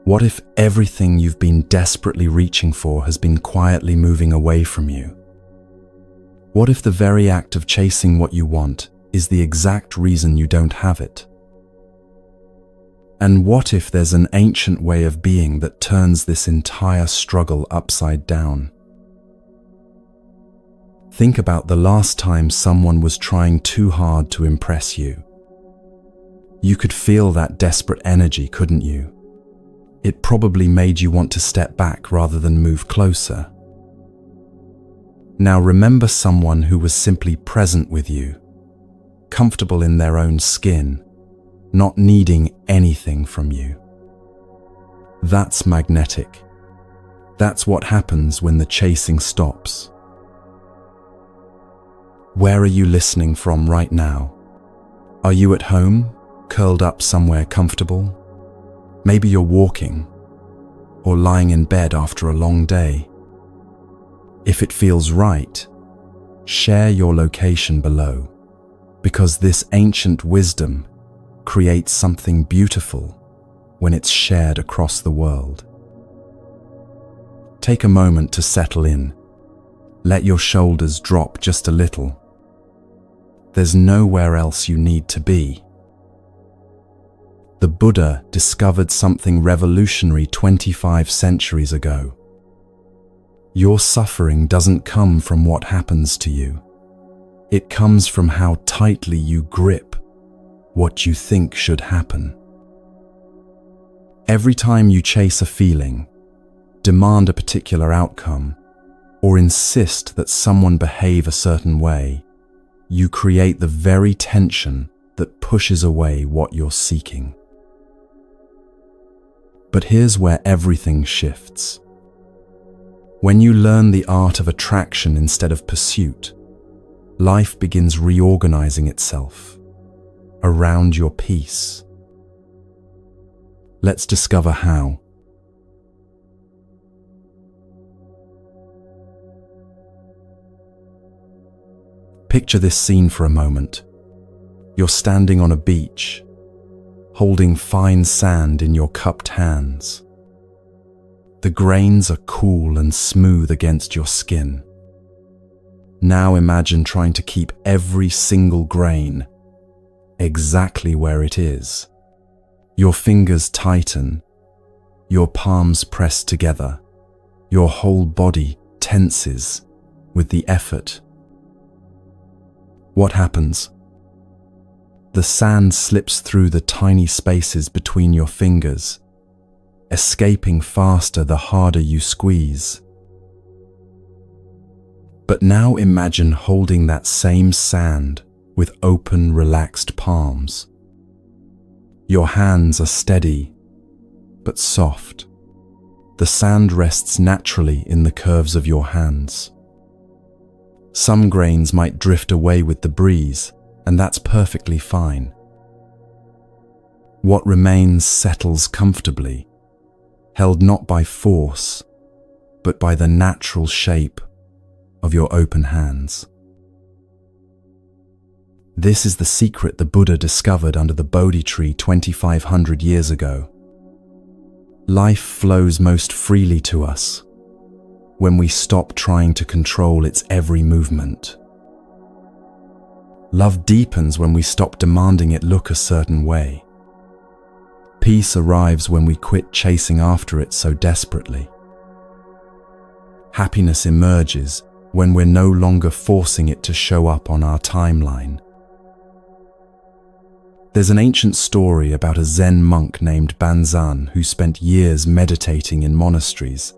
What if everything you've been desperately reaching for has been quietly moving away from you? What if the very act of chasing what you want is the exact reason you don't have it? And what if there's an ancient way of being that turns this entire struggle upside down? Think about the last time someone was trying too hard to impress you. You could feel that desperate energy, couldn't you? It probably made you want to step back rather than move closer. Now remember someone who was simply present with you, comfortable in their own skin, not needing anything from you. That's magnetic. That's what happens when the chasing stops. Where are you listening from right now? Are you at home, curled up somewhere comfortable? Maybe you're walking or lying in bed after a long day. If it feels right, share your location below, because this ancient wisdom creates something beautiful when it's shared across the world. Take a moment to settle in. Let your shoulders drop just a little. There's nowhere else you need to be. The Buddha discovered something revolutionary 25 centuries ago. Your suffering doesn't come from what happens to you. It comes from how tightly you grip what you think should happen. Every time you chase a feeling, demand a particular outcome, or insist that someone behave a certain way, you create the very tension that pushes away what you're seeking. But here's where everything shifts. When you learn the art of attraction instead of pursuit, life begins reorganizing itself around your peace. Let's discover how. Picture this scene for a moment. You're standing on a beach, holding fine sand in your cupped hands. The grains are cool and smooth against your skin. Now imagine trying to keep every single grain exactly where it is. Your fingers tighten, your palms press together, your whole body tenses with the effort. What happens? The sand slips through the tiny spaces between your fingers, escaping faster the harder you squeeze. But now imagine holding that same sand with open, relaxed palms. Your hands are steady, but soft. The sand rests naturally in the curves of your hands. Some grains might drift away with the breeze, and that's perfectly fine. What remains settles comfortably, held not by force, but by the natural shape of your open hands. This is the secret the Buddha discovered under the Bodhi tree 2,500 years ago. Life flows most freely to us when we stop trying to control its every movement. Love deepens when we stop demanding it look a certain way. Peace arrives when we quit chasing after it so desperately. Happiness emerges when we're no longer forcing it to show up on our timeline. There's an ancient story about a Zen monk named Banzan who spent years meditating in monasteries,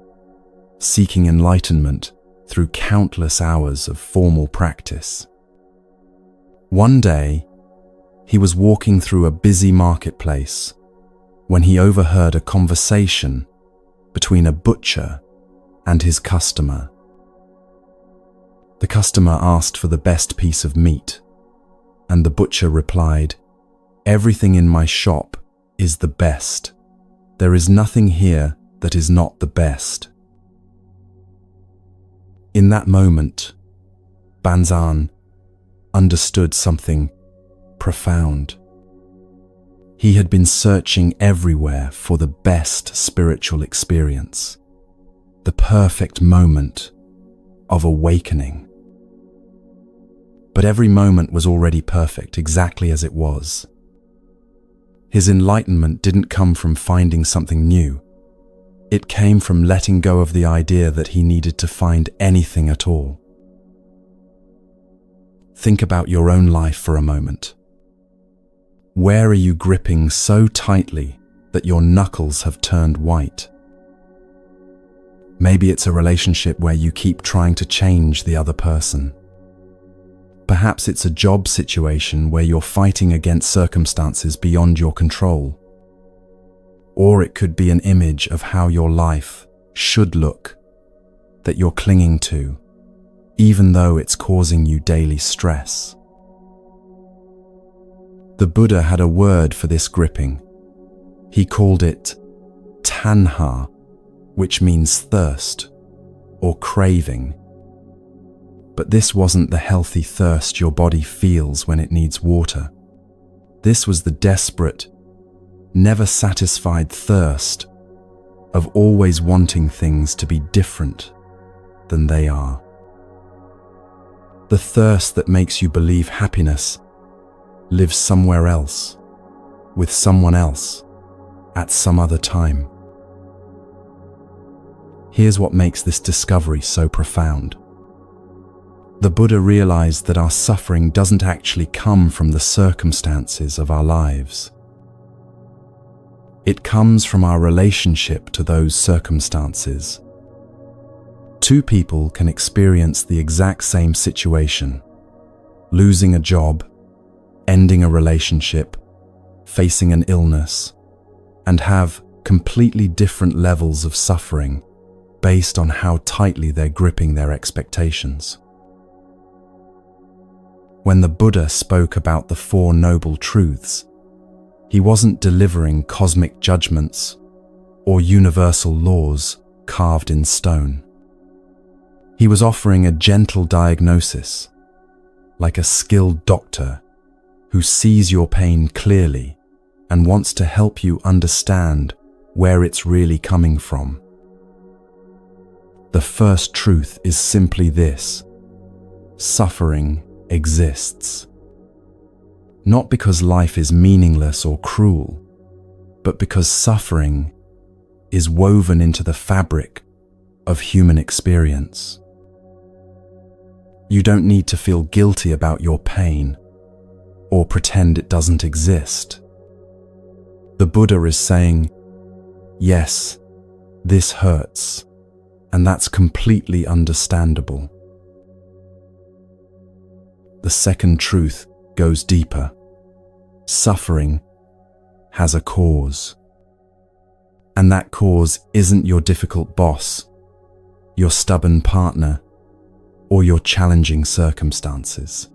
seeking enlightenment through countless hours of formal practice. One day, he was walking through a busy marketplace when he overheard a conversation between a butcher and his customer. The customer asked for the best piece of meat, and the butcher replied, "Everything in my shop is the best. There is nothing here that is not the best." In that moment, Banzan understood something profound. He had been searching everywhere for the best spiritual experience, the perfect moment of awakening. But every moment was already perfect, exactly as it was. His enlightenment didn't come from finding something new. It came from letting go of the idea that he needed to find anything at all. Think about your own life for a moment. Where are you gripping so tightly that your knuckles have turned white? Maybe it's a relationship where you keep trying to change the other person. Perhaps it's a job situation where you're fighting against circumstances beyond your control. Or it could be an image of how your life should look that you're clinging to, even though it's causing you daily stress. The Buddha had a word for this gripping. He called it tanha, which means thirst or craving. But this wasn't the healthy thirst your body feels when it needs water. This was the desperate, never satisfied thirst of always wanting things to be different than they are. The thirst that makes you believe happiness lives somewhere else, with someone else, at some other time. Here's what makes this discovery so profound. The Buddha realized that our suffering doesn't actually come from the circumstances of our lives. It comes from our relationship to those circumstances. Two people can experience the exact same situation: losing a job, ending a relationship, facing an illness, and have completely different levels of suffering based on how tightly they're gripping their expectations. When the Buddha spoke about the Four Noble Truths, he wasn't delivering cosmic judgments or universal laws carved in stone. He was offering a gentle diagnosis, like a skilled doctor who sees your pain clearly and wants to help you understand where it's really coming from. The first truth is simply this: suffering exists. Not because life is meaningless or cruel, but because suffering is woven into the fabric of human experience. You don't need to feel guilty about your pain or pretend it doesn't exist. The Buddha is saying, yes, this hurts, and that's completely understandable. The second truth goes deeper. Suffering has a cause. And that cause isn't your difficult boss, your stubborn partner, or your challenging circumstances.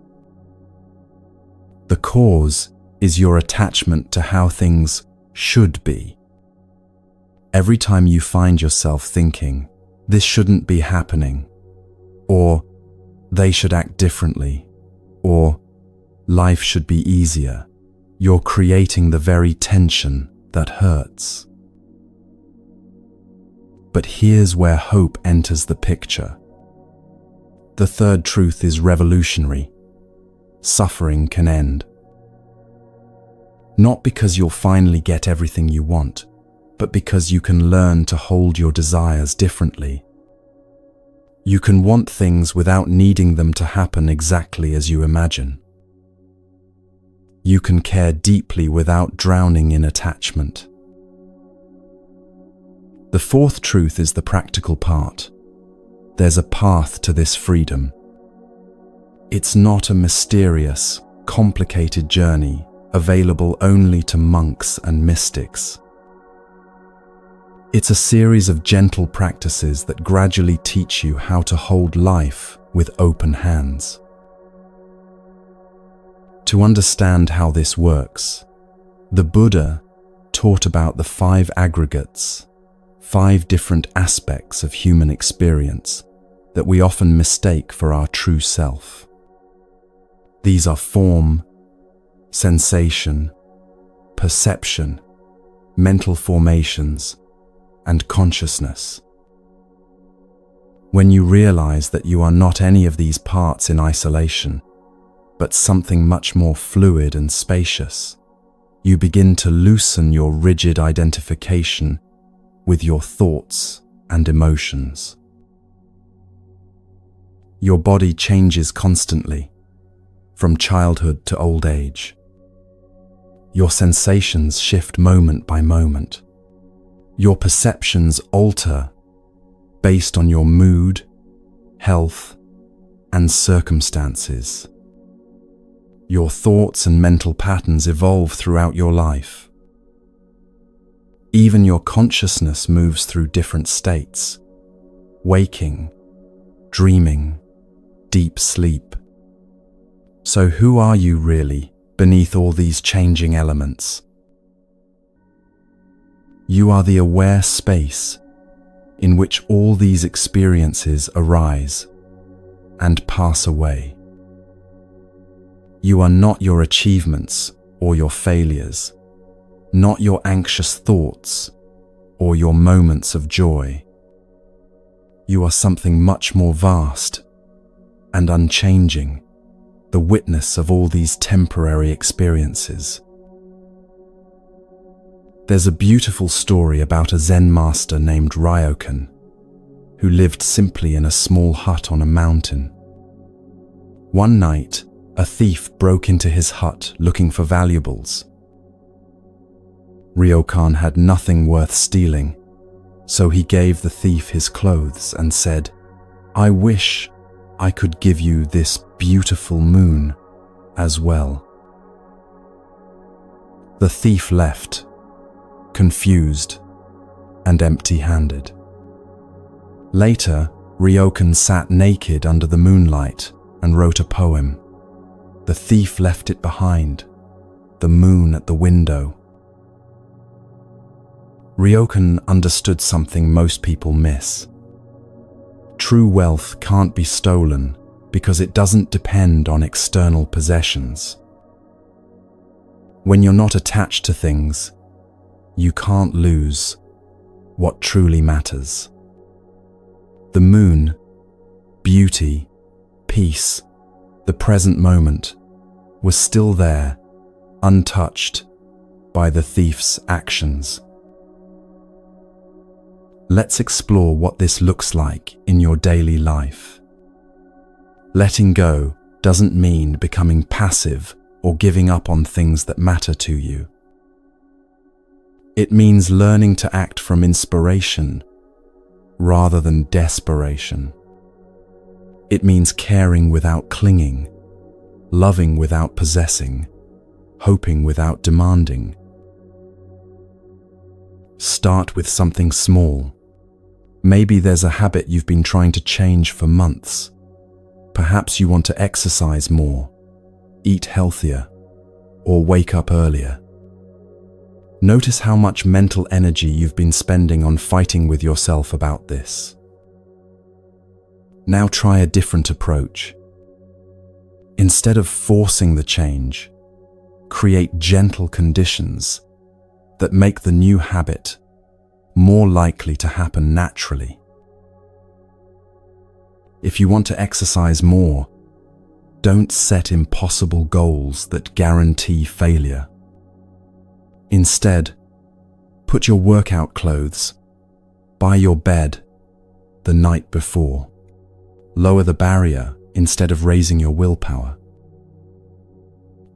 The cause is your attachment to how things should be. Every time you find yourself thinking, this shouldn't be happening, or they should act differently, or life should be easier, you're creating the very tension that hurts. But here's where hope enters the picture. The third truth is revolutionary. Suffering can end. Not because you'll finally get everything you want, but because you can learn to hold your desires differently. You can want things without needing them to happen exactly as you imagine. You can care deeply without drowning in attachment. The fourth truth is the practical part. There's a path to this freedom. It's not a mysterious, complicated journey available only to monks and mystics. It's a series of gentle practices that gradually teach you how to hold life with open hands. To understand how this works, the Buddha taught about the 5 aggregates, 5 different aspects of human experience that we often mistake for our true self. These are form, sensation, perception, mental formations, and consciousness. When you realize that you are not any of these parts in isolation, but something much more fluid and spacious, you begin to loosen your rigid identification with your thoughts and emotions. Your body changes constantly, from childhood to old age. Your sensations shift moment by moment. Your perceptions alter based on your mood, health, and circumstances. Your thoughts and mental patterns evolve throughout your life. Even your consciousness moves through different states: waking, dreaming, deep sleep. So who are you really beneath all these changing elements? You are the aware space in which all these experiences arise and pass away. You are not your achievements or your failures, not your anxious thoughts or your moments of joy. You are something much more vast and unchanging, the witness of all these temporary experiences. There's a beautiful story about a Zen master named Ryokan, who lived simply in a small hut on a mountain. One night, a thief broke into his hut looking for valuables. Ryokan had nothing worth stealing, so he gave the thief his clothes and said, "I wish I could give you this beautiful moon as well." The thief left, confused and empty-handed. Later, Ryokan sat naked under the moonlight and wrote a poem. The thief left it behind, the moon at the window. Ryokan understood something most people miss. True wealth can't be stolen because it doesn't depend on external possessions. When you're not attached to things, you can't lose what truly matters. The moon, beauty, peace, the present moment, was still there, untouched by the thief's actions. Let's explore what this looks like in your daily life. Letting go doesn't mean becoming passive or giving up on things that matter to you. It means learning to act from inspiration rather than desperation. It means caring without clinging, loving without possessing, hoping without demanding. Start with something small. Maybe there's a habit you've been trying to change for months. Perhaps you want to exercise more, eat healthier, or wake up earlier. Notice how much mental energy you've been spending on fighting with yourself about this. Now try a different approach. Instead of forcing the change, create gentle conditions that make the new habit more likely to happen naturally. If you want to exercise more, don't set impossible goals that guarantee failure. Instead, put your workout clothes by your bed the night before. Lower the barrier instead of raising your willpower.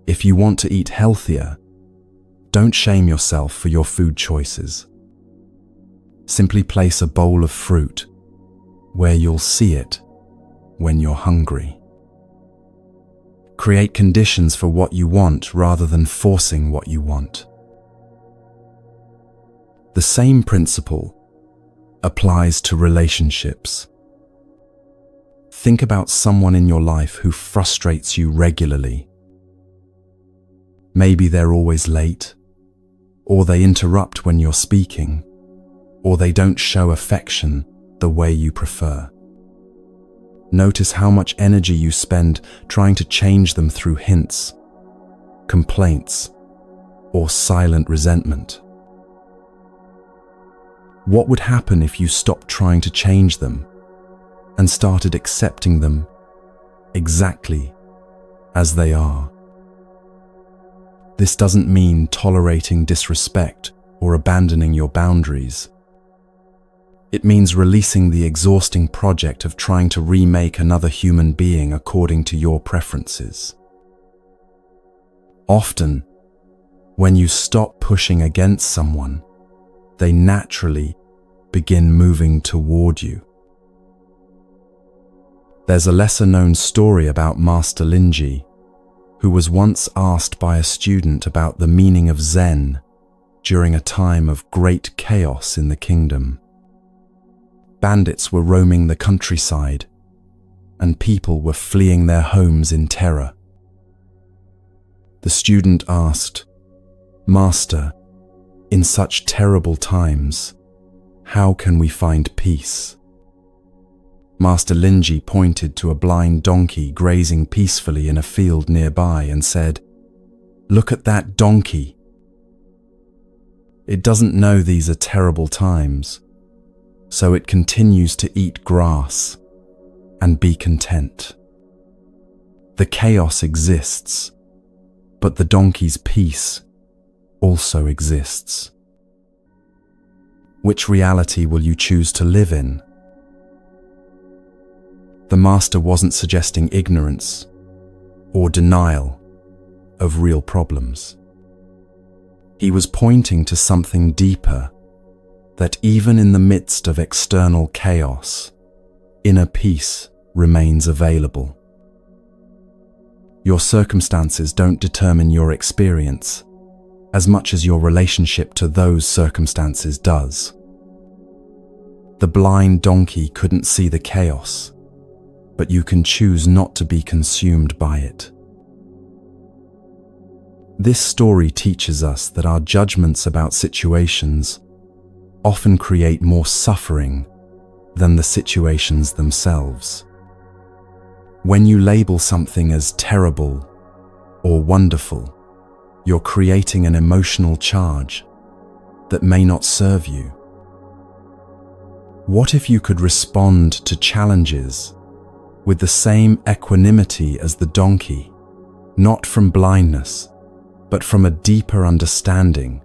If you want to eat healthier, don't shame yourself for your food choices. Simply place a bowl of fruit where you'll see it when you're hungry. Create conditions for what you want rather than forcing what you want. The same principle applies to relationships. Think about someone in your life who frustrates you regularly. Maybe they're always late, or they interrupt when you're speaking, or they don't show affection the way you prefer. Notice how much energy you spend trying to change them through hints, complaints, or silent resentment? What would happen if you stopped trying to change them and started accepting them exactly as they are? This doesn't mean tolerating disrespect or abandoning your boundaries. It means releasing the exhausting project of trying to remake another human being according to your preferences. Often, when you stop pushing against someone, they naturally begin moving toward you. There's a lesser-known story about Master Linji, who was once asked by a student about the meaning of Zen during a time of great chaos in the kingdom. Bandits were roaming the countryside, and people were fleeing their homes in terror. The student asked, "Master, in such terrible times, how can we find peace?" Master Linji pointed to a blind donkey grazing peacefully in a field nearby and said, "Look at that donkey. It doesn't know these are terrible times, so it continues to eat grass and be content. The chaos exists, but the donkey's peace also exists. Which reality will you choose to live in?" The master wasn't suggesting ignorance or denial of real problems. He was pointing to something deeper, that even in the midst of external chaos, inner peace remains available. Your circumstances don't determine your experience as much as your relationship to those circumstances does. The blind donkey couldn't see the chaos, but you can choose not to be consumed by it. This story teaches us that our judgments about situations often create more suffering than the situations themselves. When you label something as terrible or wonderful, you're creating an emotional charge that may not serve you. What if you could respond to challenges with the same equanimity as the donkey, not from blindness, but from a deeper understanding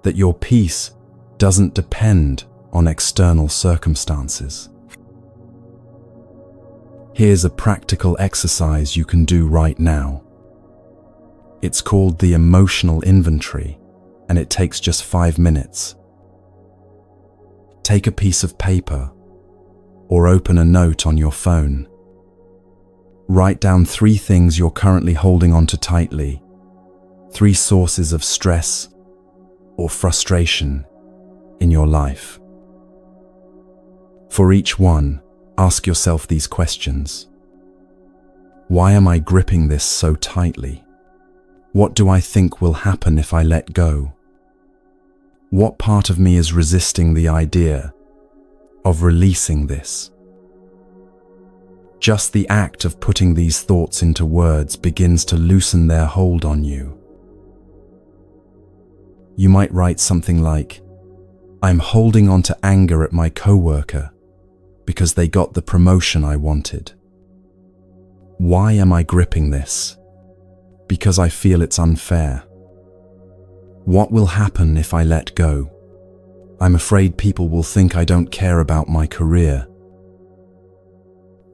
that your peace doesn't depend on external circumstances? Here's a practical exercise you can do right now. It's called the emotional inventory, and it takes just 5 minutes. Take a piece of paper or open a note on your phone. Write down 3 things you're currently holding on to tightly, 3 sources of stress or frustration in your life. For each one, ask yourself these questions. Why am I gripping this so tightly? What do I think will happen if I let go? What part of me is resisting the idea of releasing this? Just the act of putting these thoughts into words begins to loosen their hold on you. You might write something like, "I'm holding on to anger at my coworker because they got the promotion I wanted. Why am I gripping this? Because I feel it's unfair. What will happen if I let go? I'm afraid people will think I don't care about my career.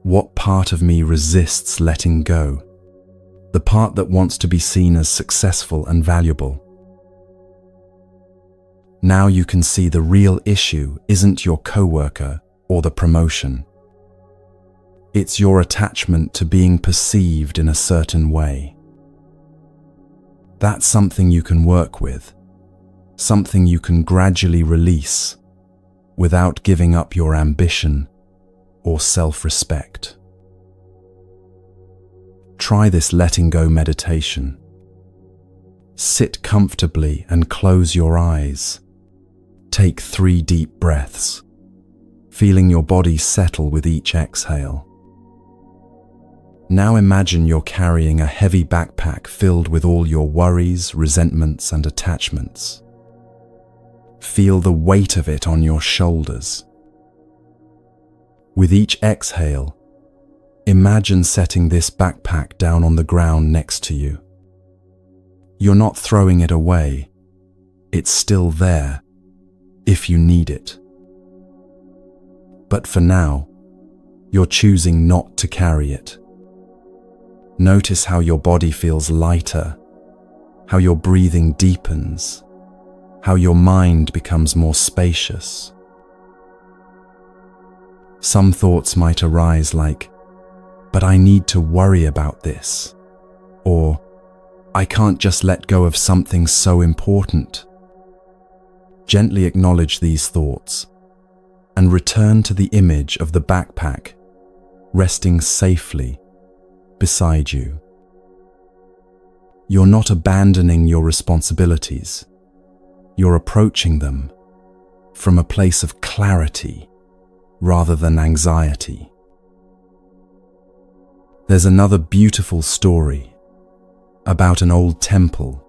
What part of me resists letting go? The part that wants to be seen as successful and valuable." Now you can see the real issue isn't your coworker or the promotion. It's your attachment to being perceived in a certain way. That's something you can work with, something you can gradually release without giving up your ambition or self-respect. Try this letting go meditation. Sit comfortably and close your eyes. Take 3 deep breaths, feeling your body settle with each exhale. Now imagine you're carrying a heavy backpack filled with all your worries, resentments, and attachments. Feel the weight of it on your shoulders. With each exhale, imagine setting this backpack down on the ground next to you. You're not throwing it away. It's still there, if you need it. But for now, you're choosing not to carry it. Notice how your body feels lighter, how your breathing deepens, how your mind becomes more spacious. Some thoughts might arise like, "But I need to worry about this," or "I can't just let go of something so important." Gently acknowledge these thoughts and return to the image of the backpack resting safely beside you. You're not abandoning your responsibilities. You're approaching them from a place of clarity rather than anxiety. There's another beautiful story about an old temple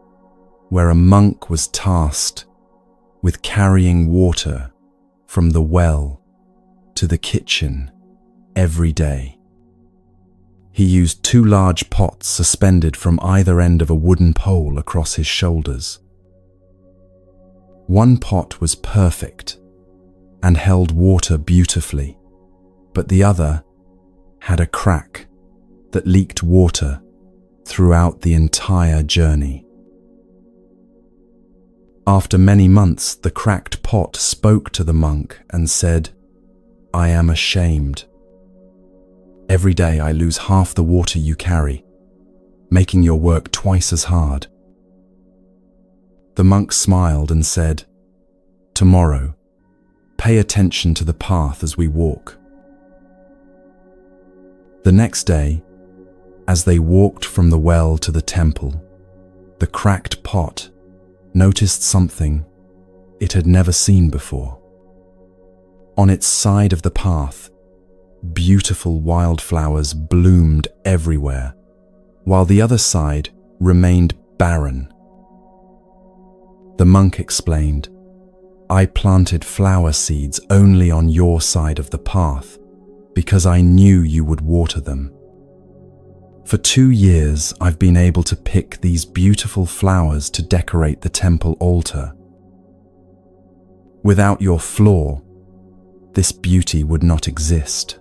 where a monk was tasked with carrying water from the well to the kitchen every day. He used 2 large pots suspended from either end of a wooden pole across his shoulders. One pot was perfect and held water beautifully, but the other had a crack that leaked water throughout the entire journey. After many months, the cracked pot spoke to the monk and said, "I am ashamed. Every day I lose half the water you carry, making your work twice as hard." The monk smiled and said, "Tomorrow, pay attention to the path as we walk." The next day, as they walked from the well to the temple, the cracked pot noticed something it had never seen before. On its side of the path, beautiful wildflowers bloomed everywhere, while the other side remained barren. The monk explained, "I planted flower seeds only on your side of the path because I knew you would water them. For 2 years, I've been able to pick these beautiful flowers to decorate the temple altar. Without your flaw, this beauty would not exist."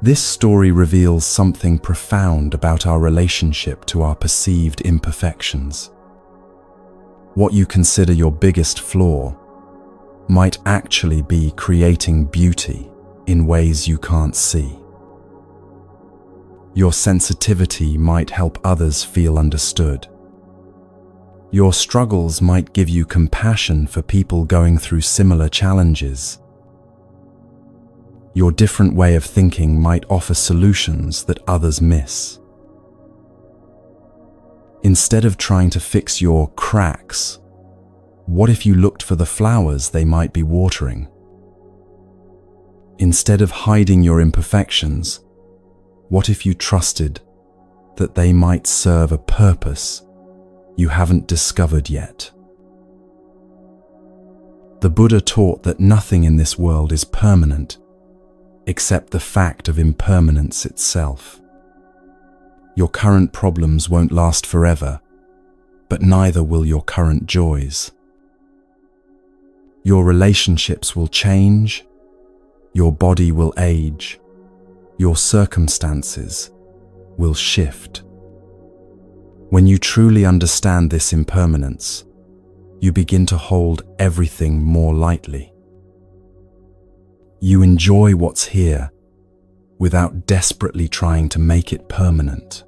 This story reveals something profound about our relationship to our perceived imperfections. What you consider your biggest flaw might actually be creating beauty in ways you can't see. Your sensitivity might help others feel understood. Your struggles might give you compassion for people going through similar challenges. Your different way of thinking might offer solutions that others miss. Instead of trying to fix your cracks, what if you looked for the flowers they might be watering? Instead of hiding your imperfections, what if you trusted that they might serve a purpose you haven't discovered yet? The Buddha taught that nothing in this world is permanent except the fact of impermanence itself. Your current problems won't last forever, but neither will your current joys. Your relationships will change, your body will age, your circumstances will shift. When you truly understand this impermanence, you begin to hold everything more lightly. You enjoy what's here without desperately trying to make it permanent.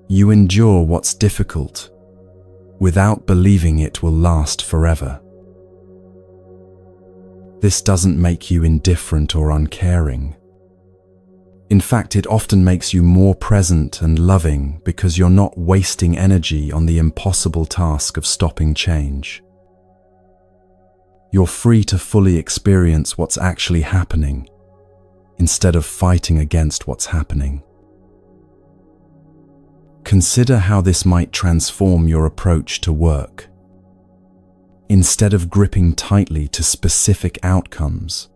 You endure what's difficult without believing it will last forever. This doesn't make you indifferent or uncaring. In fact, it often makes you more present and loving because you're not wasting energy on the impossible task of stopping change. You're free to fully experience what's actually happening instead of fighting against what's happening. Consider how this might transform your approach to work. Instead of gripping tightly to specific outcomes,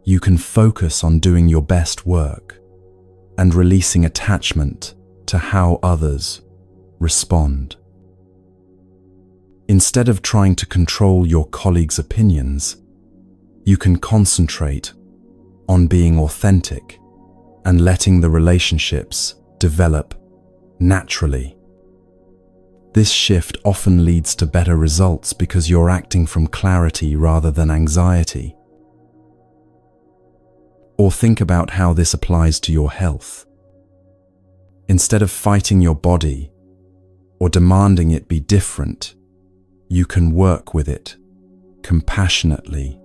you can focus on doing your best work and releasing attachment to how others respond. Instead of trying to control your colleagues' opinions, you can concentrate on being authentic and letting the relationships develop naturally. This shift often leads to better results because you're acting from clarity rather than anxiety. Or think about how this applies to your health. Instead of fighting your body or demanding it be different, you can work with it compassionately.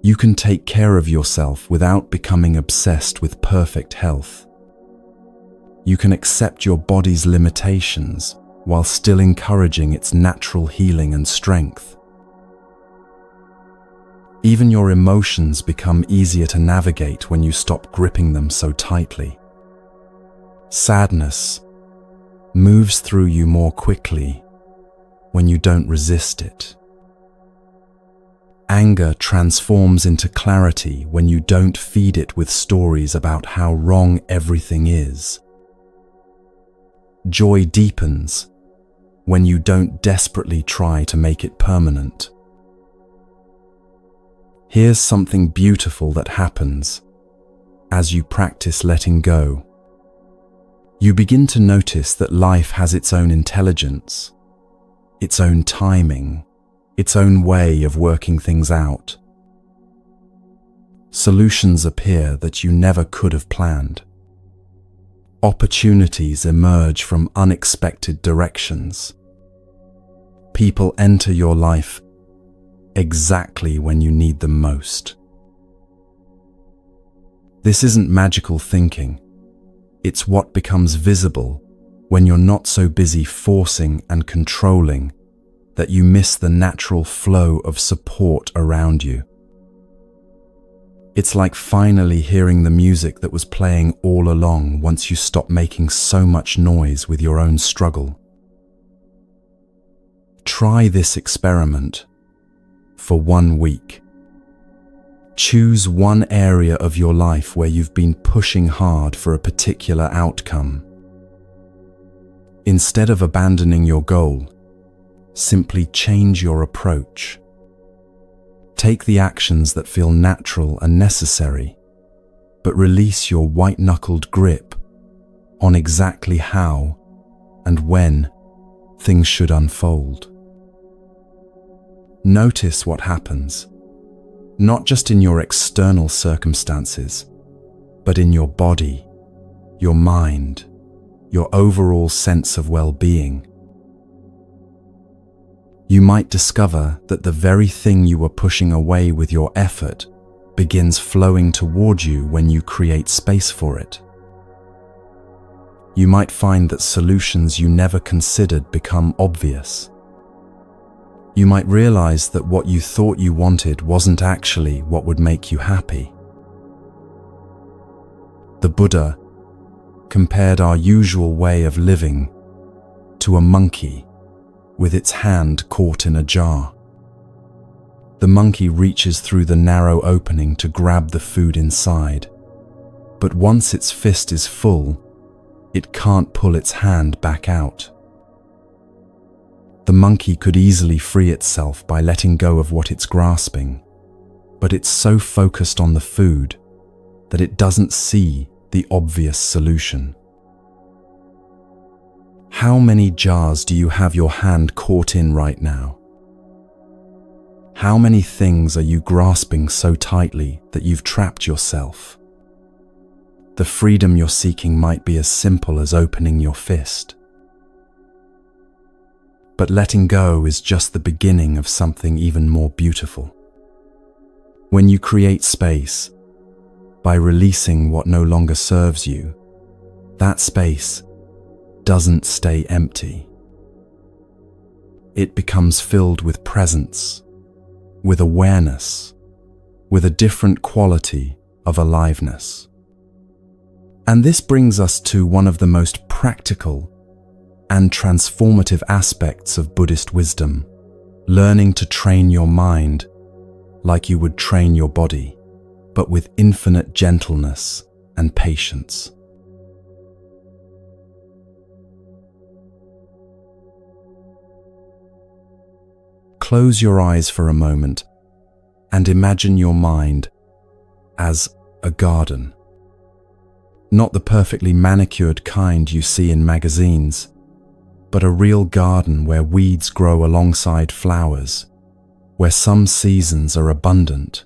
You can take care of yourself without becoming obsessed with perfect health. You can accept your body's limitations while still encouraging its natural healing and strength. Even your emotions become easier to navigate when you stop gripping them so tightly. Sadness moves through you more quickly when you don't resist it. Anger transforms into clarity when you don't feed it with stories about how wrong everything is. Joy deepens when you don't desperately try to make it permanent. Here's something beautiful that happens as you practice letting go. You begin to notice that life has its own intelligence, its own timing, its own way of working things out. Solutions appear that you never could have planned. Opportunities emerge from unexpected directions. People enter your life exactly when you need them most. This isn't magical thinking. It's what becomes visible when you're not so busy forcing and controlling that you miss the natural flow of support around you. It's like finally hearing the music that was playing all along once you stop making so much noise with your own struggle. Try this experiment for 1 week. Choose one area of your life where you've been pushing hard for a particular outcome. Instead of abandoning your goal, simply change your approach. Take the actions that feel natural and necessary, but release your white-knuckled grip on exactly how and when things should unfold. Notice what happens, not just in your external circumstances, but in your body, your mind, your overall sense of well-being. You might discover that the very thing you were pushing away with your effort begins flowing toward you when you create space for it. You might find that solutions you never considered become obvious. You might realize that what you thought you wanted wasn't actually what would make you happy. The Buddha compared our usual way of living to a monkey with its hand caught in a jar. The monkey reaches through the narrow opening to grab the food inside, but once its fist is full, it can't pull its hand back out. The monkey could easily free itself by letting go of what it's grasping, but it's so focused on the food that it doesn't see the obvious solution. How many jars do you have your hand caught in right now? How many things are you grasping so tightly that you've trapped yourself? The freedom you're seeking might be as simple as opening your fist. But letting go is just the beginning of something even more beautiful. When you create space, by releasing what no longer serves you, that space doesn't stay empty. It becomes filled with presence, with awareness, with a different quality of aliveness. And this brings us to one of the most practical and transformative aspects of Buddhist wisdom: learning to train your mind like you would train your body, but with infinite gentleness and patience. Close your eyes for a moment and imagine your mind as a garden. Not the perfectly manicured kind you see in magazines, but a real garden where weeds grow alongside flowers, where some seasons are abundant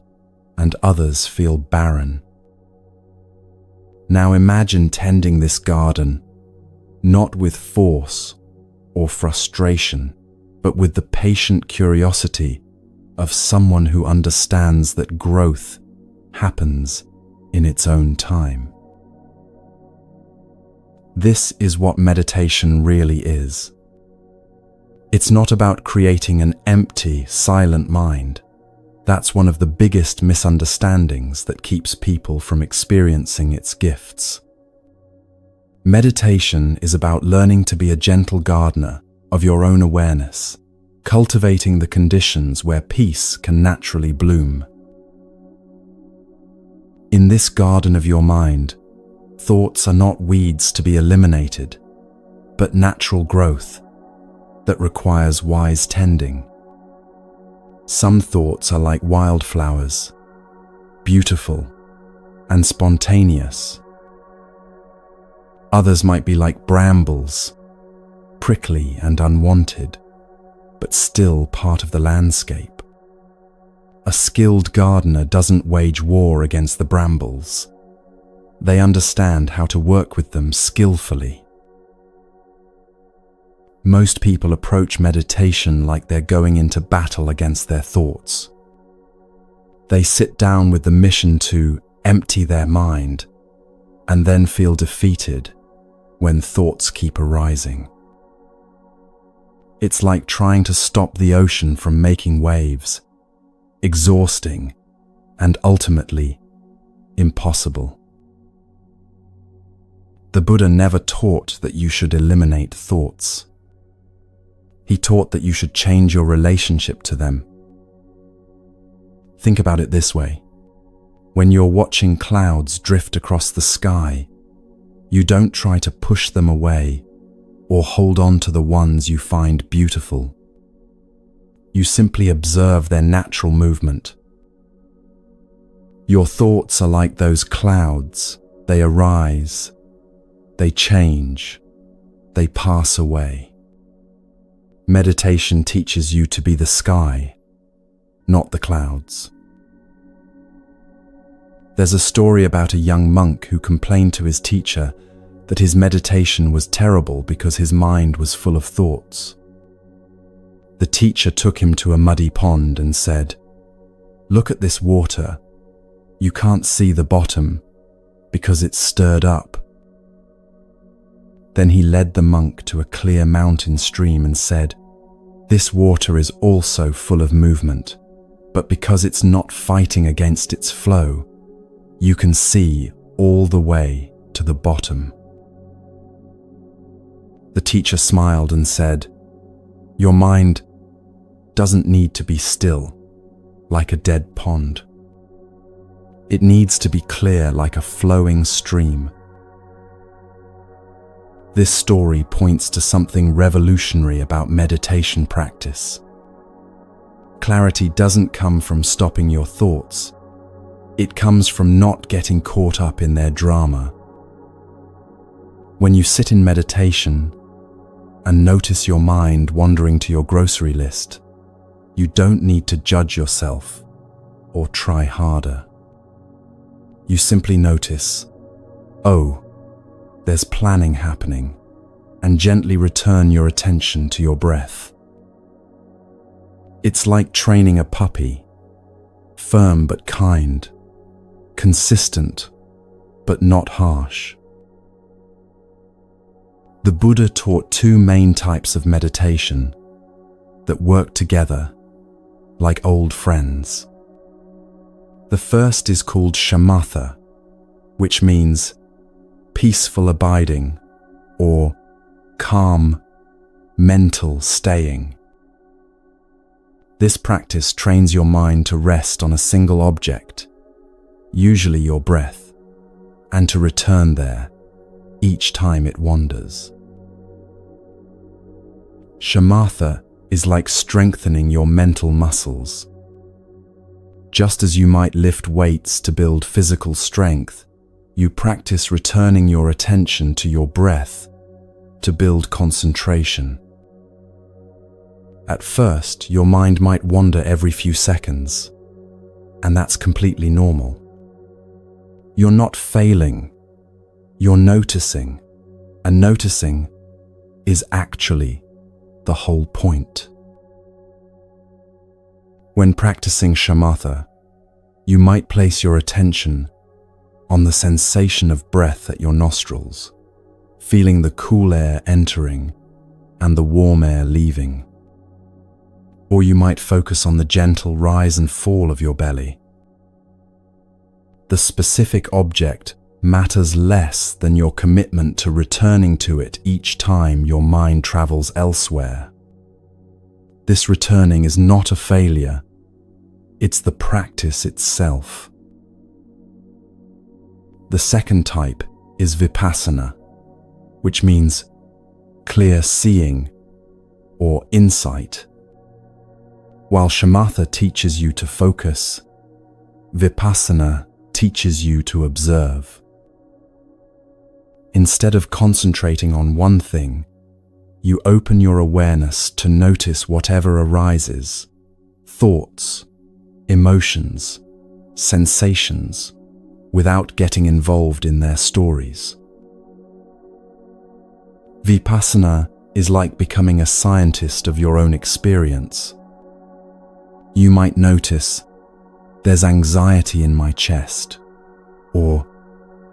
and others feel barren. Now imagine tending this garden, not with force or frustration, but with the patient curiosity of someone who understands that growth happens in its own time. This is what meditation really is. It's not about creating an empty, silent mind. That's one of the biggest misunderstandings that keeps people from experiencing its gifts. Meditation is about learning to be a gentle gardener of your own awareness, cultivating the conditions where peace can naturally bloom. In this garden of your mind, thoughts are not weeds to be eliminated, but natural growth that requires wise tending. Some thoughts are like wildflowers, beautiful and spontaneous. Others might be like brambles, prickly and unwanted, but still part of the landscape. A skilled gardener doesn't wage war against the brambles. They understand how to work with them skillfully. Most people approach meditation like they're going into battle against their thoughts. They sit down with the mission to empty their mind and then feel defeated when thoughts keep arising. It's like trying to stop the ocean from making waves, exhausting and ultimately impossible. The Buddha never taught that you should eliminate thoughts. He taught that you should change your relationship to them. Think about it this way. When you're watching clouds drift across the sky, you don't try to push them away or hold on to the ones you find beautiful. You simply observe their natural movement. Your thoughts are like those clouds. They arise, they change, they pass away. Meditation teaches you to be the sky, not the clouds. There's a story about a young monk who complained to his teacher that his meditation was terrible because his mind was full of thoughts. The teacher took him to a muddy pond and said, "Look at this water. You can't see the bottom because it's stirred up." Then he led the monk to a clear mountain stream and said, "This water is also full of movement, but because it's not fighting against its flow, you can see all the way to the bottom." The teacher smiled and said, "Your mind doesn't need to be still, like a dead pond. It needs to be clear like a flowing stream." This story points to something revolutionary about meditation practice. Clarity doesn't come from stopping your thoughts. It comes from not getting caught up in their drama. When you sit in meditation and notice your mind wandering to your grocery list, you don't need to judge yourself or try harder. You simply notice, "Oh, there's planning happening," and gently return your attention to your breath. It's like training a puppy, firm but kind, consistent but not harsh. The Buddha taught two main types of meditation that work together like old friends. The first is called shamatha, which means peaceful abiding or calm mental staying. This practice trains your mind to rest on a single object, usually your breath, and to return there each time it wanders. Shamatha is like strengthening your mental muscles. Just as you might lift weights to build physical strength, you practice returning your attention to your breath to build concentration. At first, your mind might wander every few seconds, and that's completely normal. You're not failing, you're noticing, and noticing is actually the whole point. When practicing shamatha, you might place your attention on the sensation of breath at your nostrils, feeling the cool air entering and the warm air leaving. Or you might focus on the gentle rise and fall of your belly. The specific object matters less than your commitment to returning to it each time your mind travels elsewhere. This returning is not a failure, it's the practice itself. The second type is vipassana, which means clear seeing or insight. While shamatha teaches you to focus, vipassana teaches you to observe. Instead of concentrating on one thing, you open your awareness to notice whatever arises: thoughts, emotions, sensations, without getting involved in their stories. Vipassana is like becoming a scientist of your own experience. You might notice, there's anxiety in my chest, or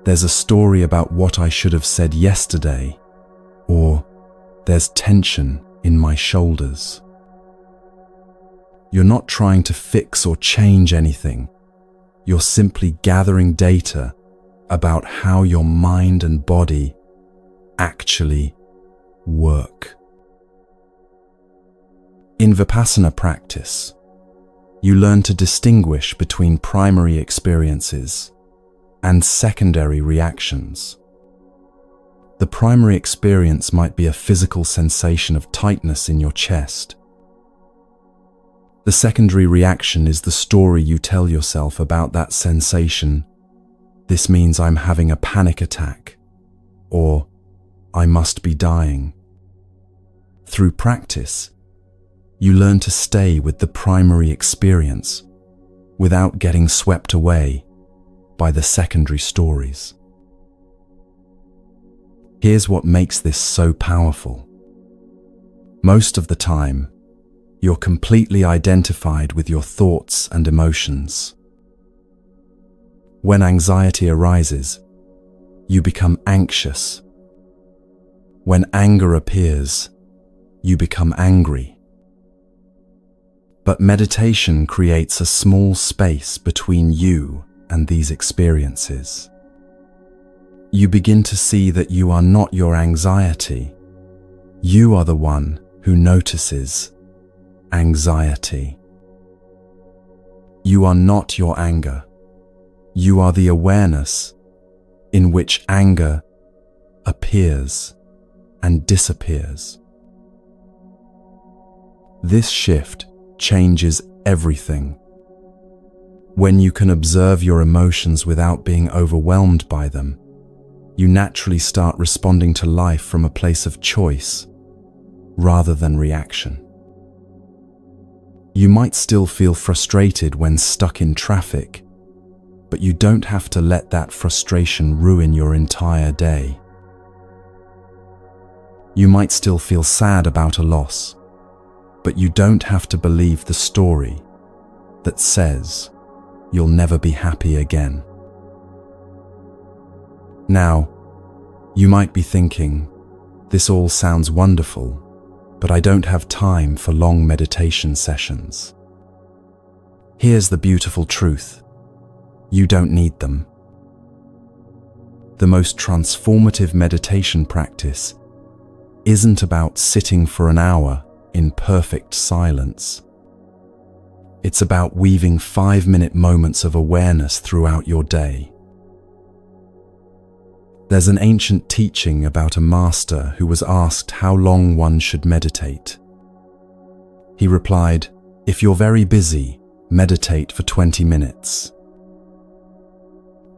there's a story about what I should have said yesterday, or there's tension in my shoulders. You're not trying to fix or change anything. You're simply gathering data about how your mind and body actually work. In Vipassana practice, you learn to distinguish between primary experiences and secondary reactions. The primary experience might be a physical sensation of tightness in your chest. The secondary reaction is the story you tell yourself about that sensation. This means I'm having a panic attack, or I must be dying. Through practice, you learn to stay with the primary experience without getting swept away by the secondary stories. Here's what makes this so powerful. Most of the time, you're completely identified with your thoughts and emotions. When anxiety arises, you become anxious. When anger appears, you become angry. But meditation creates a small space between you and these experiences. You begin to see that you are not your anxiety. You are the one who notices anxiety. You are not your anger. You are the awareness in which anger appears and disappears. This shift changes everything. When you can observe your emotions without being overwhelmed by them, you naturally start responding to life from a place of choice rather than reaction. You might still feel frustrated when stuck in traffic, but you don't have to let that frustration ruin your entire day. You might still feel sad about a loss, but you don't have to believe the story that says you'll never be happy again. Now, you might be thinking, this all sounds wonderful, but I don't have time for long meditation sessions. Here's the beautiful truth. You don't need them. The most transformative meditation practice isn't about sitting for an hour in perfect silence. It's about weaving 5-minute moments of awareness throughout your day. There's an ancient teaching about a master who was asked how long one should meditate. He replied, "If you're very busy, meditate for 20 minutes.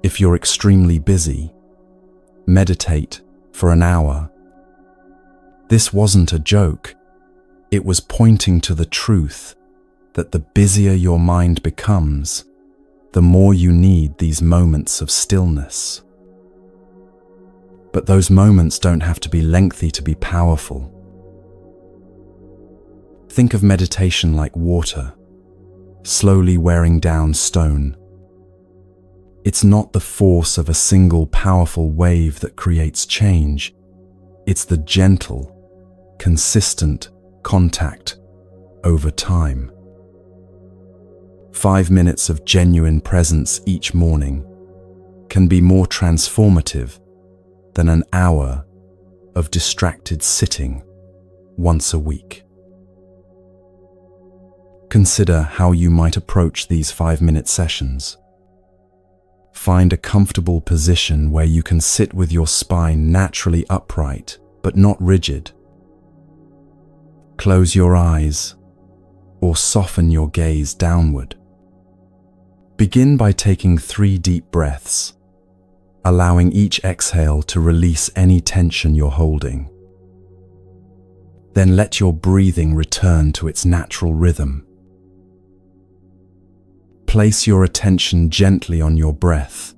If you're extremely busy, meditate for an hour." This wasn't a joke. It was pointing to the truth that the busier your mind becomes, the more you need these moments of stillness. But those moments don't have to be lengthy to be powerful. Think of meditation like water, slowly wearing down stone. It's not the force of a single powerful wave that creates change. It's the gentle, consistent contact over time. 5 minutes of genuine presence each morning can be more transformative than an hour of distracted sitting once a week. Consider how you might approach these 5-minute sessions. Find a comfortable position where you can sit with your spine naturally upright but not rigid. Close your eyes or soften your gaze downward. Begin by taking 3 deep breaths, allowing each exhale to release any tension you're holding. Then let your breathing return to its natural rhythm. Place your attention gently on your breath,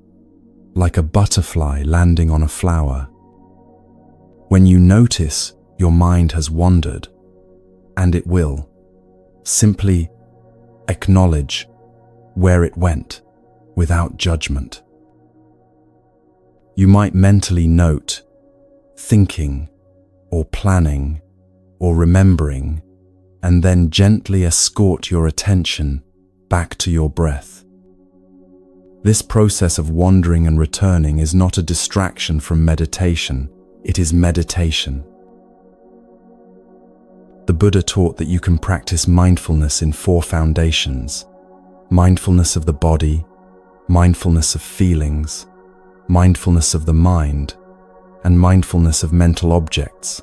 like a butterfly landing on a flower. When you notice your mind has wandered, and it will, simply acknowledge where it went without judgment. You might mentally note thinking or planning or remembering, and then gently escort your attention back to your breath. This process of wandering and returning is not a distraction from meditation, it is meditation. The Buddha taught that you can practice mindfulness in 4 foundations: mindfulness of the body, mindfulness of feelings, mindfulness of the mind, and mindfulness of mental objects.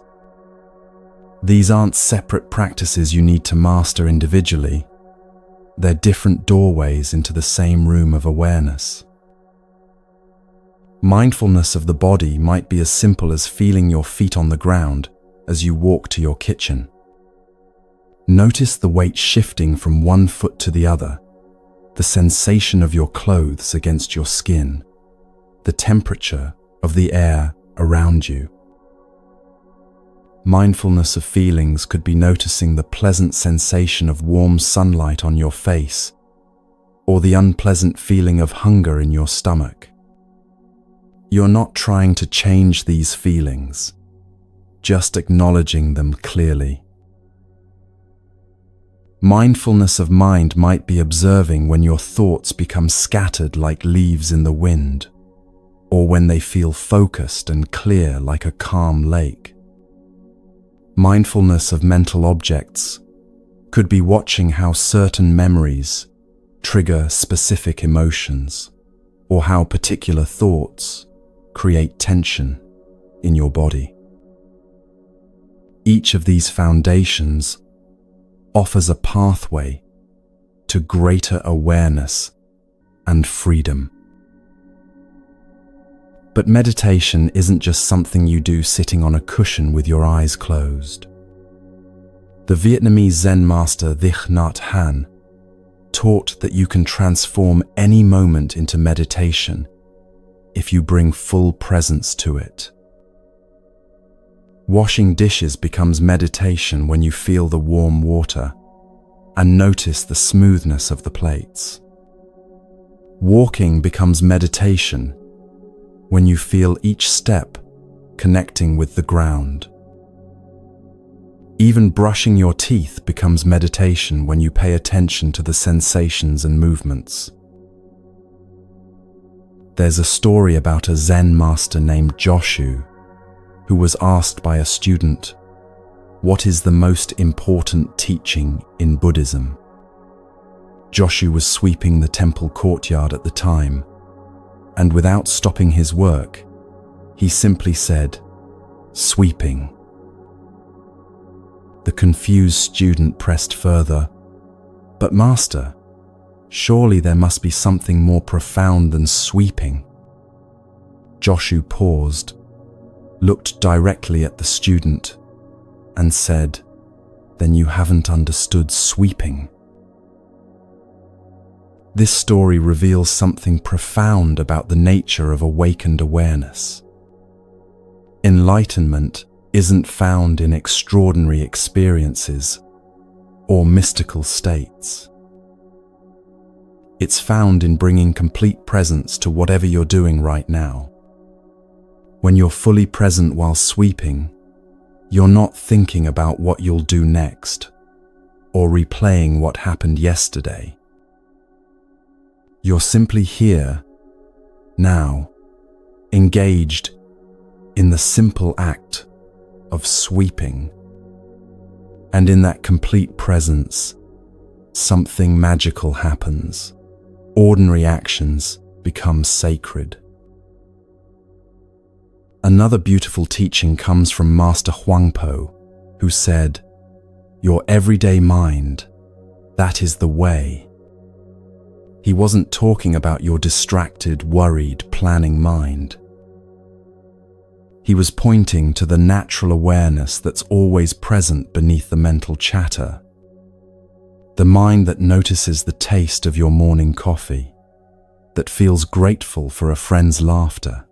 These aren't separate practices you need to master individually. They're different doorways into the same room of awareness. Mindfulness of the body might be as simple as feeling your feet on the ground as you walk to your kitchen. Notice the weight shifting from one foot to the other, the sensation of your clothes against your skin, the temperature of the air around you. Mindfulness of feelings could be noticing the pleasant sensation of warm sunlight on your face, or the unpleasant feeling of hunger in your stomach. You're not trying to change these feelings, just acknowledging them clearly. Mindfulness of mind might be observing when your thoughts become scattered like leaves in the wind, or when they feel focused and clear like a calm lake. Mindfulness of mental objects could be watching how certain memories trigger specific emotions, or how particular thoughts create tension in your body. Each of these foundations offers a pathway to greater awareness and freedom. But meditation isn't just something you do sitting on a cushion with your eyes closed. The Vietnamese Zen master Thich Nhat Hanh taught that you can transform any moment into meditation if you bring full presence to it. Washing dishes becomes meditation when you feel the warm water and notice the smoothness of the plates. Walking becomes meditation when you feel each step connecting with the ground. Even brushing your teeth becomes meditation when you pay attention to the sensations and movements. There's a story about a Zen master named Joshu who was asked by a student, "What is the most important teaching in Buddhism?" Joshu was sweeping the temple courtyard at the time, and without stopping his work, he simply said, "Sweeping." The confused student pressed further, "But master, surely there must be something more profound than sweeping." Joshu paused, looked directly at the student, and said, "Then you haven't understood sweeping." This story reveals something profound about the nature of awakened awareness. Enlightenment isn't found in extraordinary experiences or mystical states. It's found in bringing complete presence to whatever you're doing right now. When you're fully present while sweeping, you're not thinking about what you'll do next or replaying what happened yesterday. You're simply here, now, engaged in the simple act of sweeping. And in that complete presence, something magical happens. Ordinary actions become sacred. Another beautiful teaching comes from Master Huangpo, who said, "Your everyday mind, that is the way." He wasn't talking about your distracted, worried, planning mind. He was pointing to the natural awareness that's always present beneath the mental chatter. The mind that notices the taste of your morning coffee, that feels grateful for a friend's laughter,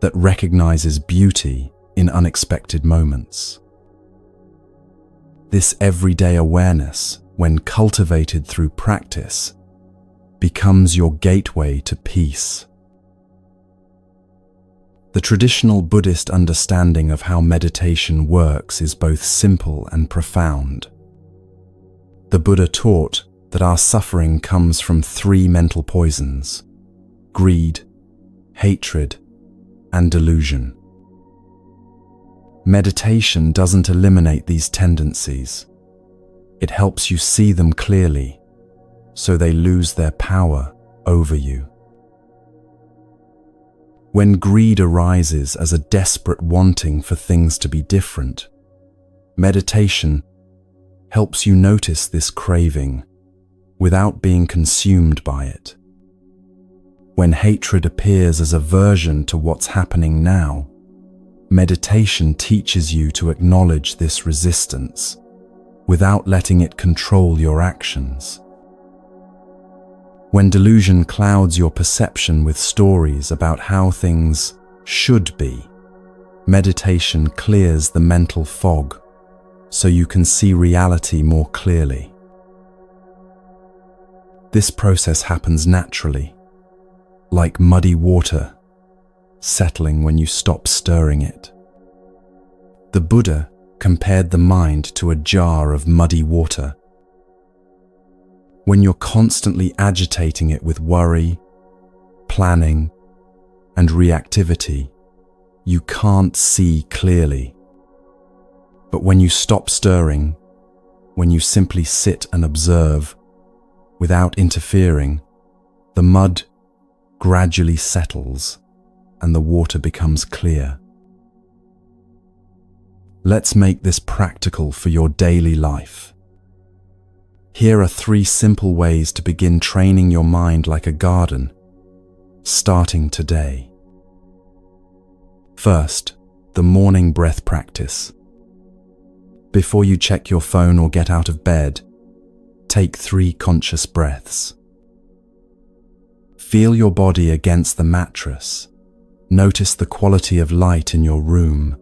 that recognizes beauty in unexpected moments. This everyday awareness, when cultivated through practice, becomes your gateway to peace. The traditional Buddhist understanding of how meditation works is both simple and profound. The Buddha taught that our suffering comes from three mental poisons: greed, hatred, and delusion. Meditation doesn't eliminate these tendencies. It helps you see them clearly, so they lose their power over you. When greed arises as a desperate wanting for things to be different, meditation helps you notice this craving without being consumed by it. When hatred appears as aversion to what's happening now, meditation teaches you to acknowledge this resistance without letting it control your actions. When delusion clouds your perception with stories about how things should be, meditation clears the mental fog so you can see reality more clearly. This process happens naturally, like muddy water settling when you stop stirring it. The Buddha compared the mind to a jar of muddy water. When you're constantly agitating it with worry, planning, and reactivity, you can't see clearly. But when you stop stirring, when you simply sit and observe, without interfering, the mud gradually settles and the water becomes clear. Let's make this practical for your daily life. Here are 3 simple ways to begin training your mind like a garden, starting today. First, the morning breath practice. Before you check your phone or get out of bed, take 3 conscious breaths. Feel your body against the mattress. Notice the quality of light in your room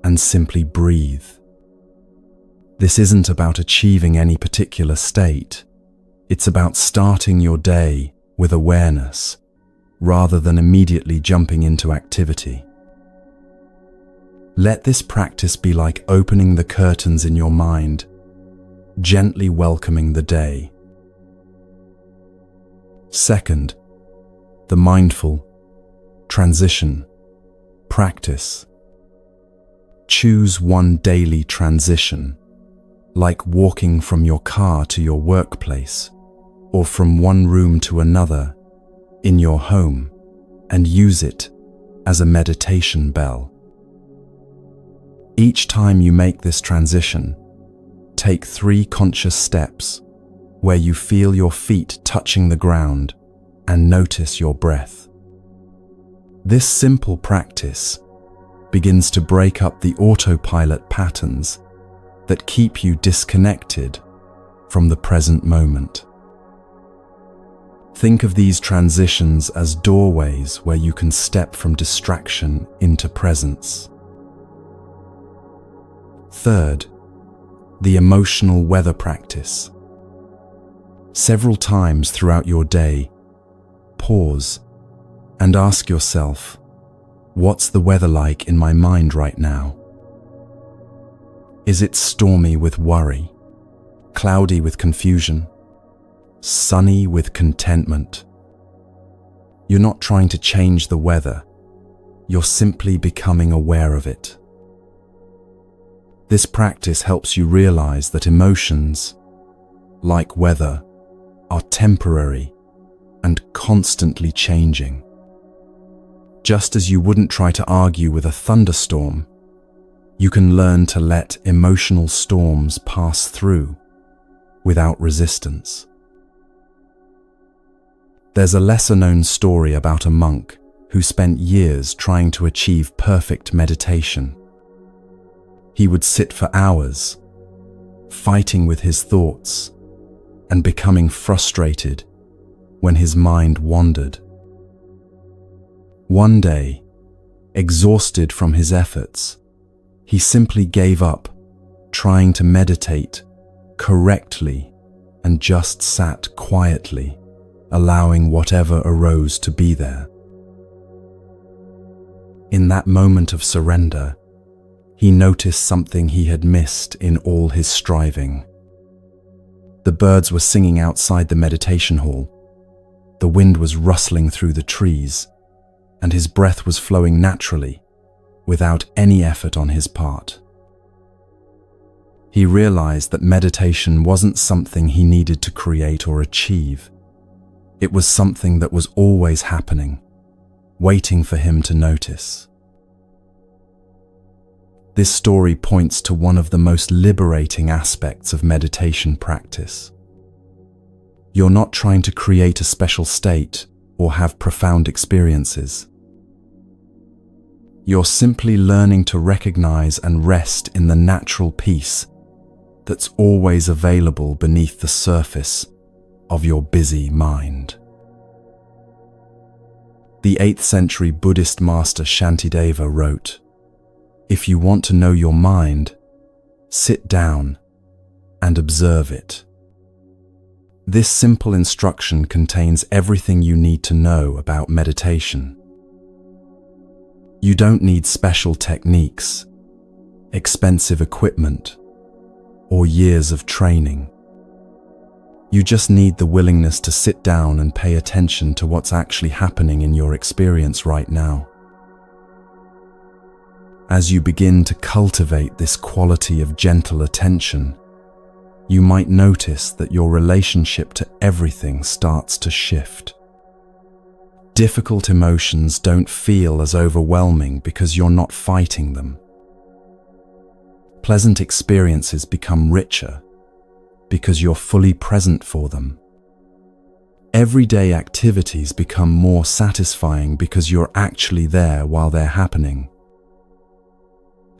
and simply breathe. This isn't about achieving any particular state. It's about starting your day with awareness, rather than immediately jumping into activity. Let this practice be like opening the curtains in your mind, gently welcoming the day. Second, the mindful, Transition. Practice. Choose one daily transition, like walking from your car to your workplace, or from one room to another in your home, and use it as a meditation bell. Each time you make this transition, take 3 conscious steps where you feel your feet touching the ground and notice your breath. This simple practice begins to break up the autopilot patterns that keep you disconnected from the present moment. Think of these transitions as doorways where you can step from distraction into presence. Third, the emotional weather practice. Several times throughout your day, pause and ask yourself, what's the weather like in my mind right now? Is it stormy with worry, cloudy with confusion, sunny with contentment? You're not trying to change the weather, you're simply becoming aware of it. This practice helps you realize that emotions, like weather, are temporary and constantly changing. Just as you wouldn't try to argue with a thunderstorm, you can learn to let emotional storms pass through without resistance. There's a lesser-known story about a monk who spent years trying to achieve perfect meditation. He would sit for hours, fighting with his thoughts and becoming frustrated when his mind wandered. One day, exhausted from his efforts, he simply gave up trying to meditate correctly and just sat quietly, allowing whatever arose to be there. In that moment of surrender, he noticed something he had missed in all his striving. The birds were singing outside the meditation hall, the wind was rustling through the trees, and his breath was flowing naturally, without any effort on his part. He realized that meditation wasn't something he needed to create or achieve. It was something that was always happening, waiting for him to notice. This story points to one of the most liberating aspects of meditation practice. You're not trying to create a special state or have profound experiences. You're simply learning to recognize and rest in the natural peace that's always available beneath the surface of your busy mind. The 8th century Buddhist master Shantideva wrote, "If you want to know your mind, sit down and observe it." This simple instruction contains everything you need to know about meditation. You don't need special techniques, expensive equipment, or years of training. You just need the willingness to sit down and pay attention to what's actually happening in your experience right now. As you begin to cultivate this quality of gentle attention, you might notice that your relationship to everything starts to shift. Difficult emotions don't feel as overwhelming because you're not fighting them. Pleasant experiences become richer because you're fully present for them. Everyday activities become more satisfying because you're actually there while they're happening.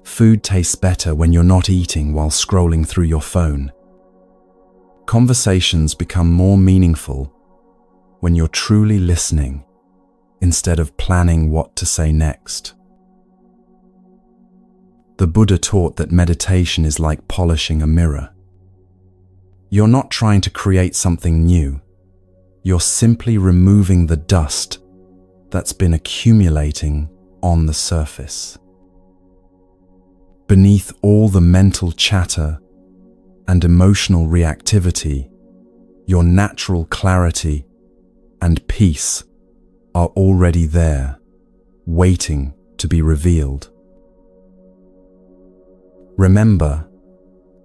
Food tastes better when you're not eating while scrolling through your phone. Conversations become more meaningful when you're truly listening instead of planning what to say next. The Buddha taught that meditation is like polishing a mirror. You're not trying to create something new. You're simply removing the dust that's been accumulating on the surface. Beneath all the mental chatter and emotional reactivity, your natural clarity and peace are already there, waiting to be revealed. Remember,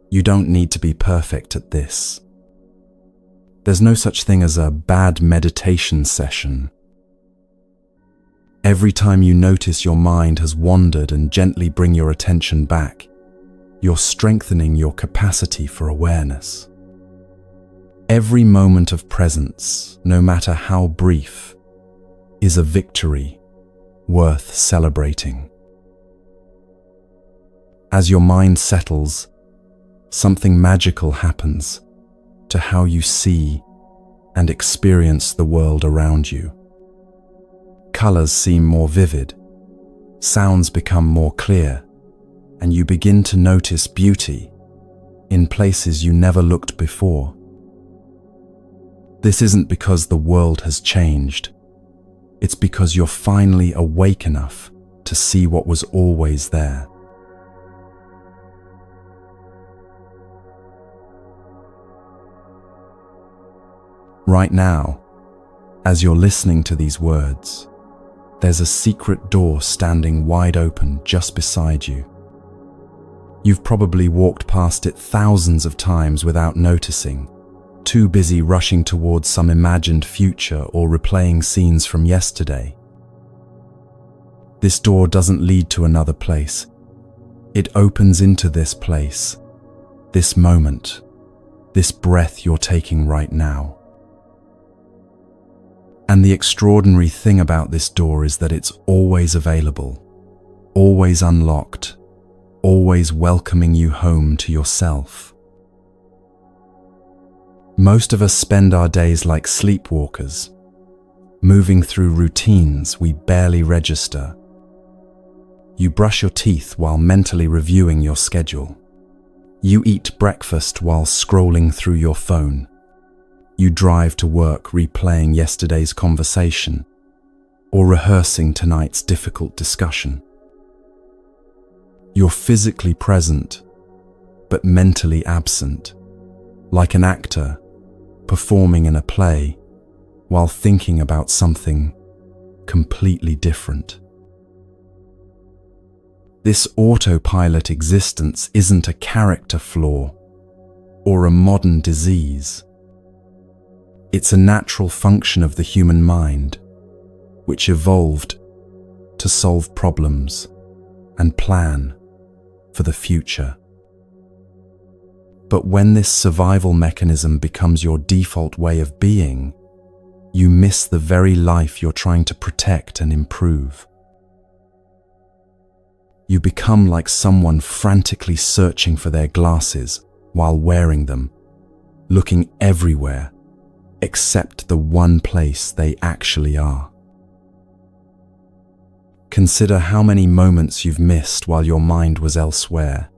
you don't need to be perfect at this. There's no such thing as a bad meditation session. Every time you notice your mind has wandered and gently bring your attention back, you're strengthening your capacity for awareness. Every moment of presence, no matter how brief, is a victory worth celebrating. As your mind settles, something magical happens to how you see and experience the world around you. Colors seem more vivid, sounds become more clear, and you begin to notice beauty in places you never looked before. This isn't because the world has changed. It's because you're finally awake enough to see what was always there. Right now, as you're listening to these words, there's a secret door standing wide open just beside you. You've probably walked past it thousands of times without noticing, too busy rushing towards some imagined future or replaying scenes from yesterday. This door doesn't lead to another place. It opens into this place, this moment, this breath you're taking right now. And the extraordinary thing about this door is that it's always available, always unlocked, always welcoming you home to yourself. Most of us spend our days like sleepwalkers, moving through routines we barely register. You brush your teeth while mentally reviewing your schedule. You eat breakfast while scrolling through your phone. You drive to work replaying yesterday's conversation or rehearsing tonight's difficult discussion. You're physically present, but mentally absent, like an actor performing in a play while thinking about something completely different. This autopilot existence isn't a character flaw or a modern disease. It's a natural function of the human mind, which evolved to solve problems and plan for the future. But when this survival mechanism becomes your default way of being, you miss the very life you're trying to protect and improve. You become like someone frantically searching for their glasses while wearing them, looking everywhere except the one place they actually are. Consider how many moments you've missed while your mind was elsewhere.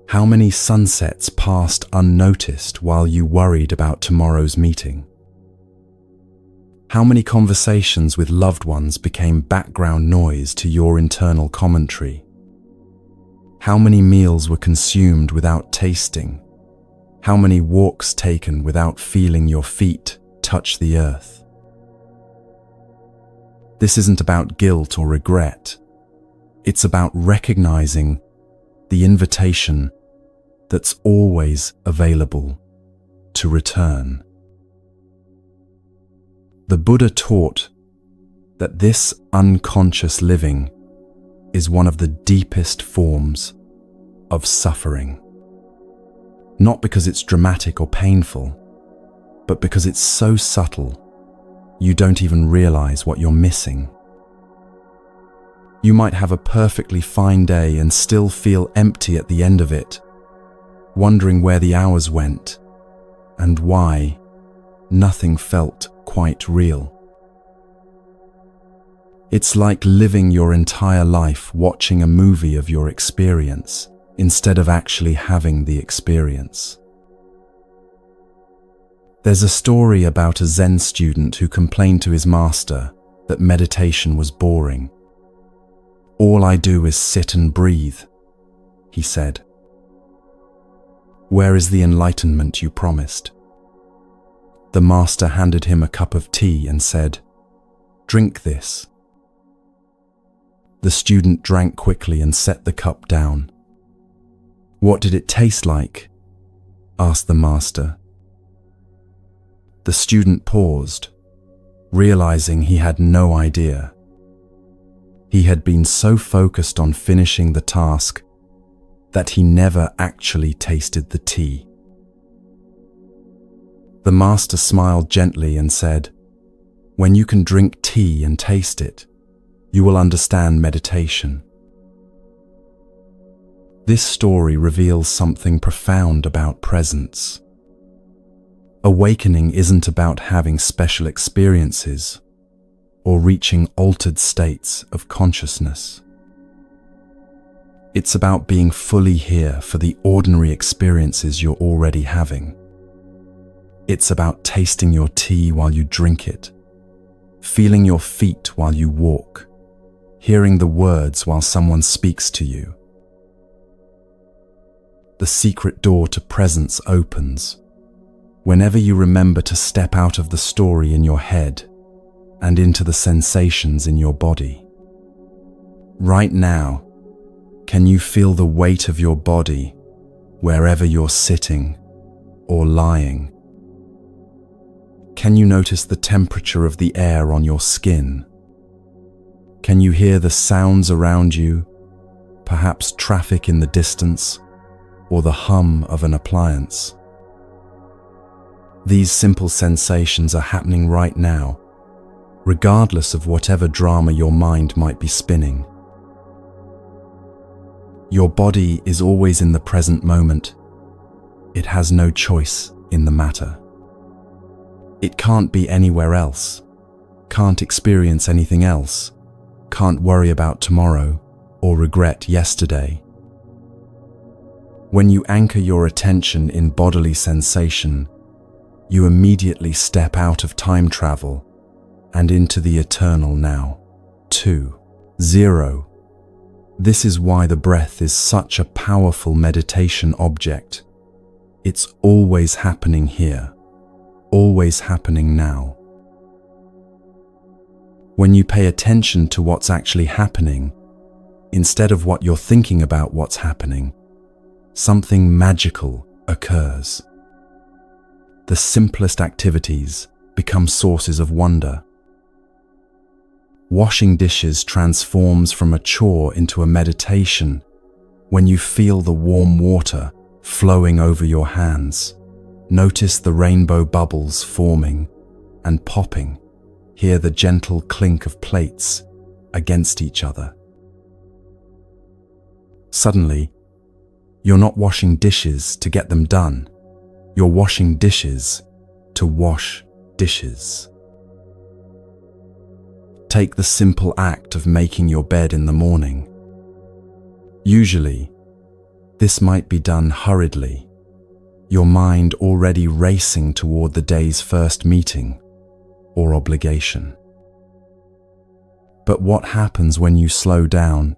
How many sunsets passed unnoticed while you worried about tomorrow's meeting? How many conversations with loved ones became background noise to your internal commentary? How many meals were consumed without tasting? How many walks taken without feeling your feet touch the earth? This isn't about guilt or regret. It's about recognizing the invitation that's always available to return. The Buddha taught that this unconscious living is one of the deepest forms of suffering. Not because it's dramatic or painful, but because it's so subtle, you don't even realize what you're missing. You might have a perfectly fine day and still feel empty at the end of it, wondering where the hours went and why nothing felt quite real. It's like living your entire life watching a movie of your experience instead of actually having the experience. There's a story about a Zen student who complained to his master that meditation was boring. "All I do is sit and breathe," he said. "Where is the enlightenment you promised?" The master handed him a cup of tea and said, "Drink this. The student drank quickly and set the cup down. "What did it taste like?" asked the master. The student paused, realizing he had no idea. He had been so focused on finishing the task that he never actually tasted the tea. The master smiled gently and said, "When you can drink tea and taste it, you will understand meditation." This story reveals something profound about presence. Awakening isn't about having special experiences or reaching altered states of consciousness. It's about being fully here for the ordinary experiences you're already having. It's about tasting your tea while you drink it, feeling your feet while you walk, hearing the words while someone speaks to you. The secret door to presence opens whenever you remember to step out of the story in your head and into the sensations in your body. Right now, can you feel the weight of your body wherever you're sitting or lying? Can you notice the temperature of the air on your skin? Can you hear the sounds around you, perhaps traffic in the distance or the hum of an appliance? These simple sensations are happening right now, regardless of whatever drama your mind might be spinning. Your body is always in the present moment. It has no choice in the matter. It can't be anywhere else, can't experience anything else, can't worry about tomorrow or regret yesterday. When you anchor your attention in bodily sensation, you immediately step out of time travel and into the eternal now. 2.0. This is why the breath is such a powerful meditation object. It's always happening here, always happening now. When you pay attention to what's actually happening, instead of what you're thinking about what's happening, something magical occurs. The simplest activities become sources of wonder. Washing dishes transforms from a chore into a meditation when you feel the warm water flowing over your hands. Notice the rainbow bubbles forming and popping. Hear the gentle clink of plates against each other. Suddenly, you're not washing dishes to get them done. You're washing dishes to wash dishes. Take the simple act of making your bed in the morning. Usually, this might be done hurriedly, your mind already racing toward the day's first meeting or obligation. But what happens when you slow down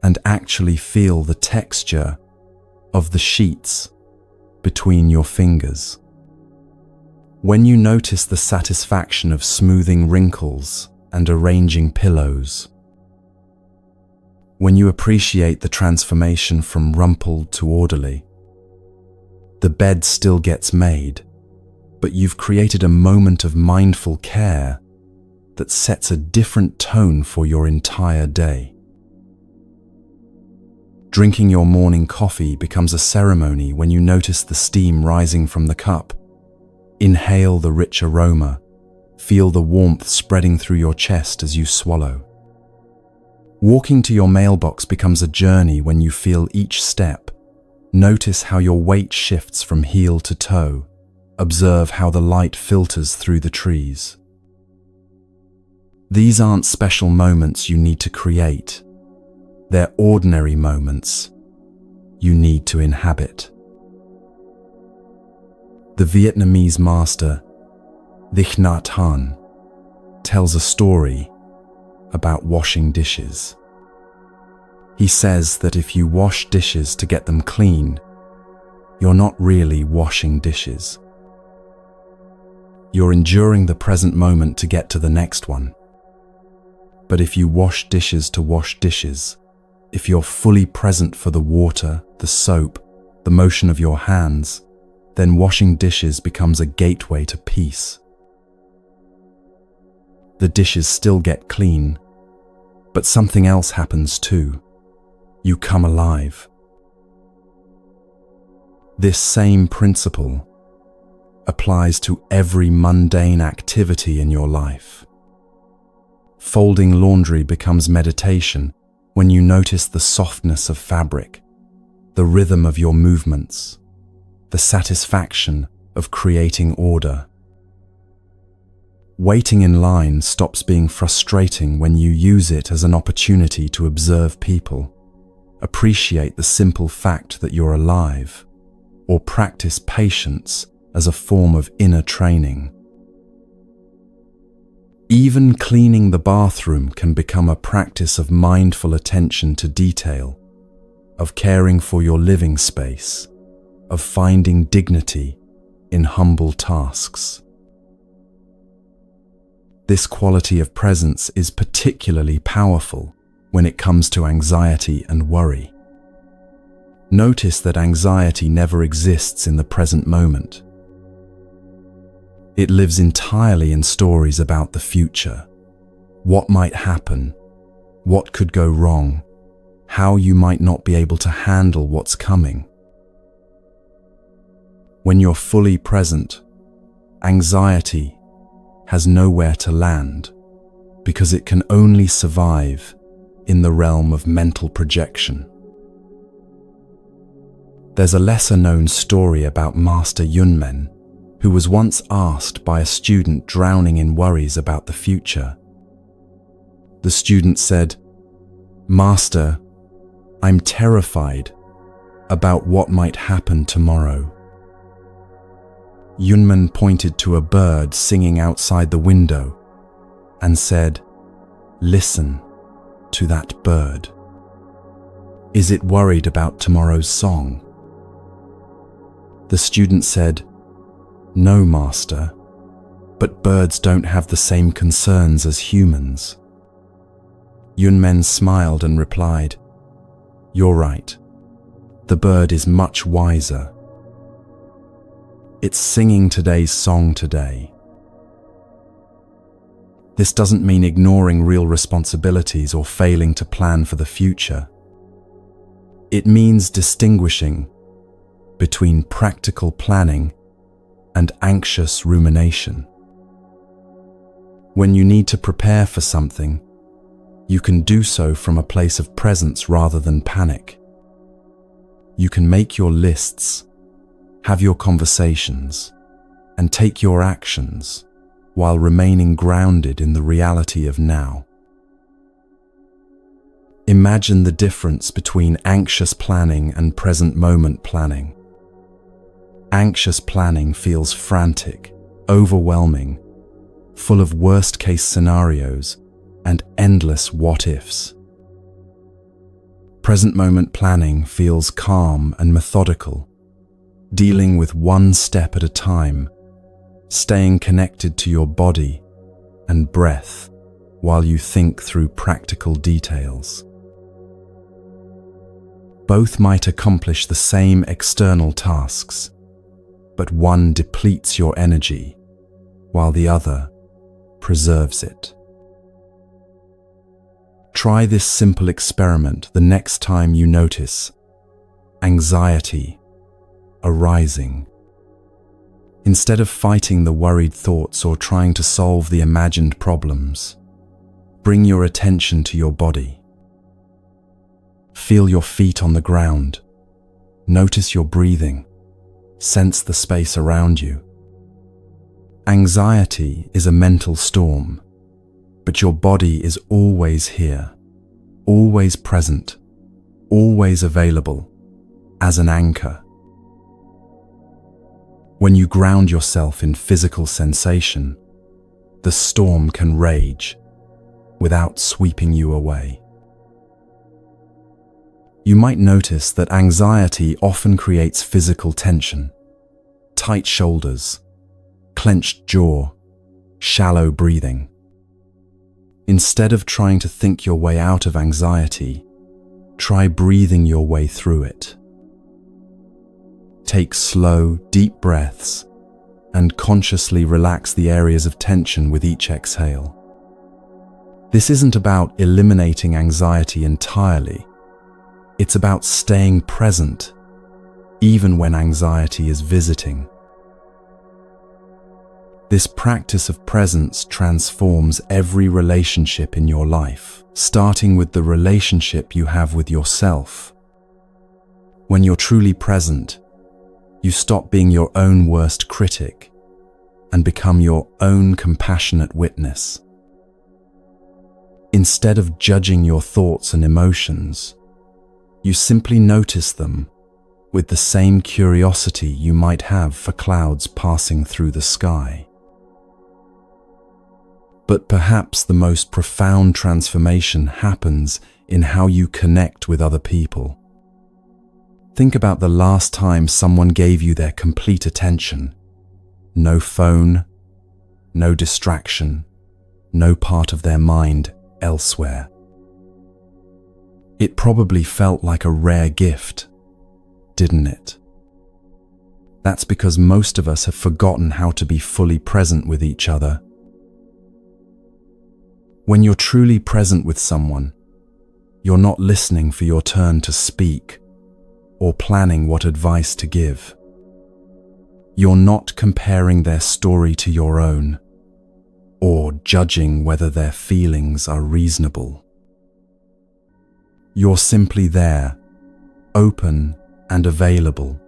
and actually feel the texture of the sheets between your fingers? When you notice the satisfaction of smoothing wrinkles and arranging pillows, when you appreciate the transformation from rumpled to orderly, the bed still gets made, but you've created a moment of mindful care that sets a different tone for your entire day. Drinking your morning coffee becomes a ceremony when you notice the steam rising from the cup. Inhale the rich aroma. Feel the warmth spreading through your chest as you swallow. Walking to your mailbox becomes a journey when you feel each step. Notice how your weight shifts from heel to toe. Observe how the light filters through the trees. These aren't special moments you need to create. They're ordinary moments you need to inhabit. The Vietnamese master Thich Nhat Hanh tells a story about washing dishes. He says that if you wash dishes to get them clean, you're not really washing dishes. You're enduring the present moment to get to the next one. But if you wash dishes to wash dishes, if you're fully present for the water, the soap, the motion of your hands, then washing dishes becomes a gateway to peace. The dishes still get clean, but something else happens too. You come alive. This same principle applies to every mundane activity in your life. Folding laundry becomes meditation when you notice the softness of fabric, the rhythm of your movements, the satisfaction of creating order. Waiting in line stops being frustrating when you use it as an opportunity to observe people, appreciate the simple fact that you're alive, or practice patience as a form of inner training. Even cleaning the bathroom can become a practice of mindful attention to detail, of caring for your living space, of finding dignity in humble tasks. This quality of presence is particularly powerful when it comes to anxiety and worry. Notice that anxiety never exists in the present moment. It lives entirely in stories about the future, what might happen, what could go wrong, how you might not be able to handle what's coming. When you're fully present, anxiety has nowhere to land because it can only survive in the realm of mental projection. There's a lesser-known story about Master Yunmen, who was once asked by a student drowning in worries about the future. The student said, "Master, I'm terrified about what might happen tomorrow." Yunmen pointed to a bird singing outside the window and said, "Listen to that bird. Is it worried about tomorrow's song?" The student said, "No, Master, but birds don't have the same concerns as humans." Yunmen smiled and replied, "You're right. The bird is much wiser. It's singing today's song today." This doesn't mean ignoring real responsibilities or failing to plan for the future. It means distinguishing between practical planning and anxious rumination. When you need to prepare for something, you can do so from a place of presence rather than panic. You can make your lists, have your conversations, and take your actions while remaining grounded in the reality of now. Imagine the difference between anxious planning and present moment planning. Anxious planning feels frantic, overwhelming, full of worst-case scenarios and endless what-ifs. Present moment planning feels calm and methodical, dealing with one step at a time, staying connected to your body and breath while you think through practical details. Both might accomplish the same external tasks, but one depletes your energy while the other preserves it. Try this simple experiment the next time you notice anxiety arising. Instead of fighting the worried thoughts or trying to solve the imagined problems, bring your attention to your body. Feel your feet on the ground. Notice your breathing. Sense the space around you. Anxiety is a mental storm, but your body is always here, always present, always available, as an anchor. When you ground yourself in physical sensation, the storm can rage without sweeping you away. You might notice that anxiety often creates physical tension, tight shoulders, clenched jaw, shallow breathing. Instead of trying to think your way out of anxiety, try breathing your way through it. Take slow, deep breaths and consciously relax the areas of tension with each exhale. This isn't about eliminating anxiety entirely. It's about staying present, even when anxiety is visiting. This practice of presence transforms every relationship in your life, starting with the relationship you have with yourself. When you're truly present, you stop being your own worst critic and become your own compassionate witness. Instead of judging your thoughts and emotions, you simply notice them with the same curiosity you might have for clouds passing through the sky. But perhaps the most profound transformation happens in how you connect with other people. Think about the last time someone gave you their complete attention. No phone, no distraction, no part of their mind elsewhere. It probably felt like a rare gift, didn't it? That's because most of us have forgotten how to be fully present with each other. When you're truly present with someone, you're not listening for your turn to speak or planning what advice to give. You're not comparing their story to your own or judging whether their feelings are reasonable. You're simply there, open and available,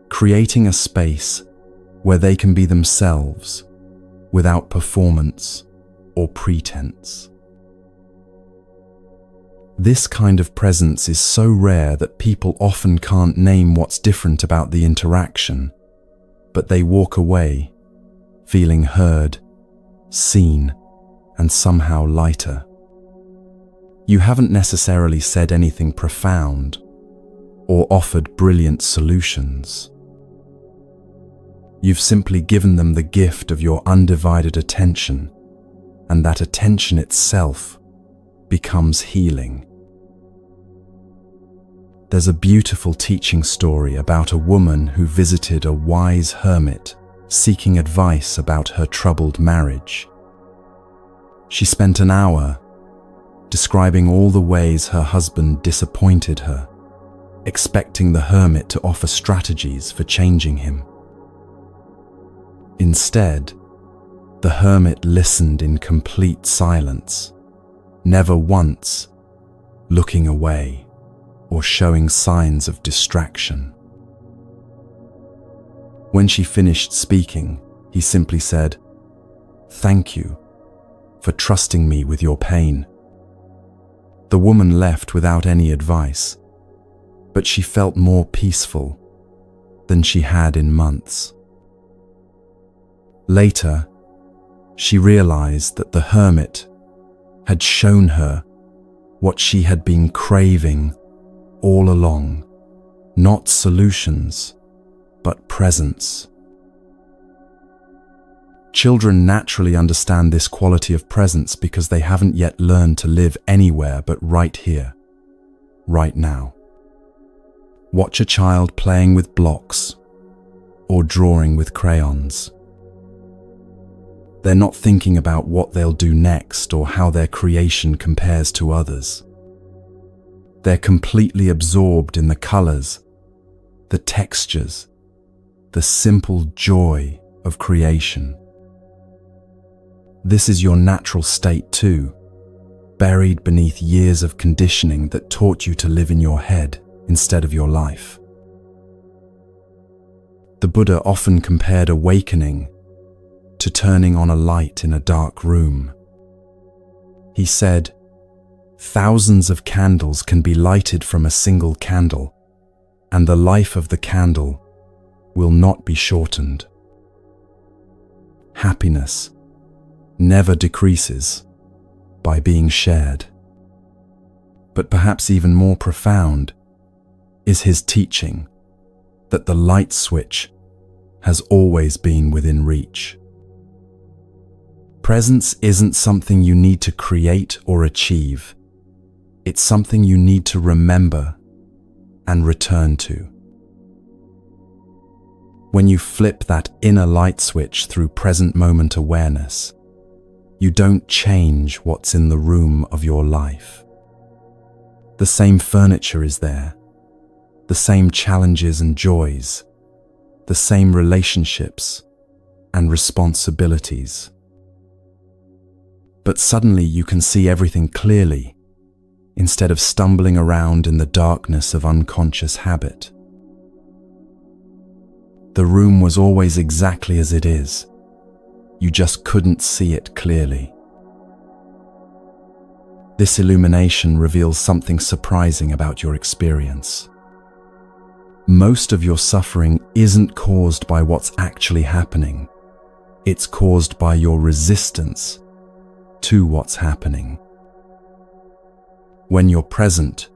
creating a space where they can be themselves without performance or pretense. This kind of presence is so rare that people often can't name what's different about the interaction, but they walk away, feeling heard, seen, and somehow lighter. You haven't necessarily said anything profound or offered brilliant solutions. You've simply given them the gift of your undivided attention, and that attention itself becomes healing. There's a beautiful teaching story about a woman who visited a wise hermit seeking advice about her troubled marriage. She spent an hour describing all the ways her husband disappointed her, expecting the hermit to offer strategies for changing him. Instead, the hermit listened in complete silence, never once looking away or showing signs of distraction. When she finished speaking, he simply said, "Thank you for trusting me with your pain." The woman left without any advice, but she felt more peaceful than she had in months. Later, she realized that the hermit had shown her what she had been craving all along, not solutions, but presence. Children naturally understand this quality of presence because they haven't yet learned to live anywhere but right here, right now. Watch a child playing with blocks or drawing with crayons. They're not thinking about what they'll do next or how their creation compares to others. They're completely absorbed in the colors, the textures, the simple joy of creation. This is your natural state too, buried beneath years of conditioning that taught you to live in your head instead of your life. The Buddha often compared awakening to turning on a light in a dark room. He said, "Thousands of candles can be lighted from a single candle, and the life of the candle will not be shortened." Happiness never decreases by being shared. But perhaps even more profound is his teaching that the light switch has always been within reach. Presence isn't something you need to create or achieve. It's something you need to remember and return to. When you flip that inner light switch through present moment awareness, you don't change what's in the room of your life. The same furniture is there, the same challenges and joys, the same relationships and responsibilities. But suddenly you can see everything clearly, instead of stumbling around in the darkness of unconscious habit. The room was always exactly as it is. You just couldn't see it clearly. This illumination reveals something surprising about your experience. Most of your suffering isn't caused by what's actually happening. It's caused by your resistance to what's happening. When you're present,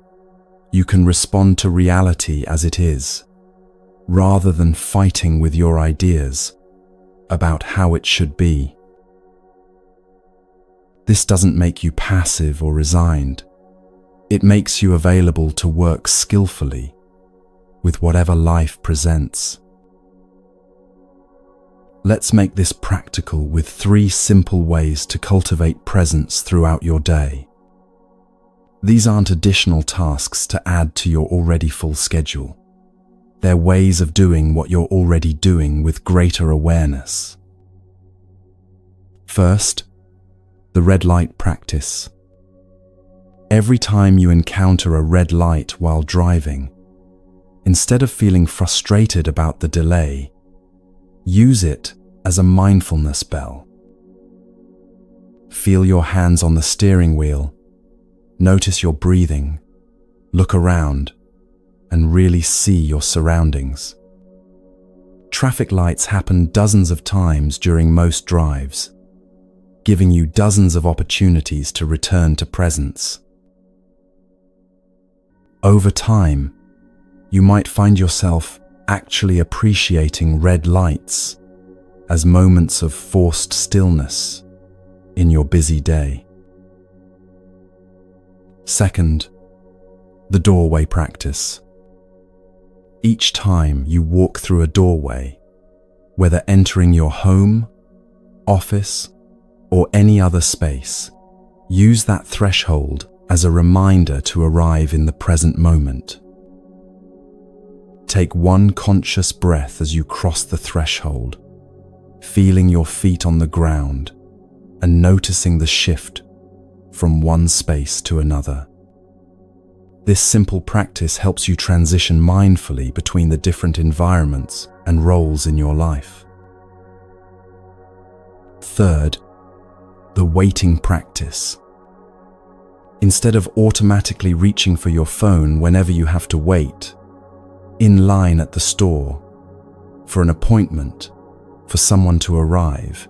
you can respond to reality as it is, rather than fighting with your ideas about how it should be. This doesn't make you passive or resigned. It makes you available to work skillfully with whatever life presents. Let's make this practical with 3 simple ways to cultivate presence throughout your day. These aren't additional tasks to add to your already full schedule. They're ways of doing what you're already doing with greater awareness. First, the red light practice. Every time you encounter a red light while driving, instead of feeling frustrated about the delay, use it as a mindfulness bell. Feel your hands on the steering wheel, notice your breathing, look around, and really see your surroundings. Traffic lights happen dozens of times during most drives, giving you dozens of opportunities to return to presence. Over time, you might find yourself actually appreciating red lights as moments of forced stillness in your busy day. Second, the doorway practice. Each time you walk through a doorway, whether entering your home, office, or any other space, use that threshold as a reminder to arrive in the present moment. Take one conscious breath as you cross the threshold, feeling your feet on the ground and noticing the shift from one space to another. This simple practice helps you transition mindfully between the different environments and roles in your life. Third, the waiting practice. Instead of automatically reaching for your phone whenever you have to wait, in line at the store, for an appointment, for someone to arrive,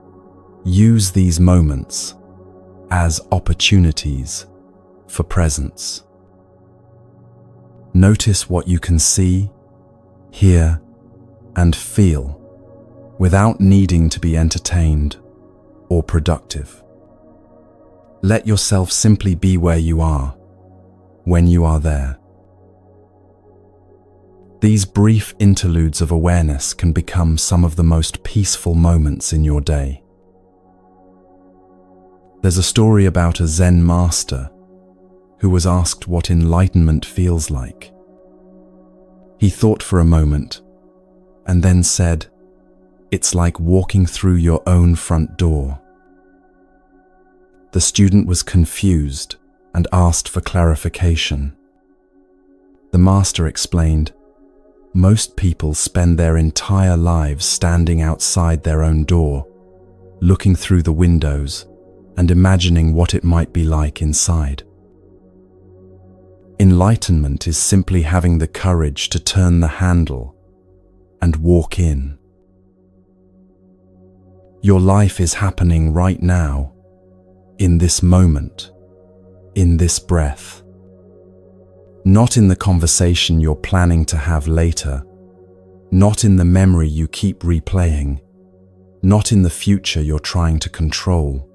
use these moments as opportunities for presence. Notice what you can see, hear, and feel without needing to be entertained or productive. Let yourself simply be where you are, when you are there. These brief interludes of awareness can become some of the most peaceful moments in your day. There's a story about a Zen master who was asked what enlightenment feels like. He thought for a moment and then said, "It's like walking through your own front door." The student was confused and asked for clarification. The master explained, "Most people spend their entire lives standing outside their own door, looking through the windows and imagining what it might be like inside. Enlightenment is simply having the courage to turn the handle and walk in. Your life is happening right now, in this moment, in this breath. Not in the conversation you're planning to have later, not in the memory you keep replaying, not in the future you're trying to control.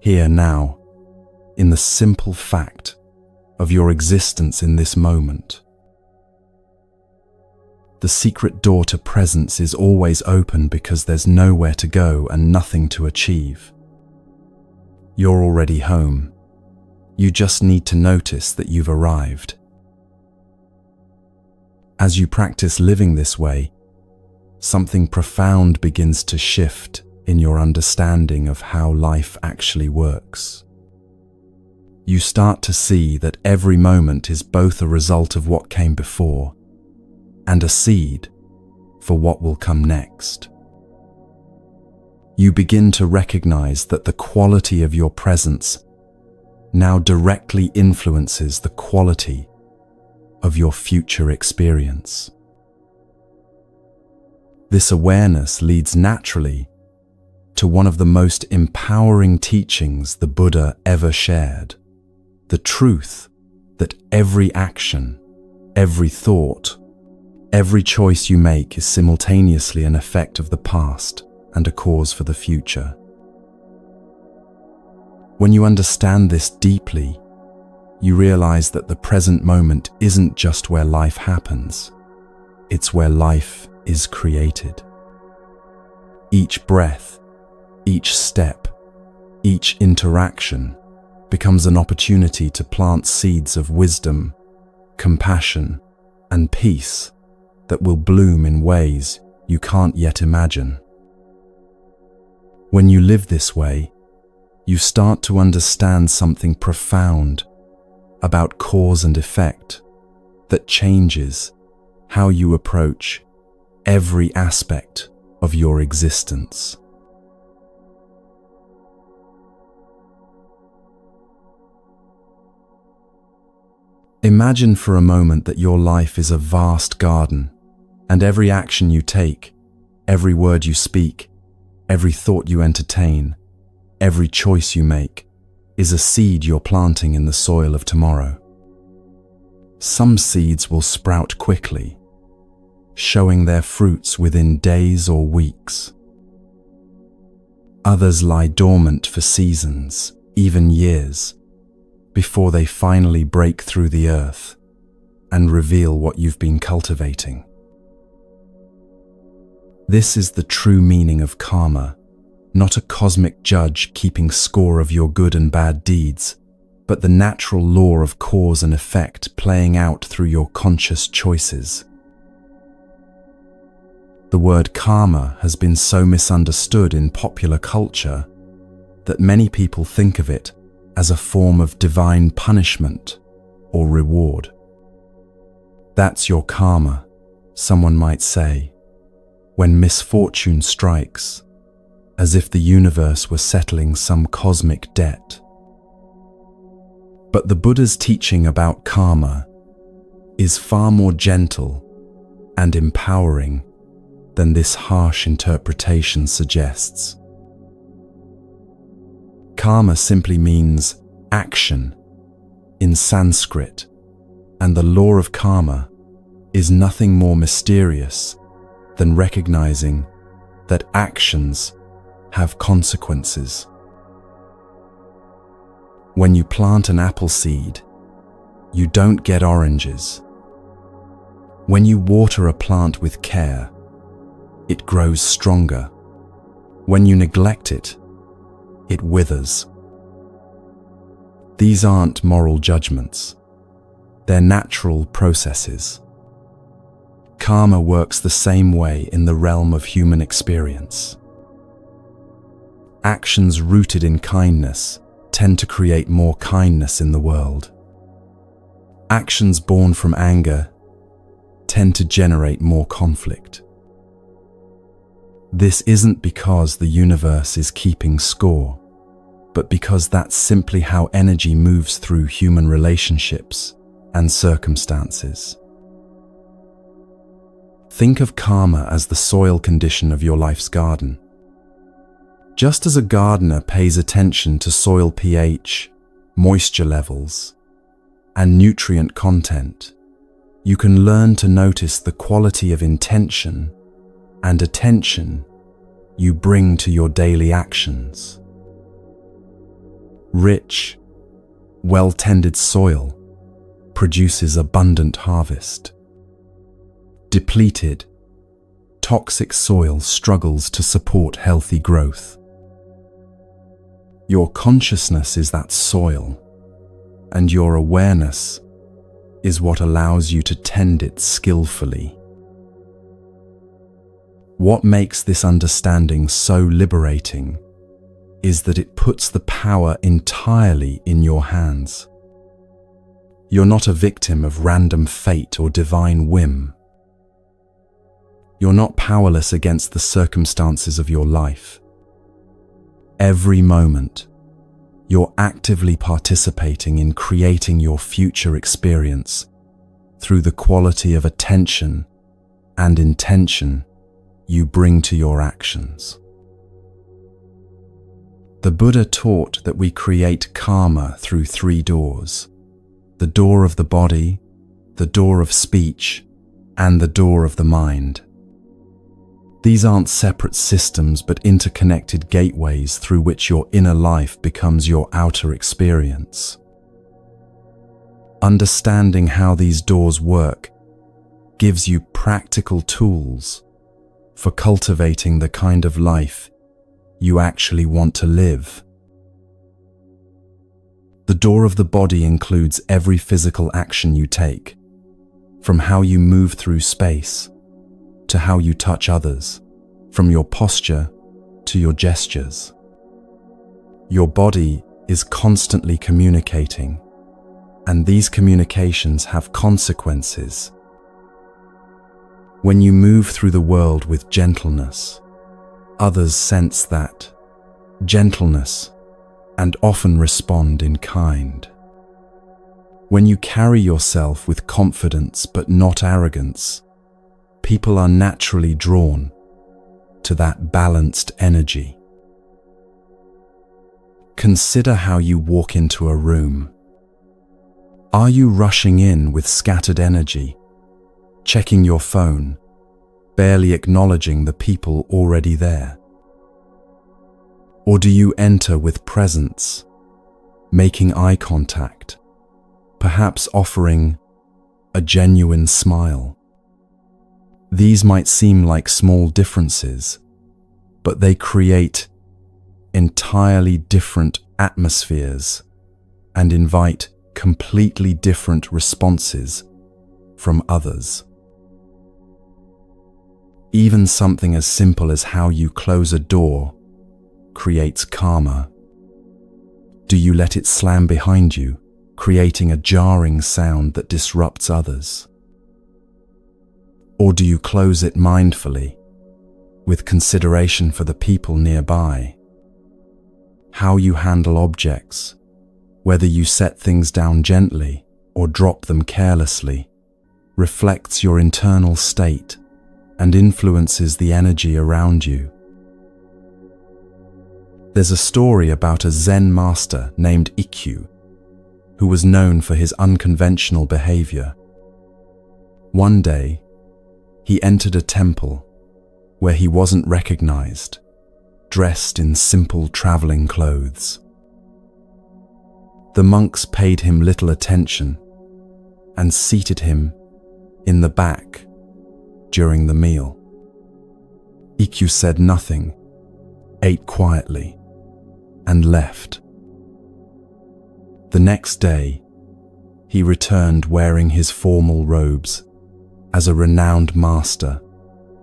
here now, in the simple fact of your existence in this moment. The secret door to presence is always open because there's nowhere to go and nothing to achieve. You're already home. You just need to notice that you've arrived. As you practice living this way, something profound begins to shift in your understanding of how life actually works. You start to see that every moment is both a result of what came before and a seed for what will come next. You begin to recognize that the quality of your presence now directly influences the quality of your future experience. This awareness leads naturally to one of the most empowering teachings the Buddha ever shared: the truth that every action, every thought, every choice you make is simultaneously an effect of the past and a cause for the future. When you understand this deeply, you realize that the present moment isn't just where life happens, it's where life is created. Each breath, each step, each interaction becomes an opportunity to plant seeds of wisdom, compassion, and peace that will bloom in ways you can't yet imagine. When you live this way, you start to understand something profound about cause and effect that changes how you approach every aspect of your existence. Imagine for a moment that your life is a vast garden, and every action you take, every word you speak, every thought you entertain, every choice you make, is a seed you're planting in the soil of tomorrow. Some seeds will sprout quickly, showing their fruits within days or weeks. Others lie dormant for seasons, even years, before they finally break through the earth and reveal what you've been cultivating. This is the true meaning of karma, not a cosmic judge keeping score of your good and bad deeds, but the natural law of cause and effect playing out through your conscious choices. The word karma has been so misunderstood in popular culture that many people think of it as a form of divine punishment or reward. That's your karma, someone might say, when misfortune strikes, as if the universe were settling some cosmic debt. But the Buddha's teaching about karma is far more gentle and empowering than this harsh interpretation suggests. Karma simply means action in Sanskrit, and the law of karma is nothing more mysterious than recognizing that actions have consequences. When you plant an apple seed, you don't get oranges. When you water a plant with care, it grows stronger. When you neglect it, it withers. These aren't moral judgments. They're natural processes. Karma works the same way in the realm of human experience. Actions rooted in kindness tend to create more kindness in the world. Actions born from anger tend to generate more conflict. This isn't because the universe is keeping score, but because that's simply how energy moves through human relationships and circumstances. Think of karma as the soil condition of your life's garden. Just as a gardener pays attention to soil pH, moisture levels, and nutrient content, you can learn to notice the quality of intention and attention you bring to your daily actions. Rich, well-tended soil produces abundant harvest. Depleted, toxic soil struggles to support healthy growth. Your consciousness is that soil, and your awareness is what allows you to tend it skillfully. What makes this understanding so liberating is that it puts the power entirely in your hands. You're not a victim of random fate or divine whim. You're not powerless against the circumstances of your life. Every moment, you're actively participating in creating your future experience through the quality of attention and intention you bring to your actions. The Buddha taught that we create karma through 3 doors: the door of the body, the door of speech, and the door of the mind. These aren't separate systems but interconnected gateways through which your inner life becomes your outer experience. Understanding how these doors work gives you practical tools for cultivating the kind of life you actually want to live. The door of the body includes every physical action you take, from how you move through space to how you touch others, from your posture to your gestures. Your body is constantly communicating, and these communications have consequences. When you move through the world with gentleness, others sense that gentleness and often respond in kind. When you carry yourself with confidence but not arrogance, people are naturally drawn to that balanced energy. Consider how you walk into a room. Are you rushing in with scattered energy, checking your phone, barely acknowledging the people already there? Or do you enter with presence, making eye contact, perhaps offering a genuine smile? These might seem like small differences, but they create entirely different atmospheres and invite completely different responses from others. Even something as simple as how you close a door creates karma. Do you let it slam behind you, creating a jarring sound that disrupts others? Or do you close it mindfully, with consideration for the people nearby? How you handle objects, whether you set things down gently or drop them carelessly, reflects your internal state and influences the energy around you. There's a story about a Zen master named Ikkyu, who was known for his unconventional behavior. One day, he entered a temple where he wasn't recognized, dressed in simple traveling clothes. The monks paid him little attention and seated him in the back during the meal. Ikkyu said nothing, ate quietly, and left. The next day, he returned wearing his formal robes as a renowned master,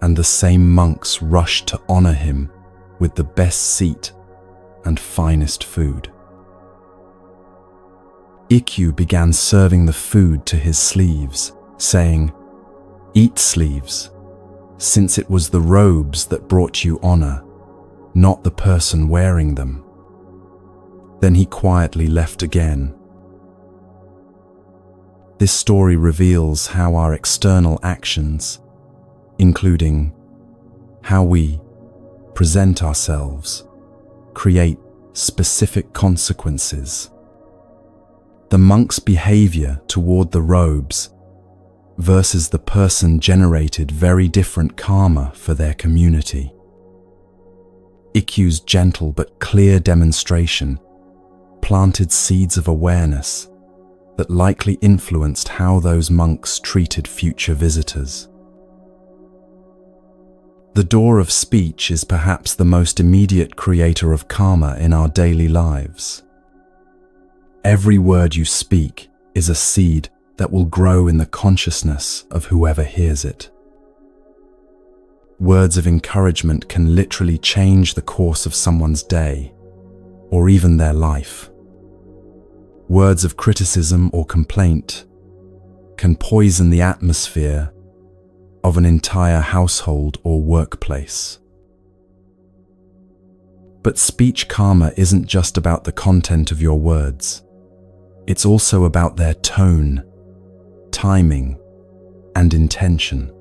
and the same monks rushed to honor him with the best seat and finest food. Ikkyu began serving the food to his sleeves, saying, "Eat, sleeves, since it was the robes that brought you honor, not the person wearing them." Then he quietly left again. This story reveals how our external actions, including how we present ourselves, create specific consequences. The monk's behavior toward the robes versus the person generated very different karma for their community. Ikkyu's gentle but clear demonstration planted seeds of awareness that likely influenced how those monks treated future visitors. The door of speech is perhaps the most immediate creator of karma in our daily lives. Every word you speak is a seed that will grow in the consciousness of whoever hears it. Words of encouragement can literally change the course of someone's day, or even their life. Words of criticism or complaint can poison the atmosphere of an entire household or workplace. But speech karma isn't just about the content of your words. It's also about their tone, timing, and intention.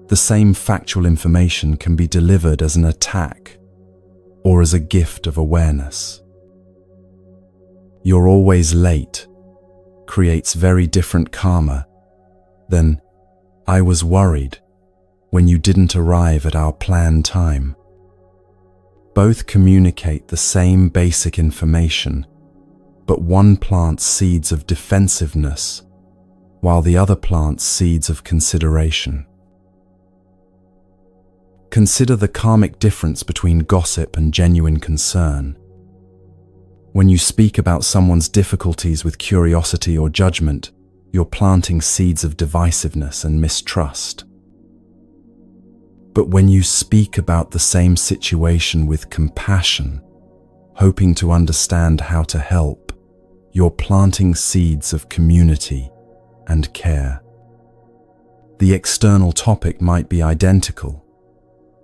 The same factual information can be delivered as an attack or as a gift of awareness. "You're always late" creates very different karma than "I was worried" when you didn't arrive at our planned time. Both communicate the same basic information, but one plants seeds of defensiveness while the other plants seeds of consideration. Consider the karmic difference between gossip and genuine concern. When you speak about someone's difficulties with curiosity or judgment, you're planting seeds of divisiveness and mistrust. But when you speak about the same situation with compassion, hoping to understand how to help, you're planting seeds of community and care. The external topic might be identical,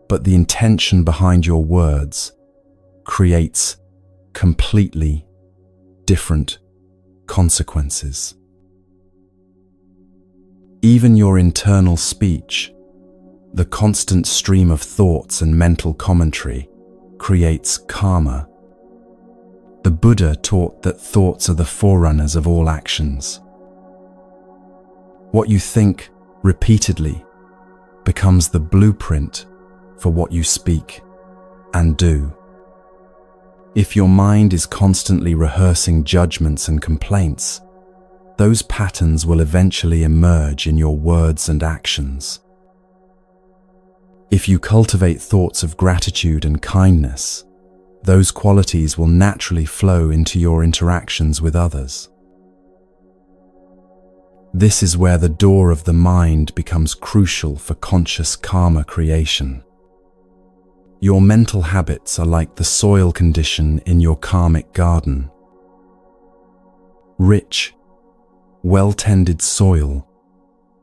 but the intention behind your words creates completely different consequences. Even your internal speech, the constant stream of thoughts and mental commentary, creates karma. The Buddha taught that thoughts are the forerunners of all actions. What you think repeatedly becomes the blueprint for what you speak and do. If your mind is constantly rehearsing judgments and complaints, those patterns will eventually emerge in your words and actions. If you cultivate thoughts of gratitude and kindness, those qualities will naturally flow into your interactions with others. This is where the door of the mind becomes crucial for conscious karma creation. Your mental habits are like the soil condition in your karmic garden. Rich, well-tended soil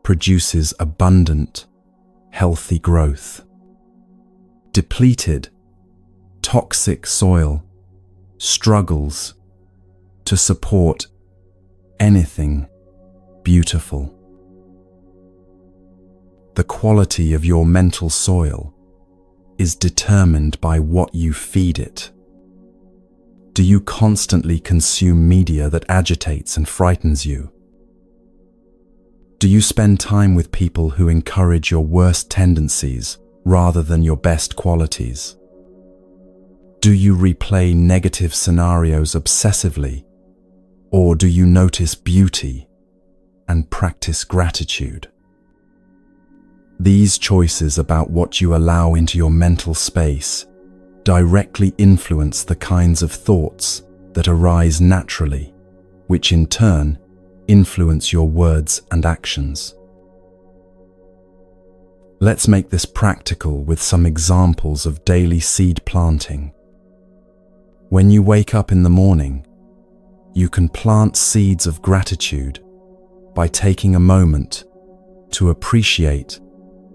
produces abundant, healthy growth. Depleted, toxic soil struggles to support anything beautiful. The quality of your mental soil is determined by what you feed it. Do you constantly consume media that agitates and frightens you? Do you spend time with people who encourage your worst tendencies rather than your best qualities? Do you replay negative scenarios obsessively, or do you notice beauty and practice gratitude? These choices about what you allow into your mental space directly influence the kinds of thoughts that arise naturally, which in turn influence your words and actions. Let's make this practical with some examples of daily seed planting. When you wake up in the morning, you can plant seeds of gratitude by taking a moment to appreciate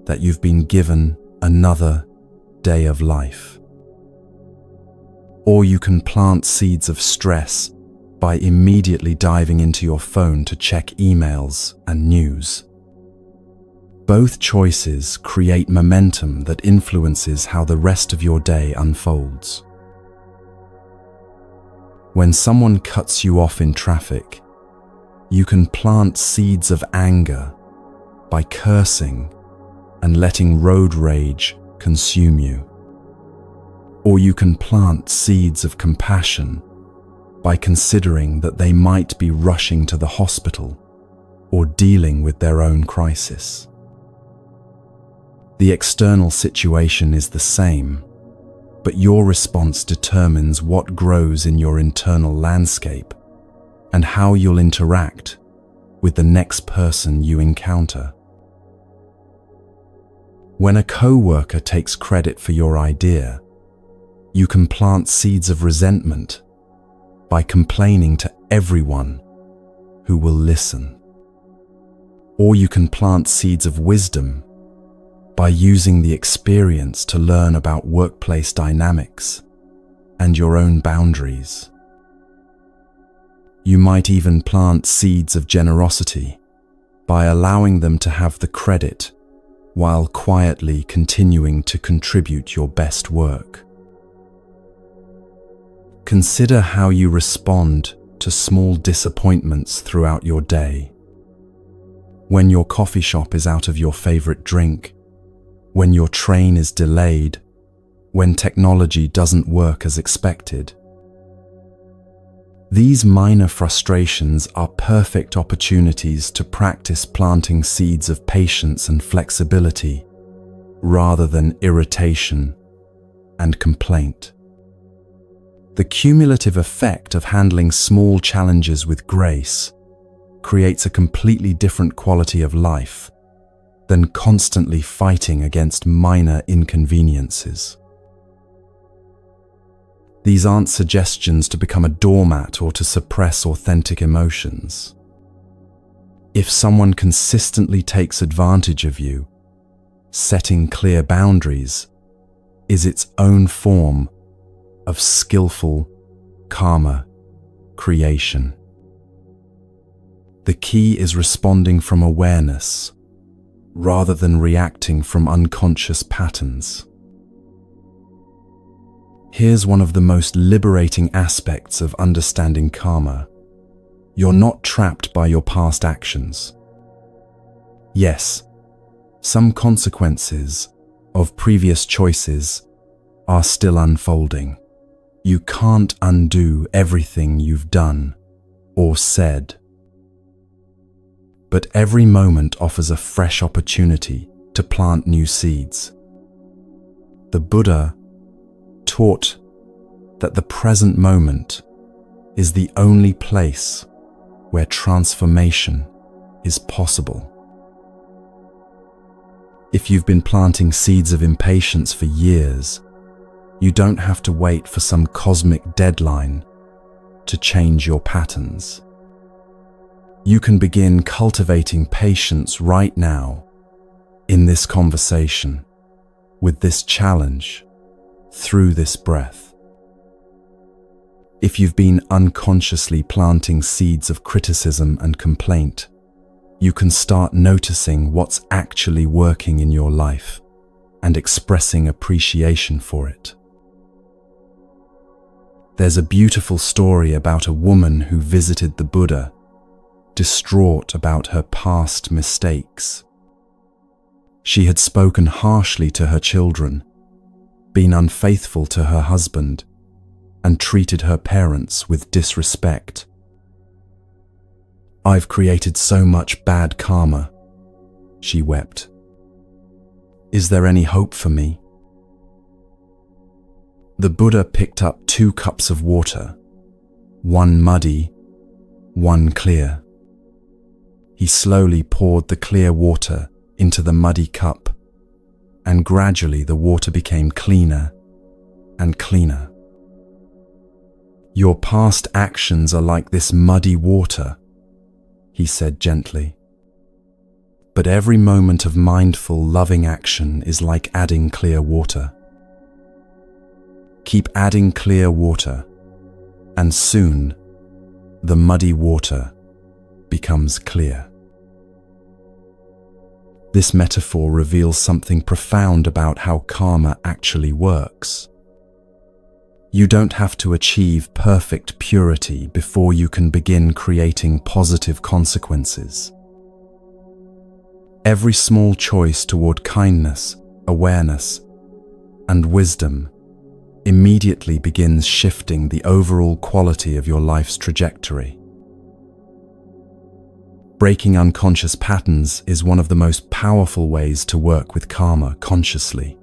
that you've been given another day of life. Or you can plant seeds of stress by immediately diving into your phone to check emails and news. Both choices create momentum that influences how the rest of your day unfolds. When someone cuts you off in traffic, you can plant seeds of anger by cursing and letting road rage consume you. Or you can plant seeds of compassion by considering that they might be rushing to the hospital or dealing with their own crisis. The external situation is the same, but your response determines what grows in your internal landscape and how you'll interact with the next person you encounter. When a co-worker takes credit for your idea, you can plant seeds of resentment by complaining to everyone who will listen. Or you can plant seeds of wisdom by using the experience to learn about workplace dynamics and your own boundaries. You might even plant seeds of generosity by allowing them to have the credit while quietly continuing to contribute your best work. Consider how you respond to small disappointments throughout your day. When your coffee shop is out of your favorite drink, when your train is delayed, when technology doesn't work as expected. These minor frustrations are perfect opportunities to practice planting seeds of patience and flexibility, rather than irritation and complaint. The cumulative effect of handling small challenges with grace creates a completely different quality of life than constantly fighting against minor inconveniences. These aren't suggestions to become a doormat or to suppress authentic emotions. If someone consistently takes advantage of you, setting clear boundaries is its own form of skillful karma creation. The key is responding from awareness rather than reacting from unconscious patterns. Here's one of the most liberating aspects of understanding karma. You're not trapped by your past actions. Yes, some consequences of previous choices are still unfolding. You can't undo everything you've done or said. But every moment offers a fresh opportunity to plant new seeds. The Buddha taught that the present moment is the only place where transformation is possible. If you've been planting seeds of impatience for years, you don't have to wait for some cosmic deadline to change your patterns. You can begin cultivating patience right now, in this conversation, with this challenge, through this breath. If you've been unconsciously planting seeds of criticism and complaint, you can start noticing what's actually working in your life and expressing appreciation for it. There's a beautiful story about a woman who visited the Buddha, distraught about her past mistakes. She had spoken harshly to her children, been unfaithful to her husband, and treated her parents with disrespect. "I've created so much bad karma," she wept. "Is there any hope for me?" The Buddha picked up 2 cups of water, one muddy, one clear. He slowly poured the clear water into the muddy cup, and gradually the water became cleaner and cleaner. "Your past actions are like this muddy water," he said gently. "But every moment of mindful, loving action is like adding clear water. Keep adding clear water, and soon the muddy water becomes clear." This metaphor reveals something profound about how karma actually works. You don't have to achieve perfect purity before you can begin creating positive consequences. Every small choice toward kindness, awareness, and wisdom immediately begins shifting the overall quality of your life's trajectory. Breaking unconscious patterns is one of the most powerful ways to work with karma consciously.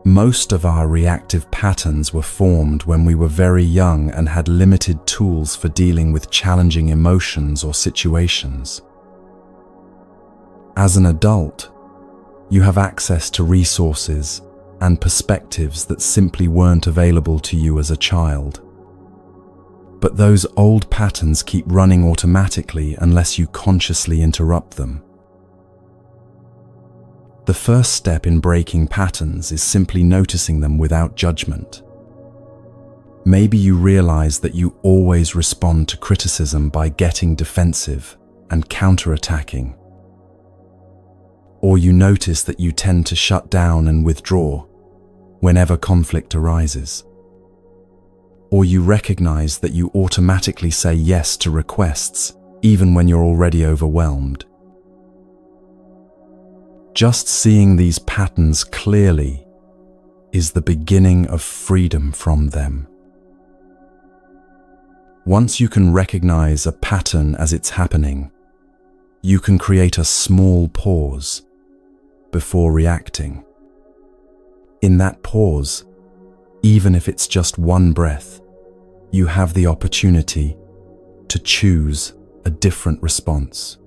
Most of our reactive patterns were formed when we were very young and had limited tools for dealing with challenging emotions or situations. As an adult, you have access to resources and perspectives that simply weren't available to you as a child. But those old patterns keep running automatically unless you consciously interrupt them. The first step in breaking patterns is simply noticing them without judgment. Maybe you realize that you always respond to criticism by getting defensive and counterattacking. Or you notice that you tend to shut down and withdraw whenever conflict arises. Or you recognize that you automatically say yes to requests, even when you're already overwhelmed. Just seeing these patterns clearly is the beginning of freedom from them. Once you can recognize a pattern as it's happening, you can create a small pause before reacting. In that pause, even if it's just one breath, you have the opportunity to choose a different response.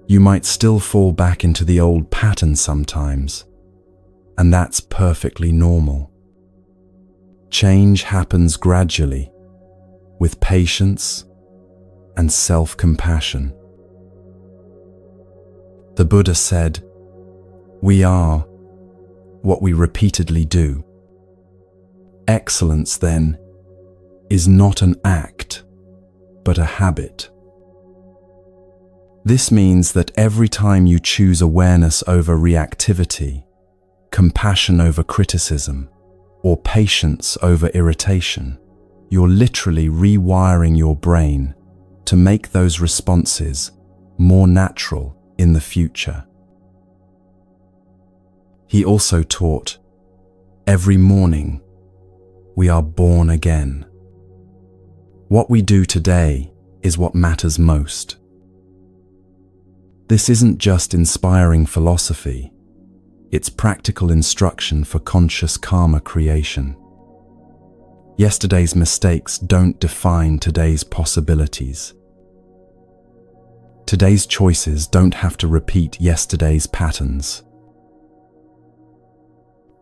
You might still fall back into the old pattern sometimes, and that's perfectly normal. Change happens gradually, with patience and self-compassion. The Buddha said, "We are what we repeatedly do." Excellence, then, is not an act, but a habit. This means that every time you choose awareness over reactivity, compassion over criticism, or patience over irritation, you're literally rewiring your brain to make those responses more natural in the future. He also taught, every morning we are born again. What we do today is what matters most. This isn't just inspiring philosophy, it's practical instruction for conscious karma creation. Yesterday's mistakes don't define today's possibilities. Today's choices don't have to repeat yesterday's patterns.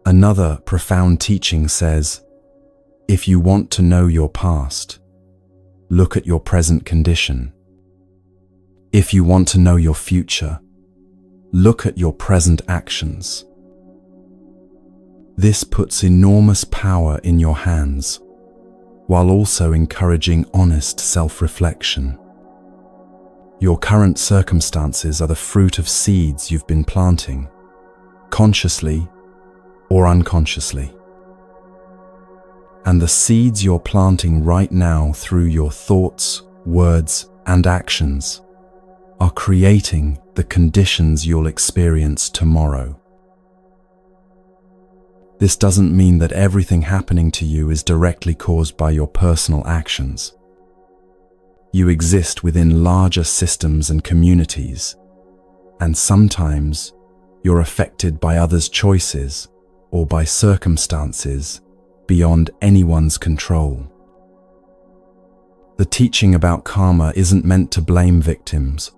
Another profound teaching says, if you want to know your past, look at your present condition. If you want to know your future, look at your present actions. This puts enormous power in your hands, while also encouraging honest self-reflection. Your current circumstances are the fruit of seeds you've been planting, consciously or unconsciously. And the seeds you're planting right now through your thoughts, words, and actions are creating the conditions you'll experience tomorrow. This doesn't mean that everything happening to you is directly caused by your personal actions. You exist within larger systems and communities, and sometimes you're affected by others' choices or by circumstances beyond anyone's control. The teaching about karma isn't meant to blame victims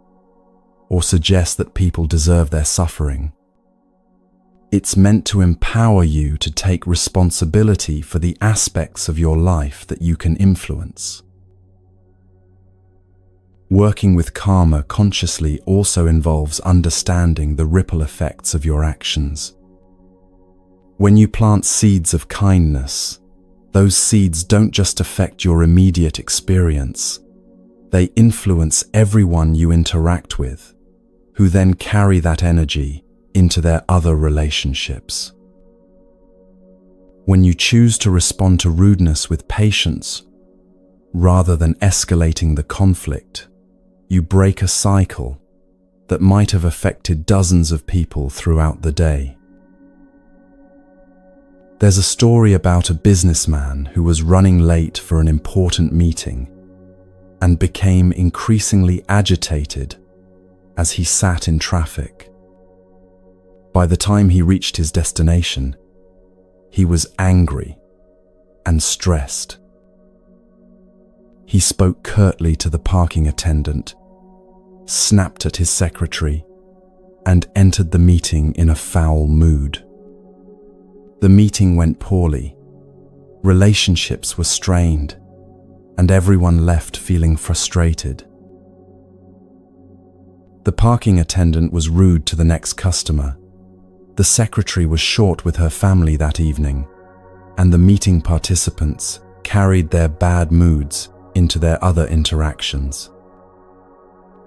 or suggest that people deserve their suffering. It's meant to empower you to take responsibility for the aspects of your life that you can influence. Working with karma consciously also involves understanding the ripple effects of your actions. When you plant seeds of kindness, those seeds don't just affect your immediate experience, they influence everyone you interact with, who then carry that energy into their other relationships. When you choose to respond to rudeness with patience, rather than escalating the conflict, you break a cycle that might have affected dozens of people throughout the day. There's a story about a businessman who was running late for an important meeting and became increasingly agitated as he sat in traffic. By the time he reached his destination, he was angry and stressed. He spoke curtly to the parking attendant, snapped at his secretary, and entered the meeting in a foul mood. The meeting went poorly. Relationships were strained, and everyone left feeling frustrated. The parking attendant was rude to the next customer. The secretary was short with her family that evening, and the meeting participants carried their bad moods into their other interactions.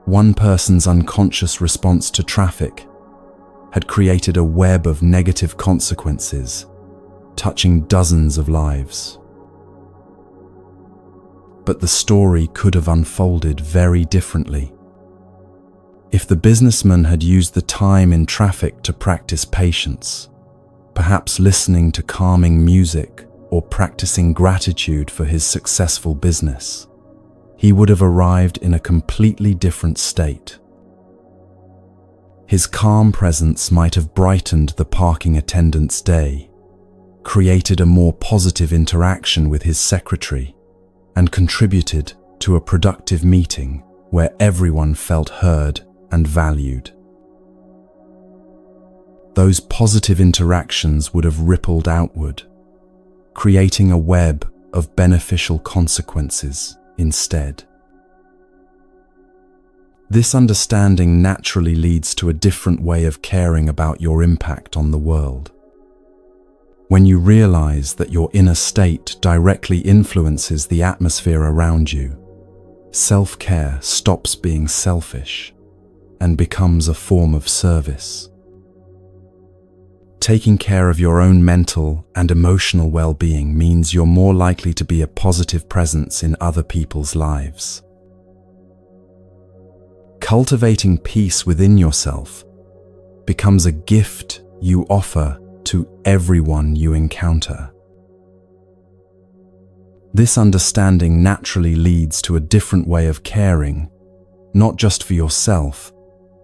One person's unconscious response to traffic had created a web of negative consequences, touching dozens of lives. But the story could have unfolded very differently. If the businessman had used the time in traffic to practice patience, perhaps listening to calming music or practicing gratitude for his successful business, he would have arrived in a completely different state. His calm presence might have brightened the parking attendant's day, created a more positive interaction with his secretary, and contributed to a productive meeting where everyone felt heard and valued. Those positive interactions would have rippled outward, creating a web of beneficial consequences instead. This understanding naturally leads to a different way of caring about your impact on the world. When you realize that your inner state directly influences the atmosphere around you, self-care stops being selfish and becomes a form of service. Taking care of your own mental and emotional well-being means you're more likely to be a positive presence in other people's lives. Cultivating peace within yourself becomes a gift you offer to everyone you encounter. This understanding naturally leads to a different way of caring, not just for yourself,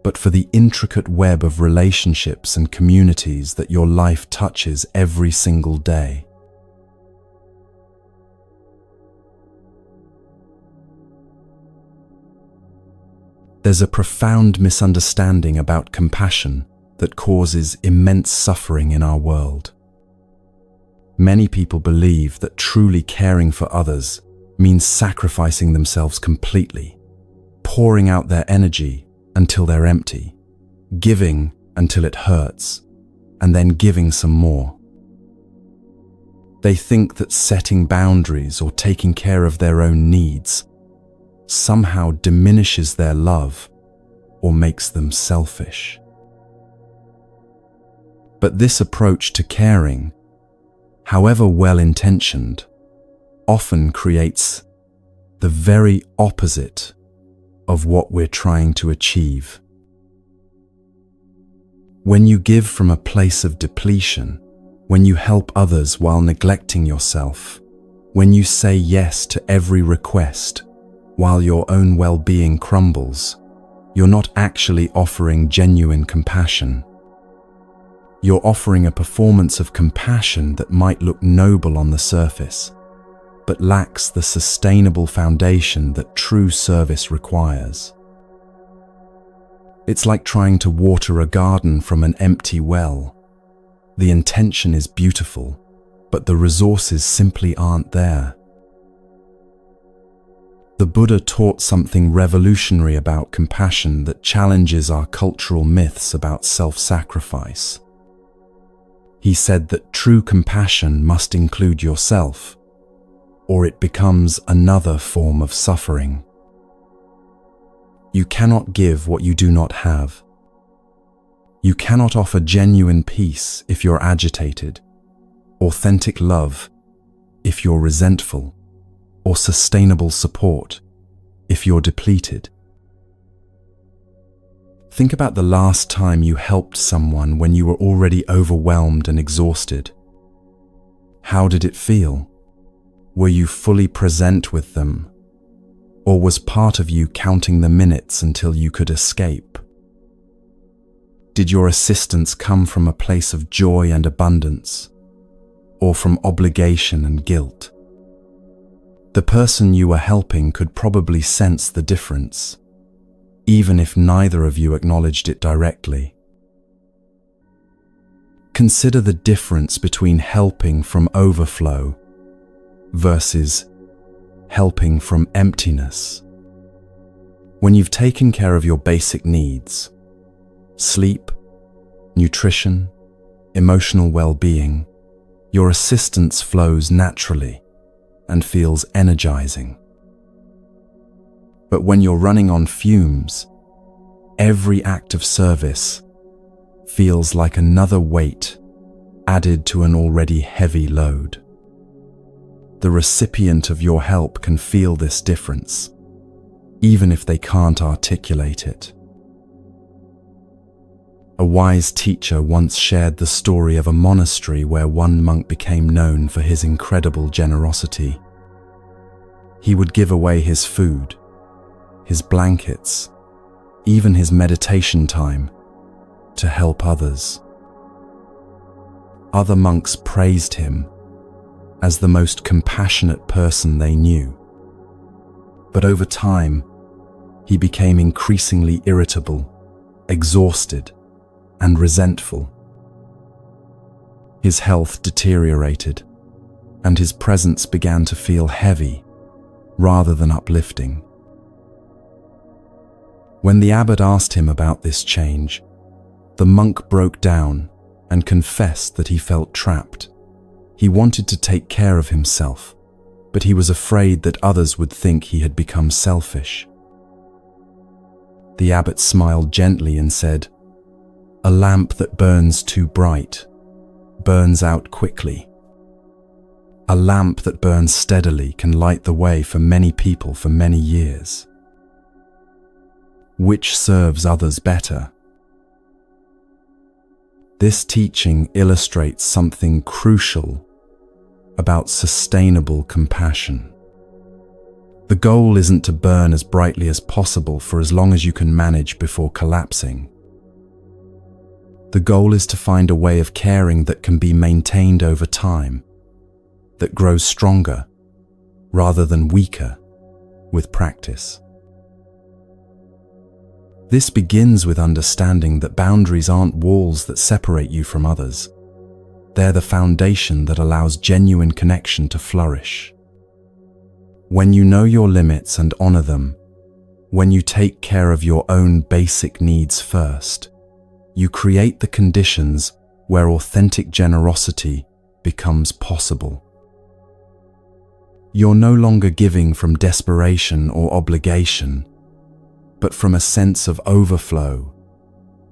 but for the intricate web of relationships and communities that your life touches every single day. There's a profound misunderstanding about compassion that causes immense suffering in our world. Many people believe that truly caring for others means sacrificing themselves completely, pouring out their energy until they're empty, giving until it hurts, and then giving some more. They think that setting boundaries or taking care of their own needs somehow diminishes their love or makes them selfish. But this approach to caring, however well-intentioned, often creates the very opposite of what we're trying to achieve. When you give from a place of depletion, when you help others while neglecting yourself, when you say yes to every request while your own well-being crumbles, you're not actually offering genuine compassion. You're offering a performance of compassion that might look noble on the surface, but lacks the sustainable foundation that true service requires. It's like trying to water a garden from an empty well. The intention is beautiful, but the resources simply aren't there. The Buddha taught something revolutionary about compassion that challenges our cultural myths about self-sacrifice. He said that true compassion must include yourself, or it becomes another form of suffering. You cannot give what you do not have. You cannot offer genuine peace if you're agitated, authentic love if you're resentful, or sustainable support if you're depleted. Think about the last time you helped someone when you were already overwhelmed and exhausted. How did it feel? Were you fully present with them? Or was part of you counting the minutes until you could escape? Did your assistance come from a place of joy and abundance, or from obligation and guilt? The person you were helping could probably sense the difference, even if neither of you acknowledged it directly. Consider the difference between helping from overflow versus helping from emptiness. When you've taken care of your basic needs, sleep, nutrition, emotional well-being, your assistance flows naturally and feels energizing. But when you're running on fumes, every act of service feels like another weight added to an already heavy load. The recipient of your help can feel this difference, even if they can't articulate it. A wise teacher once shared the story of a monastery where one monk became known for his incredible generosity. He would give away his food, his blankets, even his meditation time to help others. Other monks praised him as the most compassionate person they knew. But over time, he became increasingly irritable, exhausted, and resentful. His health deteriorated, and his presence began to feel heavy rather than uplifting. When the abbot asked him about this change, the monk broke down and confessed that he felt trapped. He wanted to take care of himself, but he was afraid that others would think he had become selfish. The abbot smiled gently and said, "A lamp that burns too bright burns out quickly. A lamp that burns steadily can light the way for many people for many years. Which serves others better?" This teaching illustrates something crucial about sustainable compassion. The goal isn't to burn as brightly as possible for as long as you can manage before collapsing. The goal is to find a way of caring that can be maintained over time, that grows stronger rather than weaker with practice. This begins with understanding that boundaries aren't walls that separate you from others. They're the foundation that allows genuine connection to flourish. When you know your limits and honor them, when you take care of your own basic needs first, you create the conditions where authentic generosity becomes possible. You're no longer giving from desperation or obligation, but from a sense of overflow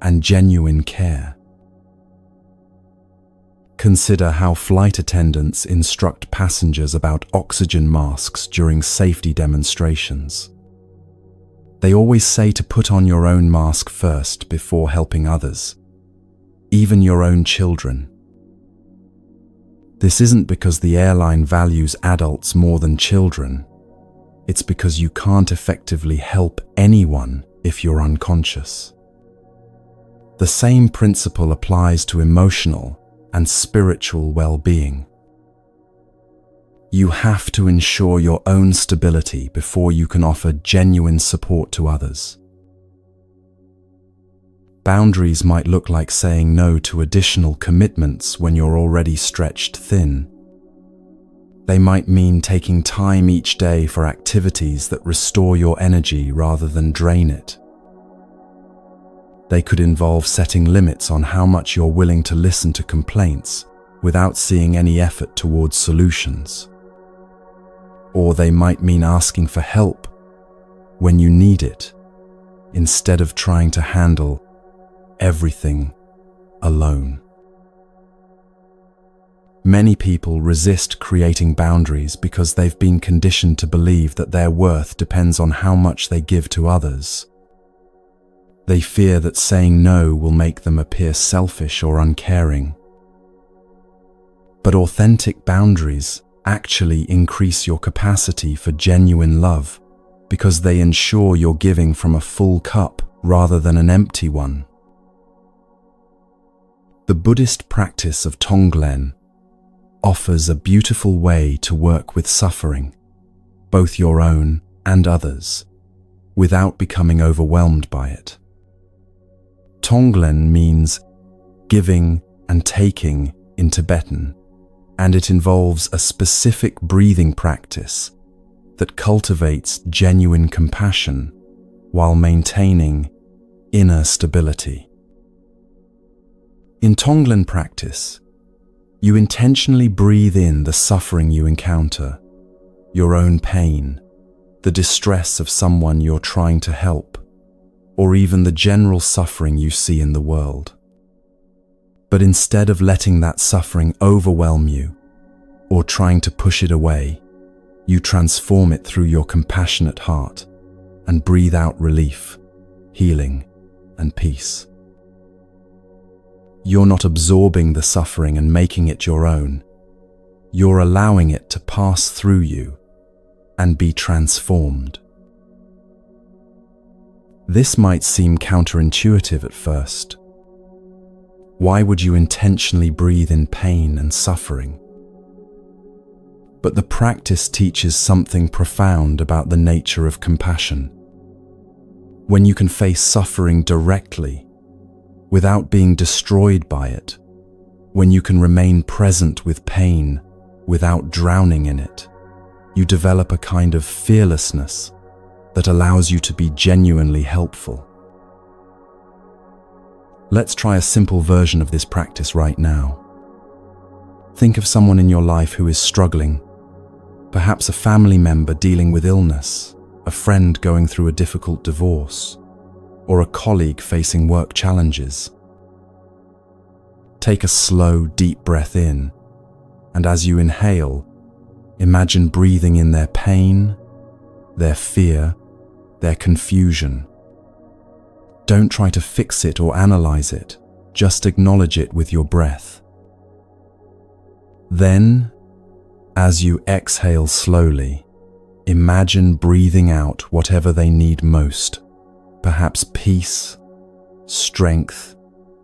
and genuine care. Consider how flight attendants instruct passengers about oxygen masks during safety demonstrations. They always say to put on your own mask first before helping others, even your own children. This isn't because the airline values adults more than children. It's because you can't effectively help anyone if you're unconscious. The same principle applies to emotional and spiritual well-being. You have to ensure your own stability before you can offer genuine support to others. Boundaries might look like saying no to additional commitments when you're already stretched thin. They might mean taking time each day for activities that restore your energy rather than drain it. They could involve setting limits on how much you're willing to listen to complaints without seeing any effort towards solutions. Or they might mean asking for help when you need it, instead of trying to handle everything alone. Many people resist creating boundaries because they've been conditioned to believe that their worth depends on how much they give to others. They fear that saying no will make them appear selfish or uncaring. But But authentic boundaries actually increase your capacity for genuine love because they ensure you're giving from a full cup rather than an empty one. The Buddhist practice of Tonglen offers a beautiful way to work with suffering, both your own and others, without becoming overwhelmed by it. Tonglen means giving and taking in Tibetan, and it involves a specific breathing practice that cultivates genuine compassion while maintaining inner stability. In Tonglen practice, you intentionally breathe in the suffering you encounter, your own pain, the distress of someone you're trying to help, or even the general suffering you see in the world. But instead of letting that suffering overwhelm you or trying to push it away, you transform it through your compassionate heart and breathe out relief, healing, and peace. You're not absorbing the suffering and making it your own. You're allowing it to pass through you and be transformed. This might seem counterintuitive at first. Why would you intentionally breathe in pain and suffering? But the practice teaches something profound about the nature of compassion. When you can face suffering directly, without being destroyed by it, when you can remain present with pain without drowning in it, you develop a kind of fearlessness that allows you to be genuinely helpful. Let's try a simple version of this practice right now. Think of someone in your life who is struggling, perhaps a family member dealing with illness, a friend going through a difficult divorce, or a colleague facing work challenges. Take a slow, deep breath in, and as you inhale, imagine breathing in their pain, their fear, their confusion. Don't try to fix it or analyze it, just acknowledge it with your breath. Then, as you exhale slowly, imagine breathing out whatever they need most, perhaps peace, strength,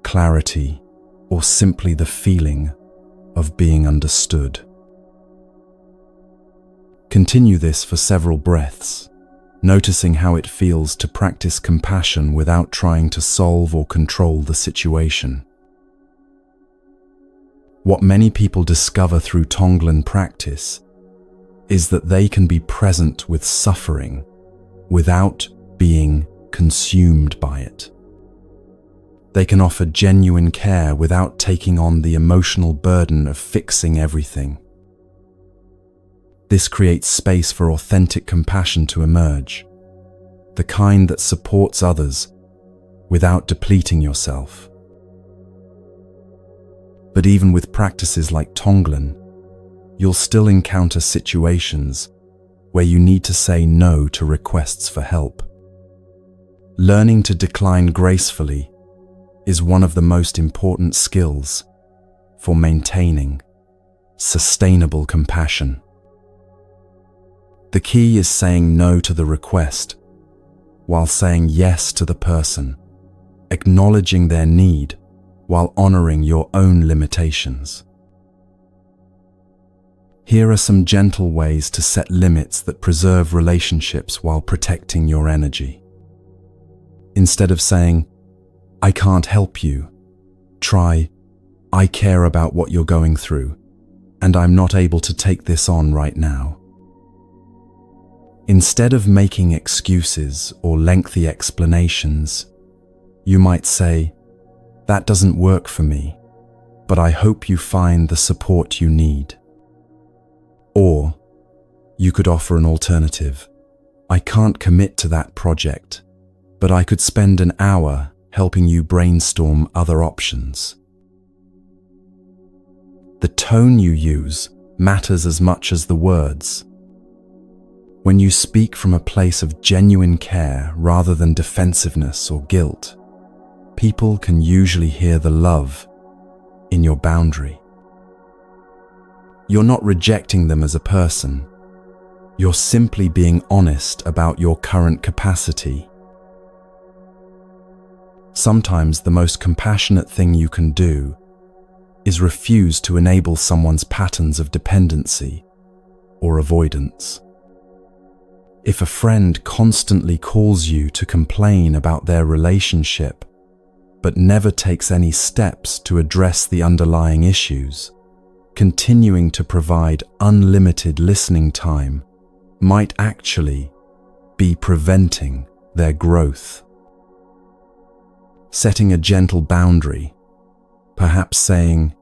clarity, or simply the feeling of being understood. Continue this for several breaths, noticing how it feels to practice compassion without trying to solve or control the situation. What many people discover through Tonglen practice is that they can be present with suffering without being consumed by it. They can offer genuine care without taking on the emotional burden of fixing everything. This creates space for authentic compassion to emerge, the kind that supports others without depleting yourself. But even with practices like Tonglen, you'll still encounter situations where you need to say no to requests for help. Learning to decline gracefully is one of the most important skills for maintaining sustainable compassion. The key is saying no to the request while saying yes to the person, acknowledging their need while honoring your own limitations. Here are some gentle ways to set limits that preserve relationships while protecting your energy. Instead of saying, "I can't help you," try, "I care about what you're going through, and I'm not able to take this on right now." Instead of making excuses or lengthy explanations, you might say, "That doesn't work for me, but I hope you find the support you need." Or, you could offer an alternative. "I can't commit to that project, but I could spend an hour helping you brainstorm other options." The tone you use matters as much as the words. When you speak from a place of genuine care rather than defensiveness or guilt, people can usually hear the love in your boundary. You're not rejecting them as a person. You're simply being honest about your current capacity. Sometimes the most compassionate thing you can do is refuse to enable someone's patterns of dependency or avoidance. If a friend constantly calls you to complain about their relationship, but never takes any steps to address the underlying issues, continuing to provide unlimited listening time might actually be preventing their growth. Setting a gentle boundary, perhaps saying,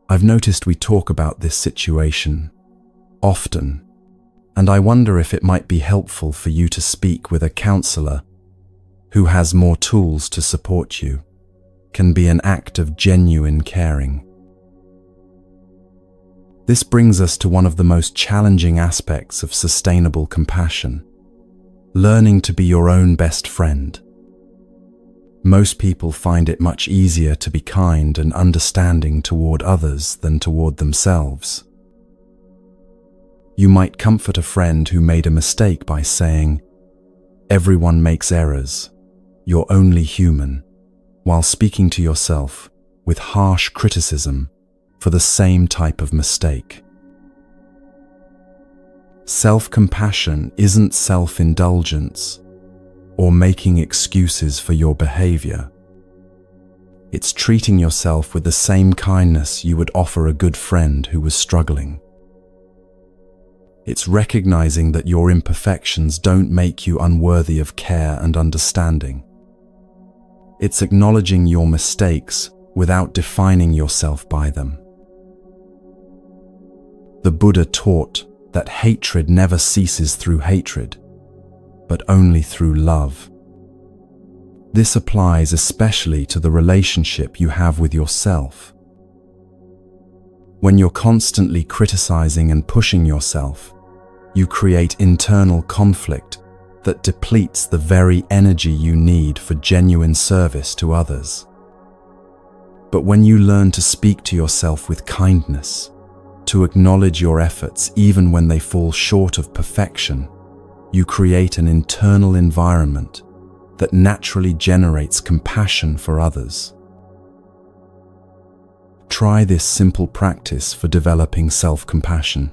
"I've noticed we talk about this situation often, and I wonder if it might be helpful for you to speak with a counselor who has more tools to support you," can be an act of genuine caring. This brings us to one of the most challenging aspects of sustainable compassion: learning to be your own best friend. Most people find it much easier to be kind and understanding toward others than toward themselves. You might comfort a friend who made a mistake by saying, "Everyone makes errors. You're only human," while speaking to yourself with harsh criticism for the same type of mistake. Self-compassion isn't self-indulgence or making excuses for your behavior. It's treating yourself with the same kindness you would offer a good friend who was struggling. It's recognizing that your imperfections don't make you unworthy of care and understanding. It's acknowledging your mistakes without defining yourself by them. The Buddha taught that hatred never ceases through hatred, but only through love. This applies especially to the relationship you have with yourself. When you're constantly criticizing and pushing yourself, you create internal conflict that depletes the very energy you need for genuine service to others. But when you learn to speak to yourself with kindness, to acknowledge your efforts even when they fall short of perfection, you create an internal environment that naturally generates compassion for others. Try this simple practice for developing self-compassion.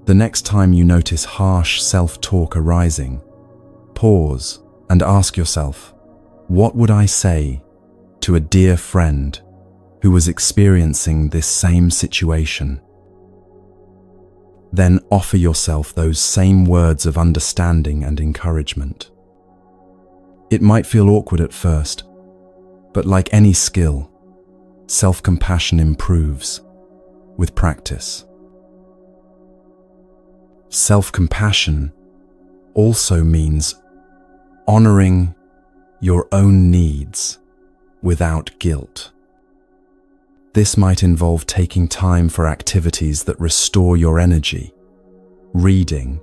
The next time you notice harsh self-talk arising, pause and ask yourself, "What would I say to a dear friend who was experiencing this same situation?" Then offer yourself those same words of understanding and encouragement. It might feel awkward at first, but like any skill, self-compassion improves with practice. Self-compassion also means honoring your own needs without guilt. This might involve taking time for activities that restore your energy, reading,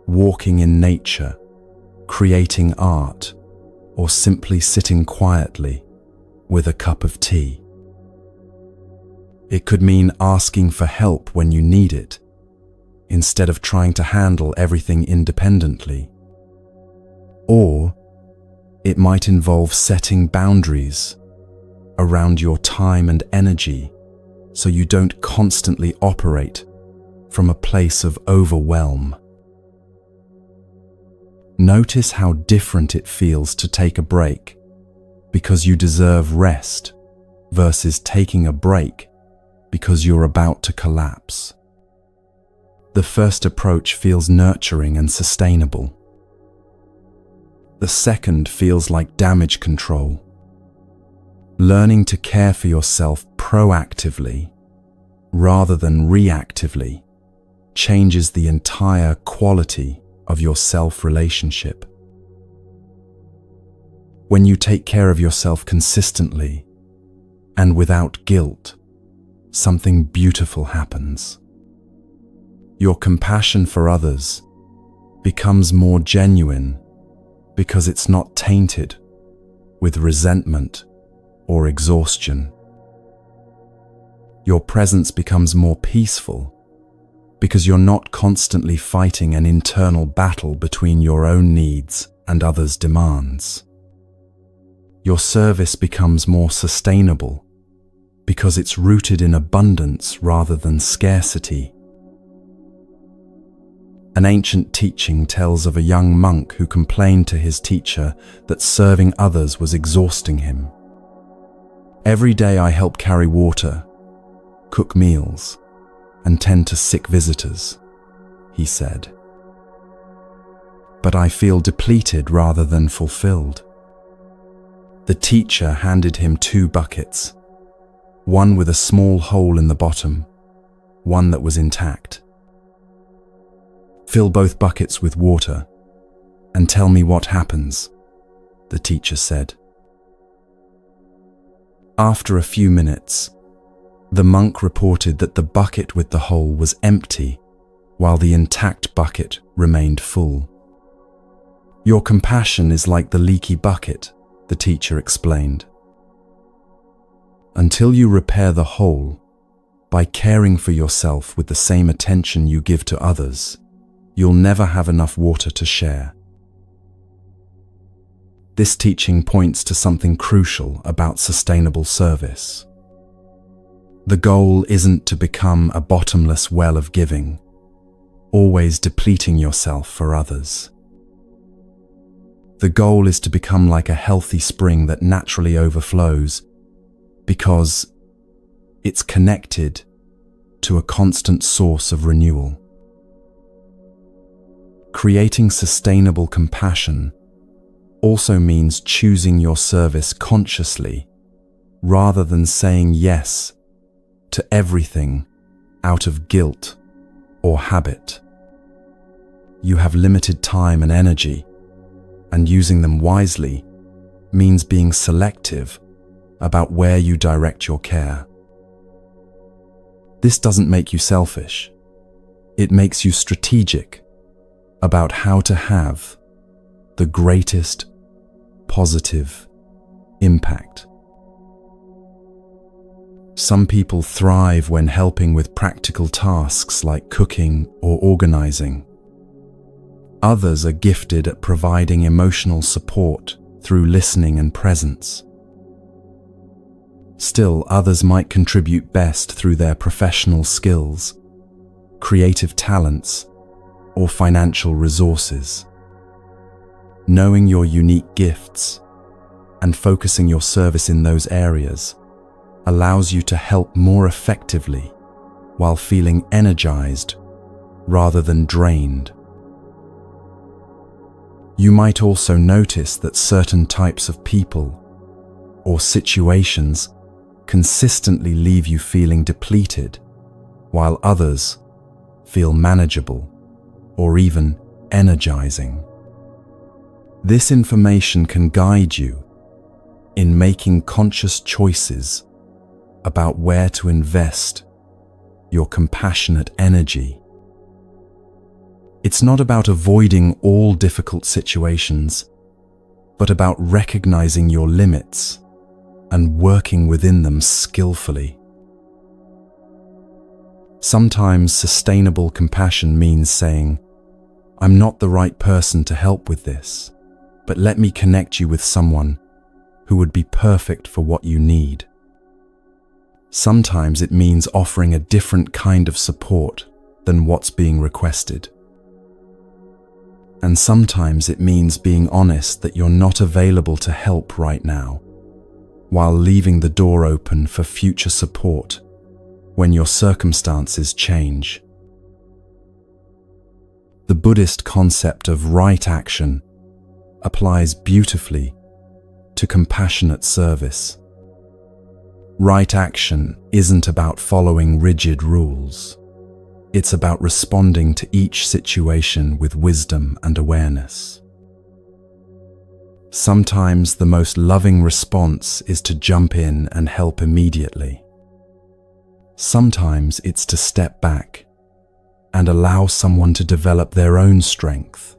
walking in nature, creating art, or simply sitting quietly with a cup of tea. It could mean asking for help when you need it, instead of trying to handle everything independently. Or it might involve setting boundaries around your time and energy so you don't constantly operate from a place of overwhelm. Notice how different it feels to take a break because you deserve rest versus taking a break because you're about to collapse. The first approach feels nurturing and sustainable. The second feels like damage control. Learning to care for yourself proactively rather than reactively changes the entire quality of your self-relationship. When you take care of yourself consistently and without guilt, something beautiful happens. Your compassion for others becomes more genuine because it's not tainted with resentment or exhaustion. Your presence becomes more peaceful because you're not constantly fighting an internal battle between your own needs and others' demands. Your service becomes more sustainable because it's rooted in abundance rather than scarcity. An ancient teaching tells of a young monk who complained to his teacher that serving others was exhausting him. "Every day I help carry water, cook meals, and tend to sick visitors," he said. "But I feel depleted rather than fulfilled." The teacher handed him 2 buckets, one with a small hole in the bottom, one that was intact. "Fill both buckets with water and tell me what happens," the teacher said. After a few minutes, the monk reported that the bucket with the hole was empty, while the intact bucket remained full. "Your compassion is like the leaky bucket," the teacher explained. "Until you repair the hole by caring for yourself with the same attention you give to others, you'll never have enough water to share." This teaching points to something crucial about sustainable service. The goal isn't to become a bottomless well of giving, always depleting yourself for others. The goal is to become like a healthy spring that naturally overflows because it's connected to a constant source of renewal. Creating sustainable compassion also means choosing your service consciously rather than saying yes to everything out of guilt or habit. You have limited time and energy, and using them wisely means being selective about where you direct your care. This doesn't make you selfish. It makes you strategic about how to have the greatest positive impact. Some people thrive when helping with practical tasks like cooking or organizing. Others are gifted at providing emotional support through listening and presence. Still, others might contribute best through their professional skills, creative talents, or financial resources. Knowing your unique gifts and focusing your service in those areas allows you to help more effectively while feeling energized rather than drained. You might also notice that certain types of people or situations consistently leave you feeling depleted, while others feel manageable or even energizing. This information can guide you in making conscious choices about where to invest your compassionate energy. It's not about avoiding all difficult situations, but about recognizing your limits and working within them skillfully. Sometimes sustainable compassion means saying, "I'm not the right person to help with this, but let me connect you with someone who would be perfect for what you need." Sometimes it means offering a different kind of support than what's being requested. And sometimes it means being honest that you're not available to help right now, while leaving the door open for future support when your circumstances change. The Buddhist concept of right action applies beautifully to compassionate service. Right action isn't about following rigid rules. It's about responding to each situation with wisdom and awareness. Sometimes the most loving response is to jump in and help immediately. Sometimes it's to step back and allow someone to develop their own strength.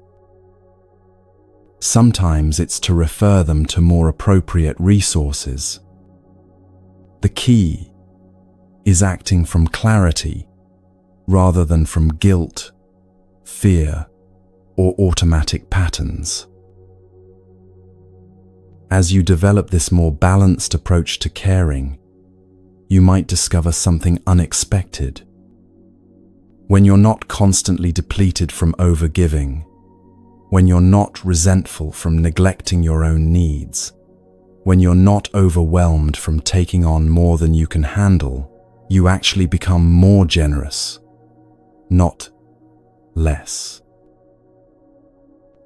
Sometimes it's to refer them to more appropriate resources. The key is acting from clarity rather than from guilt, fear, or automatic patterns. As you develop this more balanced approach to caring, you might discover something unexpected. When you're not constantly depleted from overgiving, when you're not resentful from neglecting your own needs, when you're not overwhelmed from taking on more than you can handle, you actually become more generous, not less.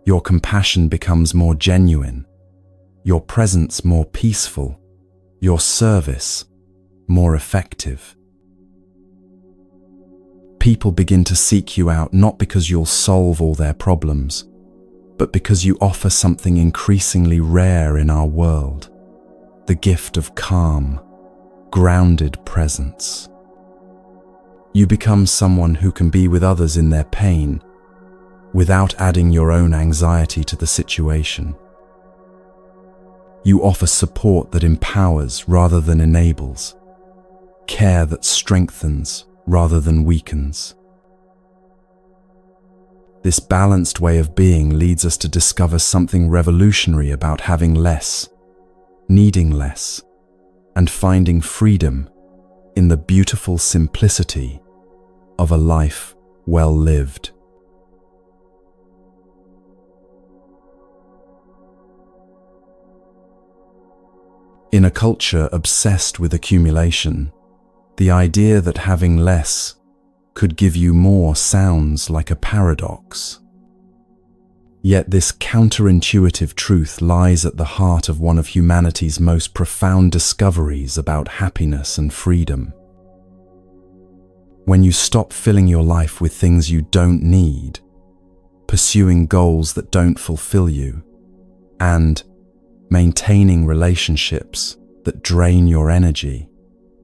Your compassion becomes more genuine, your presence more peaceful, your service more effective. People begin to seek you out not because you'll solve all their problems, but because you offer something increasingly rare in our world, the gift of calm, grounded presence. You become someone who can be with others in their pain without adding your own anxiety to the situation. You offer support that empowers rather than enables, care that strengthens rather than weakens. This balanced way of being leads us to discover something revolutionary about having less, needing less, and finding freedom in the beautiful simplicity of a life well lived. In a culture obsessed with accumulation, the idea that having less could give you more sounds like a paradox. Yet this counterintuitive truth lies at the heart of one of humanity's most profound discoveries about happiness and freedom. When you stop filling your life with things you don't need, pursuing goals that don't fulfill you, and maintaining relationships that drain your energy,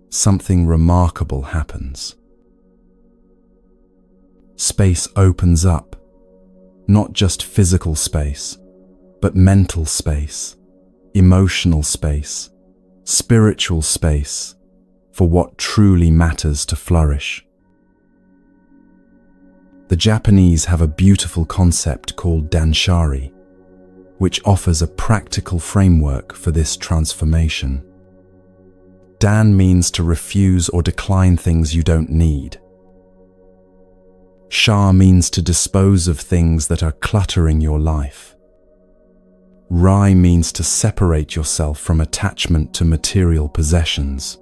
something remarkable happens. Space opens up, not just physical space, but mental space, emotional space, spiritual space, for what truly matters to flourish. The Japanese have a beautiful concept called danshari, which offers a practical framework for this transformation. Dan means to refuse or decline things you don't need. Sha means to dispose of things that are cluttering your life. Rai means to separate yourself from attachment to material possessions.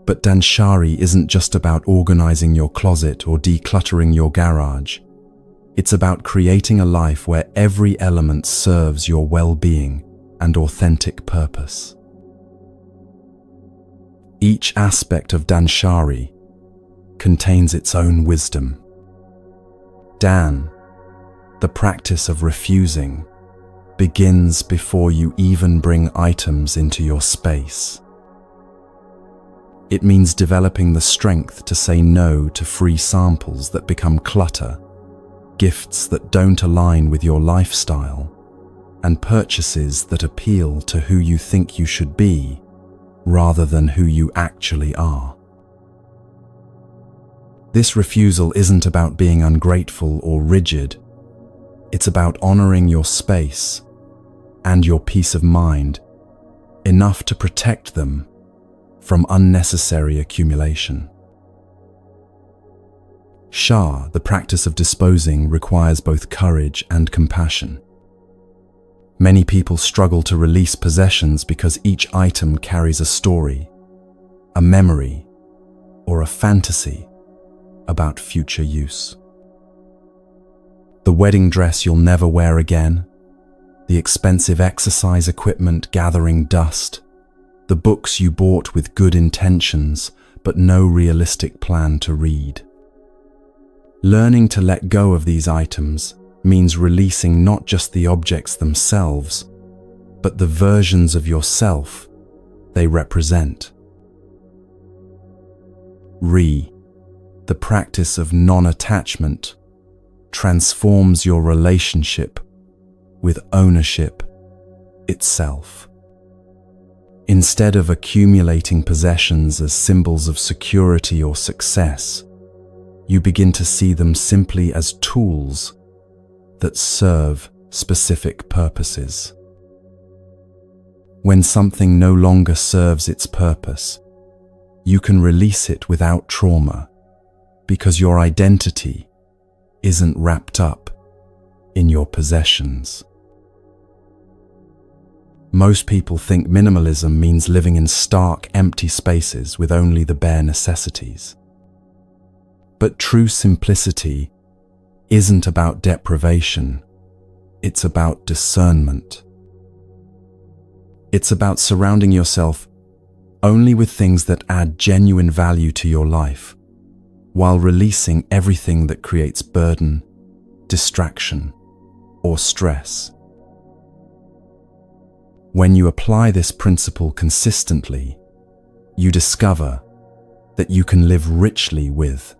But danshari isn't just about organizing your closet or decluttering your garage. It's about creating a life where every element serves your well-being and authentic purpose. Each aspect of danshari contains its own wisdom. Dan, the practice of refusing, begins before you even bring items into your space. It means developing the strength to say no to free samples that become clutter, gifts that don't align with your lifestyle, and purchases that appeal to who you think you should be rather than who you actually are. This refusal isn't about being ungrateful or rigid. It's about honoring your space and your peace of mind enough to protect them from unnecessary accumulation. Sha, the practice of disposing, requires both courage and compassion. Many people struggle to release possessions because each item carries a story, a memory, or a fantasy about future use. The wedding dress you'll never wear again, the expensive exercise equipment gathering dust, the books you bought with good intentions but no realistic plan to read. Learning to let go of these items means releasing not just the objects themselves, but the versions of yourself they represent. The practice of non-attachment, transforms your relationship with ownership itself. Instead of accumulating possessions as symbols of security or success, you begin to see them simply as tools that serve specific purposes. When something no longer serves its purpose, you can release it without trauma because your identity isn't wrapped up in your possessions. Most people think minimalism means living in stark, empty spaces with only the bare necessities. But true simplicity isn't about deprivation, it's about discernment. It's about surrounding yourself only with things that add genuine value to your life, while releasing everything that creates burden, distraction, or stress. When you apply this principle consistently, you discover that you can live richly with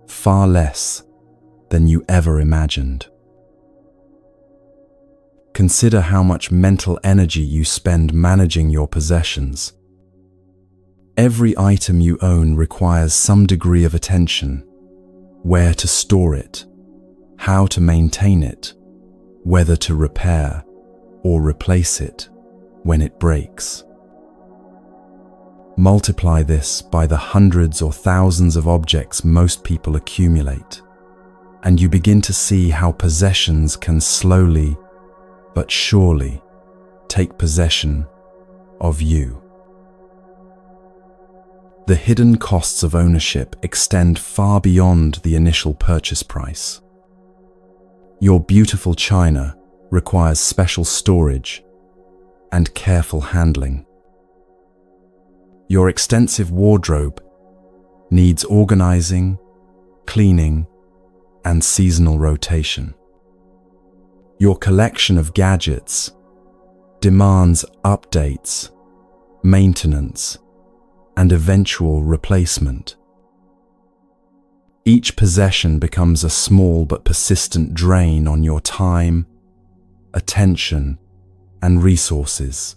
far less than you ever imagined. Consider how much mental energy you spend managing your possessions. Every item you own requires some degree of attention: where to store it, how to maintain it, whether to repair or replace it when it breaks. Multiply this by the hundreds or thousands of objects most people accumulate, and you begin to see how possessions can slowly but surely take possession of you. The hidden costs of ownership extend far beyond the initial purchase price. Your beautiful china requires special storage and careful handling. Your extensive wardrobe needs organizing, cleaning, and seasonal rotation. Your collection of gadgets demands updates, maintenance, and eventual replacement. Each possession becomes a small but persistent drain on your time, attention, and resources.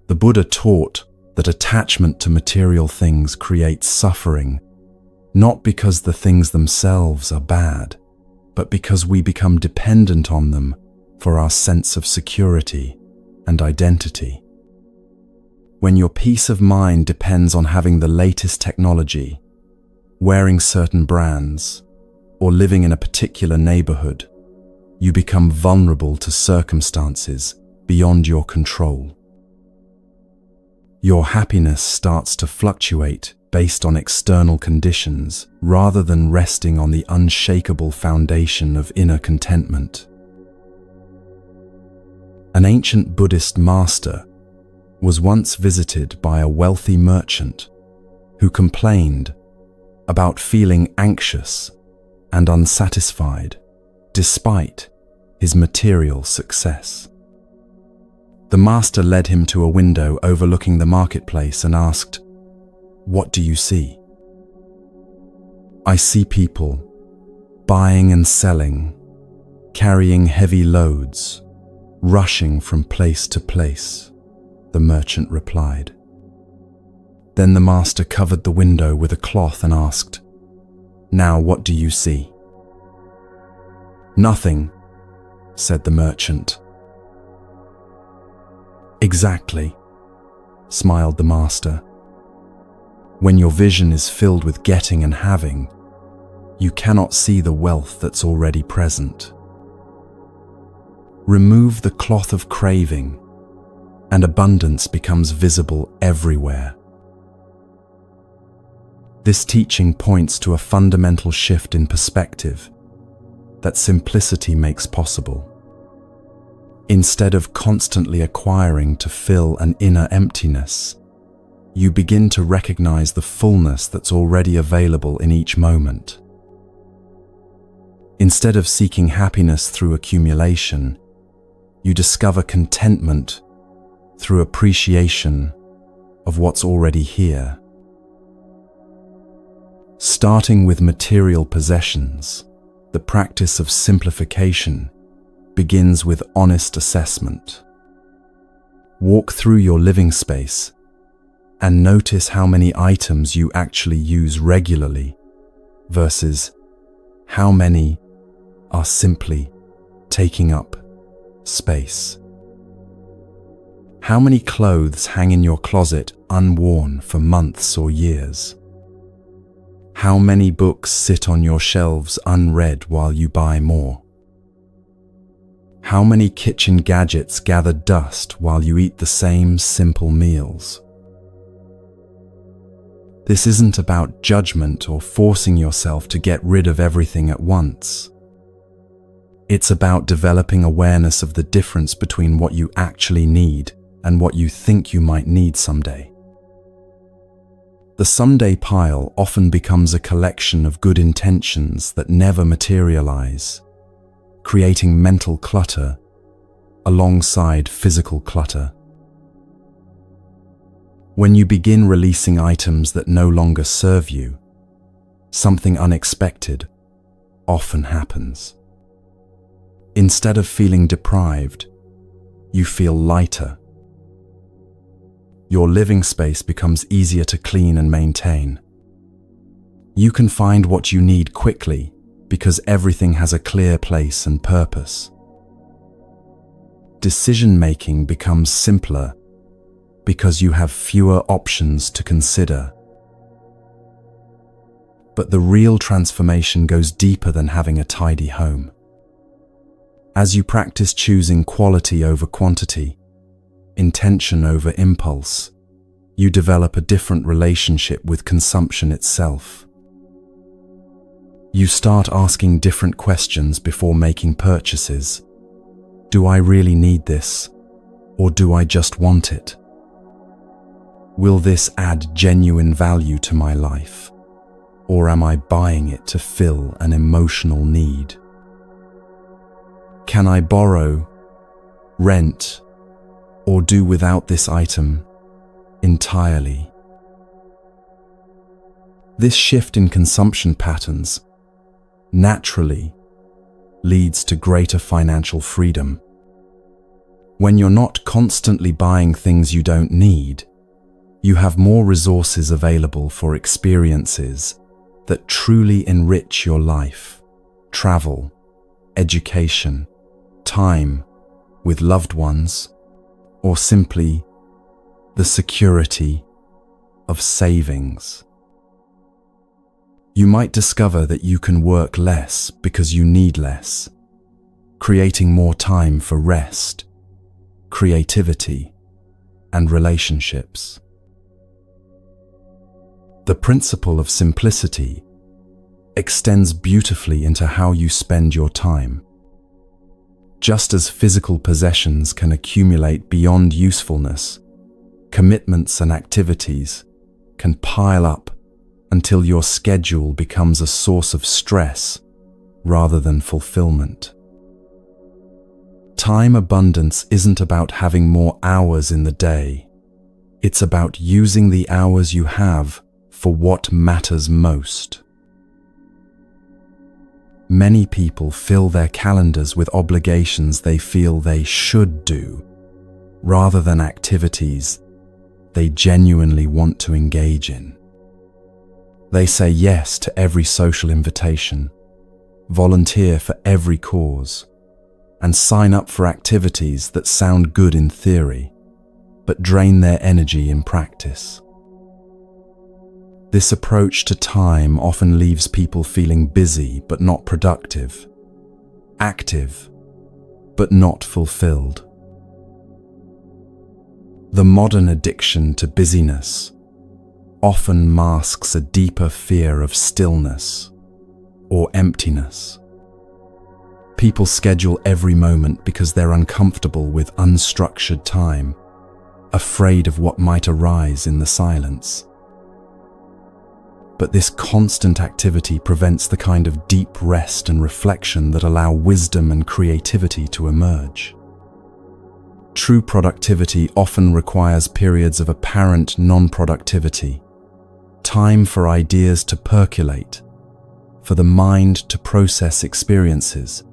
The Buddha taught that attachment to material things creates suffering, not because the things themselves are bad, but because we become dependent on them for our sense of security and identity. When your peace of mind depends on having the latest technology, wearing certain brands, or living in a particular neighborhood, you become vulnerable to circumstances beyond your control. Your happiness starts to fluctuate based on external conditions rather than resting on the unshakable foundation of inner contentment. An ancient Buddhist master was once visited by a wealthy merchant who complained about feeling anxious and unsatisfied despite his material success. The master led him to a window overlooking the marketplace and asked, "What do you see?" "I see people buying and selling, carrying heavy loads, rushing from place to place," the merchant replied. Then the master covered the window with a cloth and asked, "Now what do you see?" "Nothing," said the merchant. "Exactly," smiled the master. "When your vision is filled with getting and having, you cannot see the wealth that's already present. Remove the cloth of craving, and abundance becomes visible everywhere." This teaching points to a fundamental shift in perspective that simplicity makes possible. Instead of constantly acquiring to fill an inner emptiness, you begin to recognize the fullness that's already available in each moment. Instead of seeking happiness through accumulation, you discover contentment through appreciation of what's already here. Starting with material possessions, the practice of simplification begins with honest assessment. Walk through your living space and notice how many items you actually use regularly versus how many are simply taking up space. How many clothes hang in your closet unworn for months or years? How many books sit on your shelves unread while you buy more? How many kitchen gadgets gather dust while you eat the same simple meals? This isn't about judgment or forcing yourself to get rid of everything at once. It's about developing awareness of the difference between what you actually need and what you think you might need someday. The someday pile often becomes a collection of good intentions that never materialize, creating mental clutter alongside physical clutter. When you begin releasing items that no longer serve you, something unexpected often happens. Instead of feeling deprived, you feel lighter. Your living space becomes easier to clean and maintain. You can find what you need quickly because everything has a clear place and purpose. Decision-making becomes simpler because you have fewer options to consider. But the real transformation goes deeper than having a tidy home. As you practice choosing quality over quantity, intention over impulse, you develop a different relationship with consumption itself. You start asking different questions before making purchases. Do I really need this, or do I just want it? Will this add genuine value to my life, or am I buying it to fill an emotional need? Can I borrow, rent, or do without this item entirely? This shift in consumption patterns naturally leads to greater financial freedom. When you're not constantly buying things you don't need, you have more resources available for experiences that truly enrich your life: travel, education, time with loved ones, or simply the security of savings. You might discover that you can work less because you need less, creating more time for rest, creativity, and relationships. The principle of simplicity extends beautifully into how you spend your time. Just as physical possessions can accumulate beyond usefulness, commitments and activities can pile up until your schedule becomes a source of stress rather than fulfillment. Time abundance isn't about having more hours in the day. It's about using the hours you have for what matters most. Many people fill their calendars with obligations they feel they should do, rather than activities they genuinely want to engage in. They say yes to every social invitation, volunteer for every cause, and sign up for activities that sound good in theory, but drain their energy in practice. This approach to time often leaves people feeling busy but not productive, active but not fulfilled. The modern addiction to busyness often masks a deeper fear of stillness or emptiness. People schedule every moment because they're uncomfortable with unstructured time, afraid of what might arise in the silence. But this constant activity prevents the kind of deep rest and reflection that allow wisdom and creativity to emerge. True productivity often requires periods of apparent non-productivity, time for ideas to percolate, for the mind to process experiences,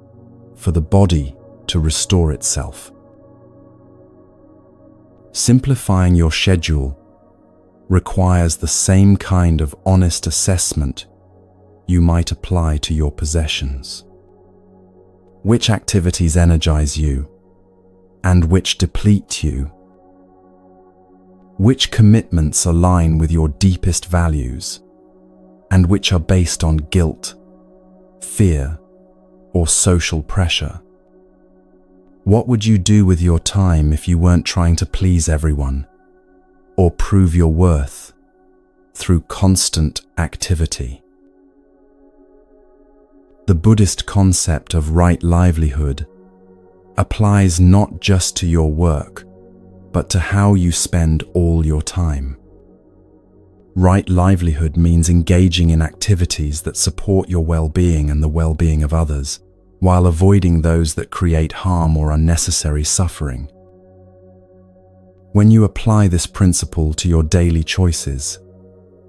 for the body to restore itself. Simplifying your schedule requires the same kind of honest assessment you might apply to your possessions. Which activities energize you and which deplete you? Which commitments align with your deepest values and which are based on guilt, fear, or social pressure? What would you do with your time if you weren't trying to please everyone or prove your worth through constant activity? The Buddhist concept of right livelihood applies not just to your work, but to how you spend all your time. Right livelihood means engaging in activities that support your well-being and the well-being of others, while avoiding those that create harm or unnecessary suffering. When you apply this principle to your daily choices,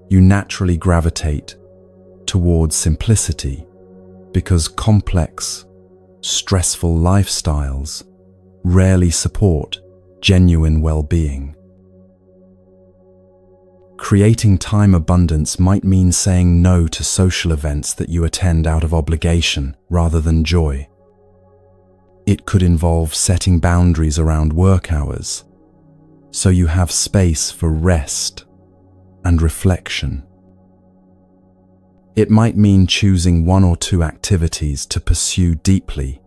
you naturally gravitate towards simplicity, because complex, stressful lifestyles rarely support genuine well-being. Creating time abundance might mean saying no to social events that you attend out of obligation rather than joy. It could involve setting boundaries around work hours, so you have space for rest and reflection. It might mean choosing one or two activities to pursue deeply,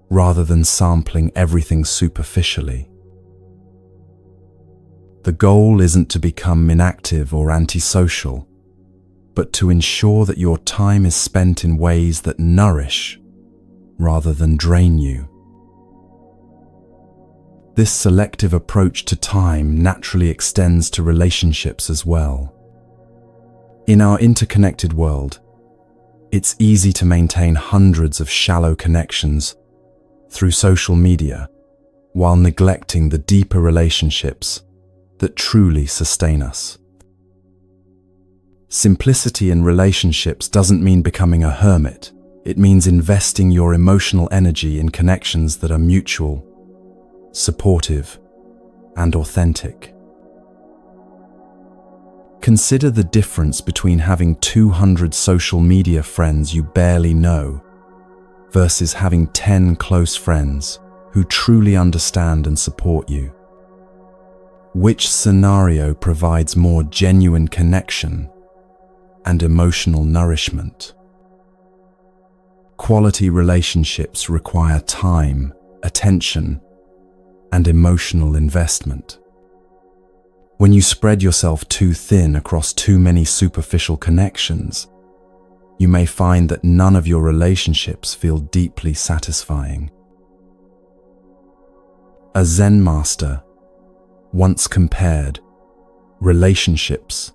rather than sampling everything superficially. The goal isn't to become inactive or antisocial, but to ensure that your time is spent in ways that nourish rather than drain you. This selective approach to time naturally extends to relationships as well. In our interconnected world, it's easy to maintain hundreds of shallow connections through social media while neglecting the deeper relationships that truly sustain us. Simplicity in relationships doesn't mean becoming a hermit. It means investing your emotional energy in connections that are mutual, supportive, and authentic. Consider the difference between having 200 social media friends you barely know versus having 10 close friends who truly understand and support you. Which scenario provides more genuine connection and emotional nourishment? Quality relationships require time, attention, and emotional investment. When you spread yourself too thin across too many superficial connections, you may find that none of your relationships feel deeply satisfying. A Zen master once compared relationships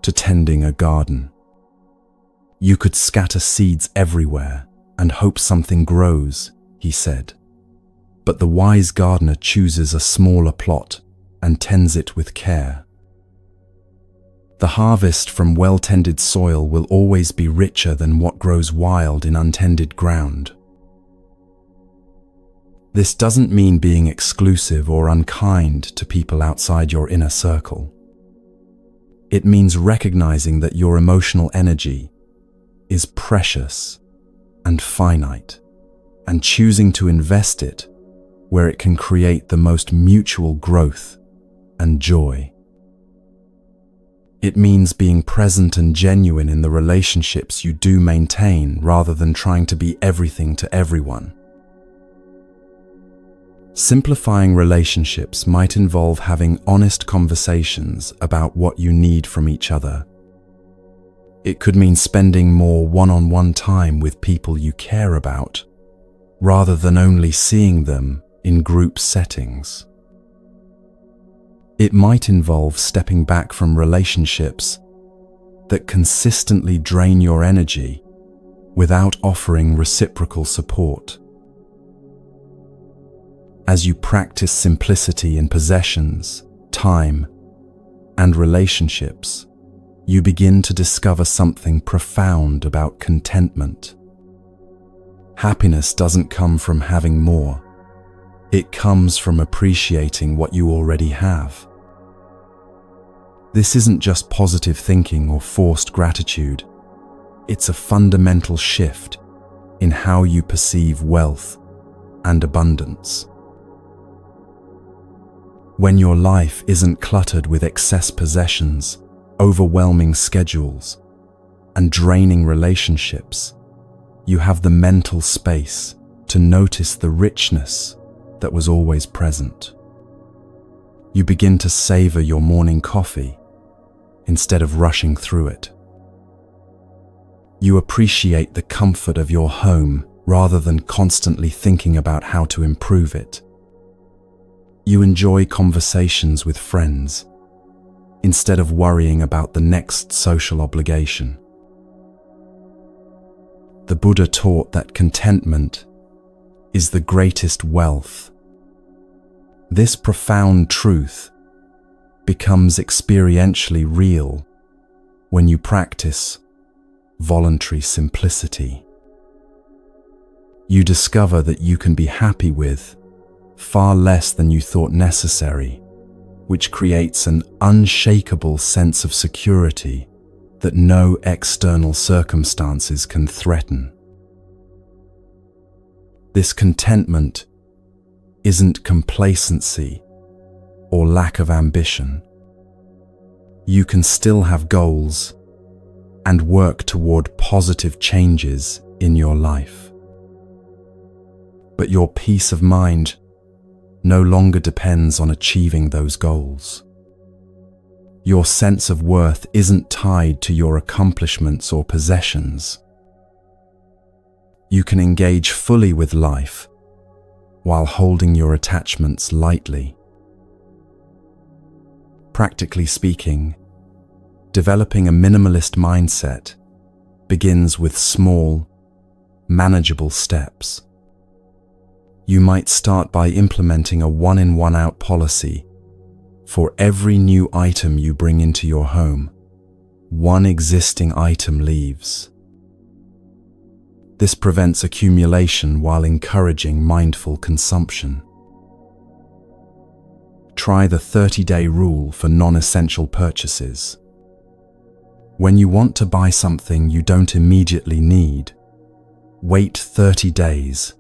to tending a garden. You could scatter seeds everywhere and hope something grows, he said. But the wise gardener chooses a smaller plot and tends it with care. The harvest from well-tended soil will always be richer than what grows wild in untended ground. This doesn't mean being exclusive or unkind to people outside your inner circle. It means recognizing that your emotional energy is precious and finite, and choosing to invest it where it can create the most mutual growth and joy. It means being present and genuine in the relationships you do maintain rather than trying to be everything to everyone. Simplifying relationships might involve having honest conversations about what you need from each other. It could mean spending more one-on-one time with people you care about, rather than only seeing them in group settings. It might involve stepping back from relationships that consistently drain your energy without offering reciprocal support. As you practice simplicity in possessions, time, and relationships, you begin to discover something profound about contentment. Happiness doesn't come from having more. It comes from appreciating what you already have. This isn't just positive thinking or forced gratitude. It's a fundamental shift in how you perceive wealth and abundance. When your life isn't cluttered with excess possessions, overwhelming schedules, and draining relationships, you have the mental space to notice the richness that was always present. You begin to savor your morning coffee instead of rushing through it. You appreciate the comfort of your home rather than constantly thinking about how to improve it. You enjoy conversations with friends instead of worrying about the next social obligation. The Buddha taught that contentment is the greatest wealth. This profound truth becomes experientially real when you practice voluntary simplicity. You discover that you can be happy with far less than you thought necessary, which creates an unshakable sense of security that no external circumstances can threaten. This contentment isn't complacency or lack of ambition. You can still have goals and work toward positive changes in your life. But your peace of mind no longer depends on achieving those goals. Your sense of worth isn't tied to your accomplishments or possessions. You can engage fully with life while holding your attachments lightly. Practically speaking, developing a minimalist mindset begins with small, manageable steps. You might start by implementing a one-in, one-out policy. For every new item you bring into your home, one existing item leaves. This prevents accumulation while encouraging mindful consumption. Try the 30-day rule for non-essential purchases. When you want to buy something you don't immediately need, wait 30 days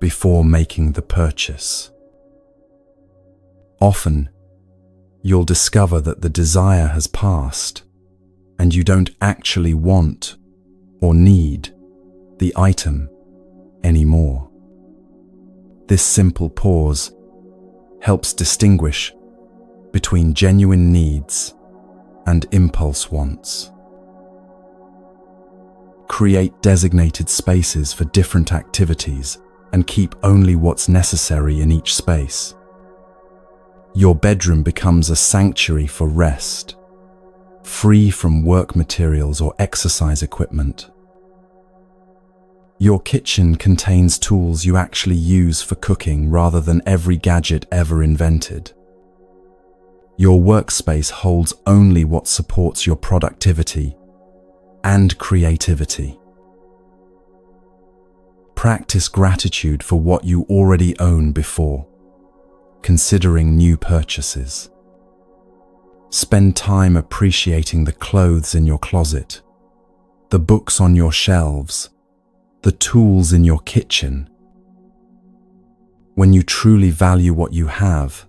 before making the purchase. Often, you'll discover that the desire has passed and you don't actually want or need the item anymore. This simple pause helps distinguish between genuine needs and impulse wants. Create designated spaces for different activities and keep only what's necessary in each space. Your bedroom becomes a sanctuary for rest, free from work materials or exercise equipment. Your kitchen contains tools you actually use for cooking rather than every gadget ever invented. Your workspace holds only what supports your productivity and creativity. Practice gratitude for what you already own before considering new purchases. Spend time appreciating the clothes in your closet, the books on your shelves, the tools in your kitchen. When you truly value what you have,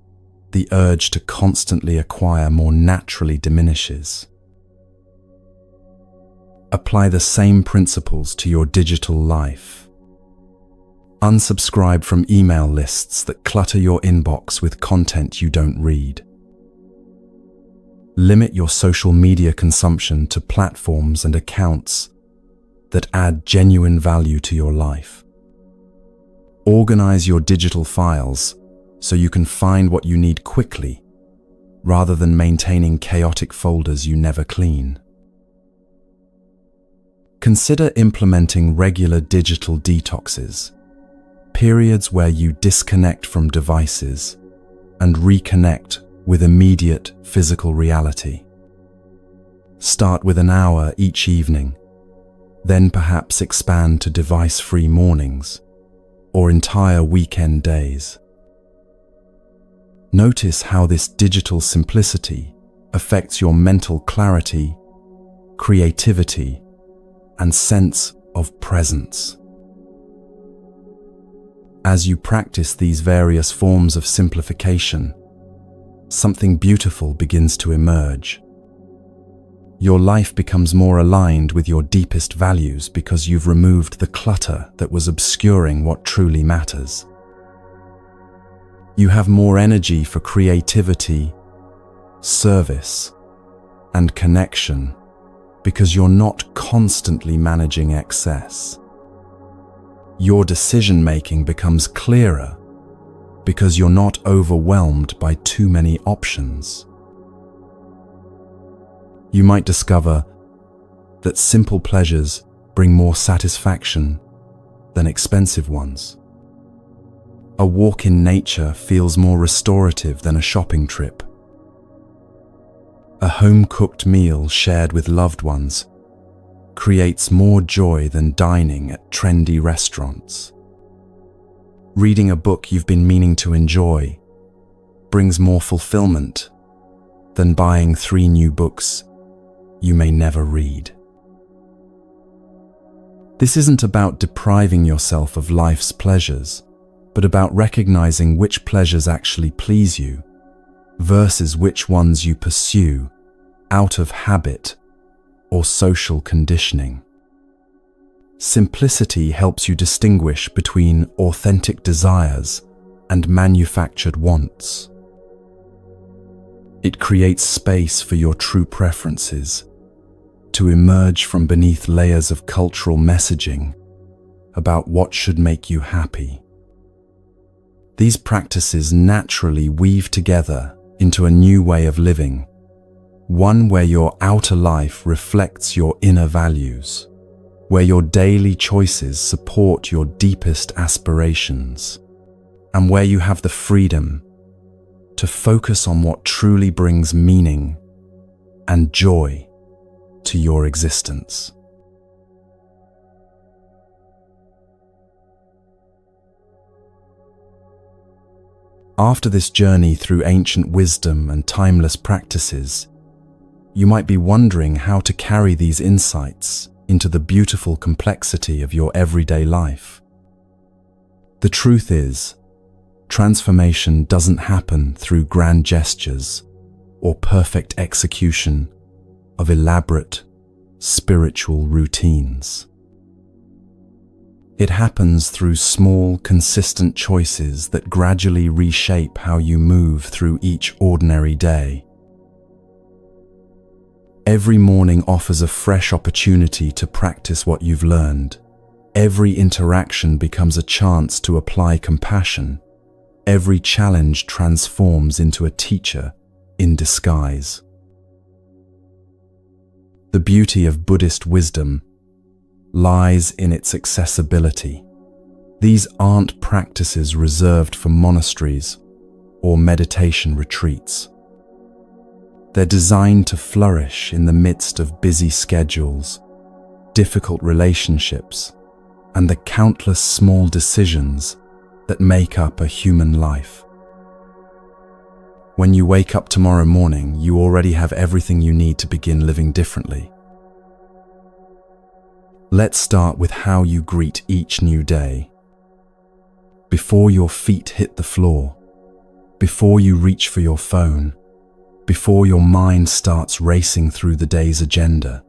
the urge to constantly acquire more naturally diminishes. Apply the same principles to your digital life. Unsubscribe from email lists that clutter your inbox with content you don't read. Limit your social media consumption to platforms and accounts that add genuine value to your life. Organize your digital files so you can find what you need quickly, rather than maintaining chaotic folders you never clean. Consider implementing regular digital detoxes, periods where you disconnect from devices and reconnect with immediate physical reality. Start with an hour each evening, then perhaps expand to device-free mornings or entire weekend days. Notice how this digital simplicity affects your mental clarity, creativity, and sense of presence. As you practice these various forms of simplification, something beautiful begins to emerge. Your life becomes more aligned with your deepest values because you've removed the clutter that was obscuring what truly matters. You have more energy for creativity, service, and connection because you're not constantly managing excess. Your decision-making becomes clearer because you're not overwhelmed by too many options. You might discover that simple pleasures bring more satisfaction than expensive ones. A walk in nature feels more restorative than a shopping trip. A home-cooked meal shared with loved ones creates more joy than dining at trendy restaurants. Reading a book you've been meaning to enjoy brings more fulfillment than buying 3 new books you may never read. This isn't about depriving yourself of life's pleasures, but about recognizing which pleasures actually please you versus which ones you pursue out of habit or social conditioning. Simplicity helps you distinguish between authentic desires and manufactured wants. It creates space for your true preferences to emerge from beneath layers of cultural messaging about what should make you happy. These practices naturally weave together into a new way of living, one where your outer life reflects your inner values, where your daily choices support your deepest aspirations, and where you have the freedom to focus on what truly brings meaning and joy to your existence. After this journey through ancient wisdom and timeless practices, you might be wondering how to carry these insights into the beautiful complexity of your everyday life. The truth is, transformation doesn't happen through grand gestures or perfect execution of elaborate spiritual routines. It happens through small, consistent choices that gradually reshape how you move through each ordinary day. Every morning offers a fresh opportunity to practice what you've learned. Every interaction becomes a chance to apply compassion. Every challenge transforms into a teacher in disguise. The beauty of Buddhist wisdom lies in its accessibility. These aren't practices reserved for monasteries or meditation retreats. They're designed to flourish in the midst of busy schedules, difficult relationships, and the countless small decisions that make up a human life. When you wake up tomorrow morning, you already have everything you need to begin living differently. Let's start with how you greet each new day. Before your feet hit the floor, before you reach for your phone, before your mind starts racing through the day's agenda,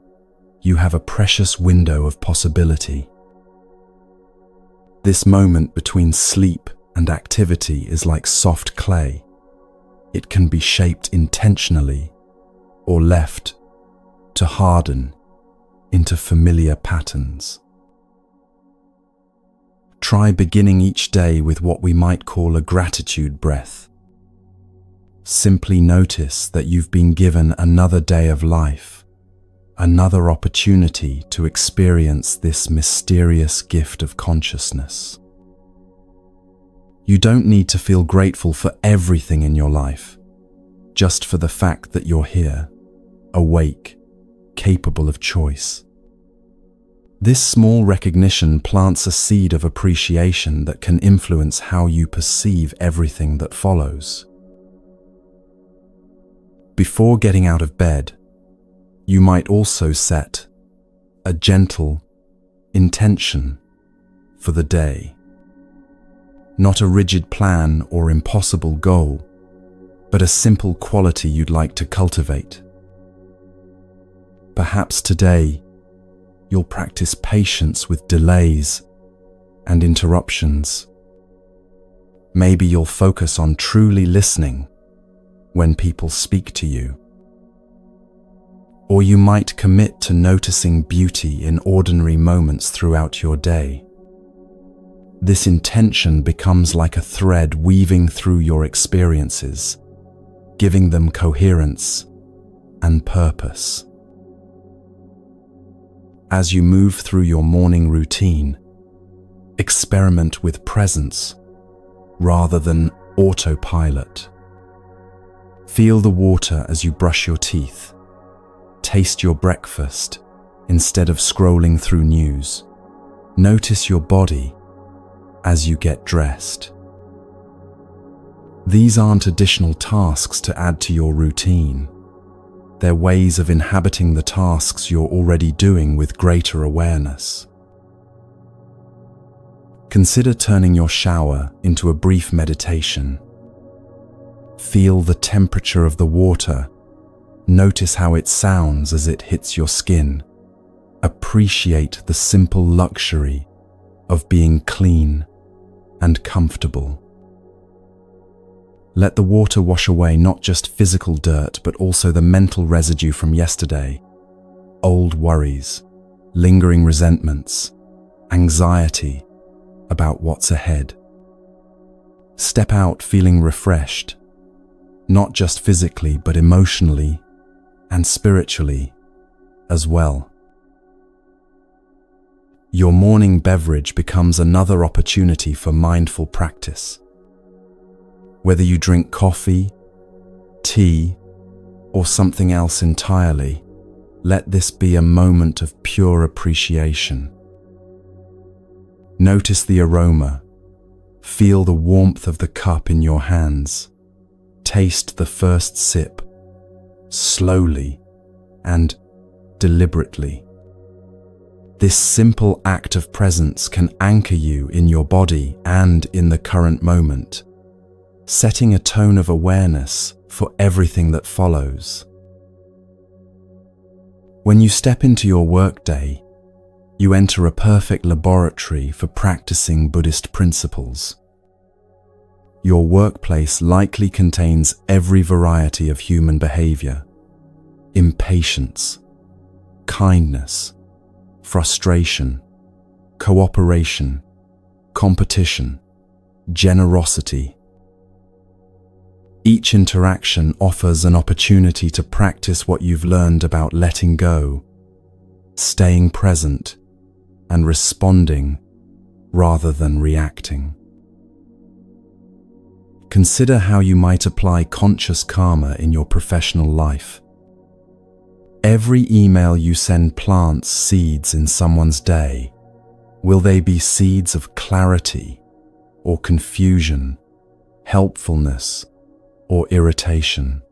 you have a precious window of possibility. This moment between sleep and activity is like soft clay. It can be shaped intentionally or left to harden into familiar patterns. Try beginning each day with what we might call a gratitude breath. Simply notice that you've been given another day of life, another opportunity to experience this mysterious gift of consciousness. You don't need to feel grateful for everything in your life, just for the fact that you're here, awake, capable of choice. This small recognition plants a seed of appreciation that can influence how you perceive everything that follows. Before getting out of bed, you might also set a gentle intention for the day. Not a rigid plan or impossible goal, but a simple quality you'd like to cultivate. Perhaps today, you'll practice patience with delays and interruptions. Maybe you'll focus on truly listening when people speak to you. Or you might commit to noticing beauty in ordinary moments throughout your day. This intention becomes like a thread weaving through your experiences, giving them coherence and purpose. As you move through your morning routine, experiment with presence rather than autopilot. Feel the water as you brush your teeth. Taste your breakfast instead of scrolling through news. Notice your body as you get dressed. These aren't additional tasks to add to your routine. They're ways of inhabiting the tasks you're already doing with greater awareness. Consider turning your shower into a brief meditation. Feel the temperature of the water. Notice how it sounds as it hits your skin. Appreciate the simple luxury of being clean and comfortable. Let the water wash away not just physical dirt, but also the mental residue from yesterday, old worries, lingering resentments, anxiety about what's ahead. Step out feeling refreshed, not just physically, but emotionally and spiritually as well. Your morning beverage becomes another opportunity for mindful practice. Whether you drink coffee, tea, or something else entirely, let this be a moment of pure appreciation. Notice the aroma. Feel the warmth of the cup in your hands. Taste the first sip, slowly and deliberately. This simple act of presence can anchor you in your body and in the current moment, setting a tone of awareness for everything that follows. When you step into your workday, you enter a perfect laboratory for practicing Buddhist principles. Your workplace likely contains every variety of human behavior: impatience, kindness, frustration, cooperation, competition, generosity. Each interaction offers an opportunity to practice what you've learned about letting go, staying present, and responding rather than reacting. Consider how you might apply conscious karma in your professional life. Every email you send plants seeds in someone's day. Will they be seeds of clarity or confusion, helpfulness or irritation?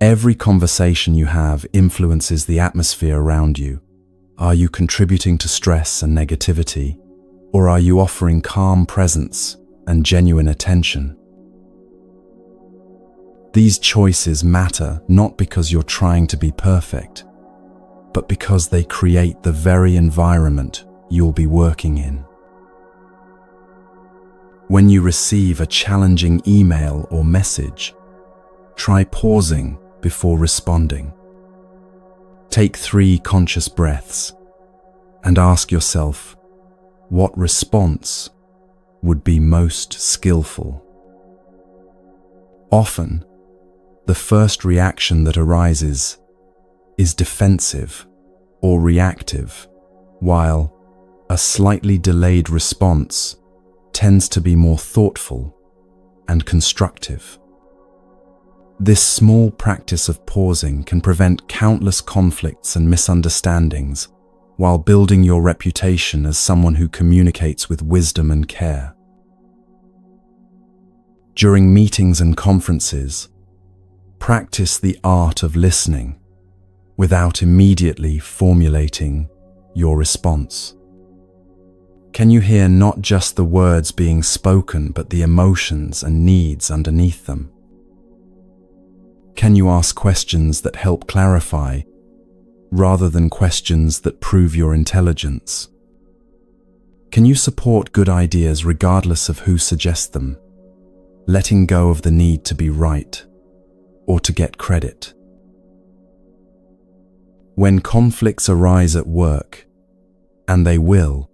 Every conversation you have influences the atmosphere around you. Are you contributing to stress and negativity, or are you offering calm presence and genuine attention? These choices matter not because you're trying to be perfect, but because they create the very environment you'll be working in. When you receive a challenging email or message, try pausing before responding. Take 3 conscious breaths and ask yourself, what response would be most skillful? Often, the first reaction that arises is defensive or reactive, while a slightly delayed response tends to be more thoughtful and constructive. This small practice of pausing can prevent countless conflicts and misunderstandings while building your reputation as someone who communicates with wisdom and care. During meetings and conferences, Practice the art of listening without immediately formulating your response. Can you hear not just the words being spoken, but the emotions and needs underneath them? Can you ask questions that help clarify, rather than questions that prove your intelligence? Can you support good ideas regardless of who suggests them, letting go of the need to be right or to get credit? When conflicts arise at work, and they will,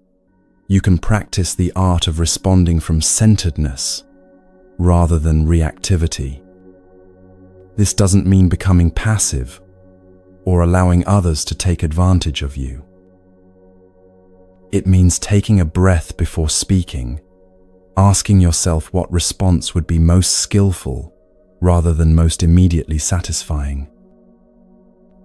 you can practice the art of responding from centeredness rather than reactivity. This doesn't mean becoming passive or allowing others to take advantage of you. It means taking a breath before speaking, asking yourself what response would be most skillful rather than most immediately satisfying.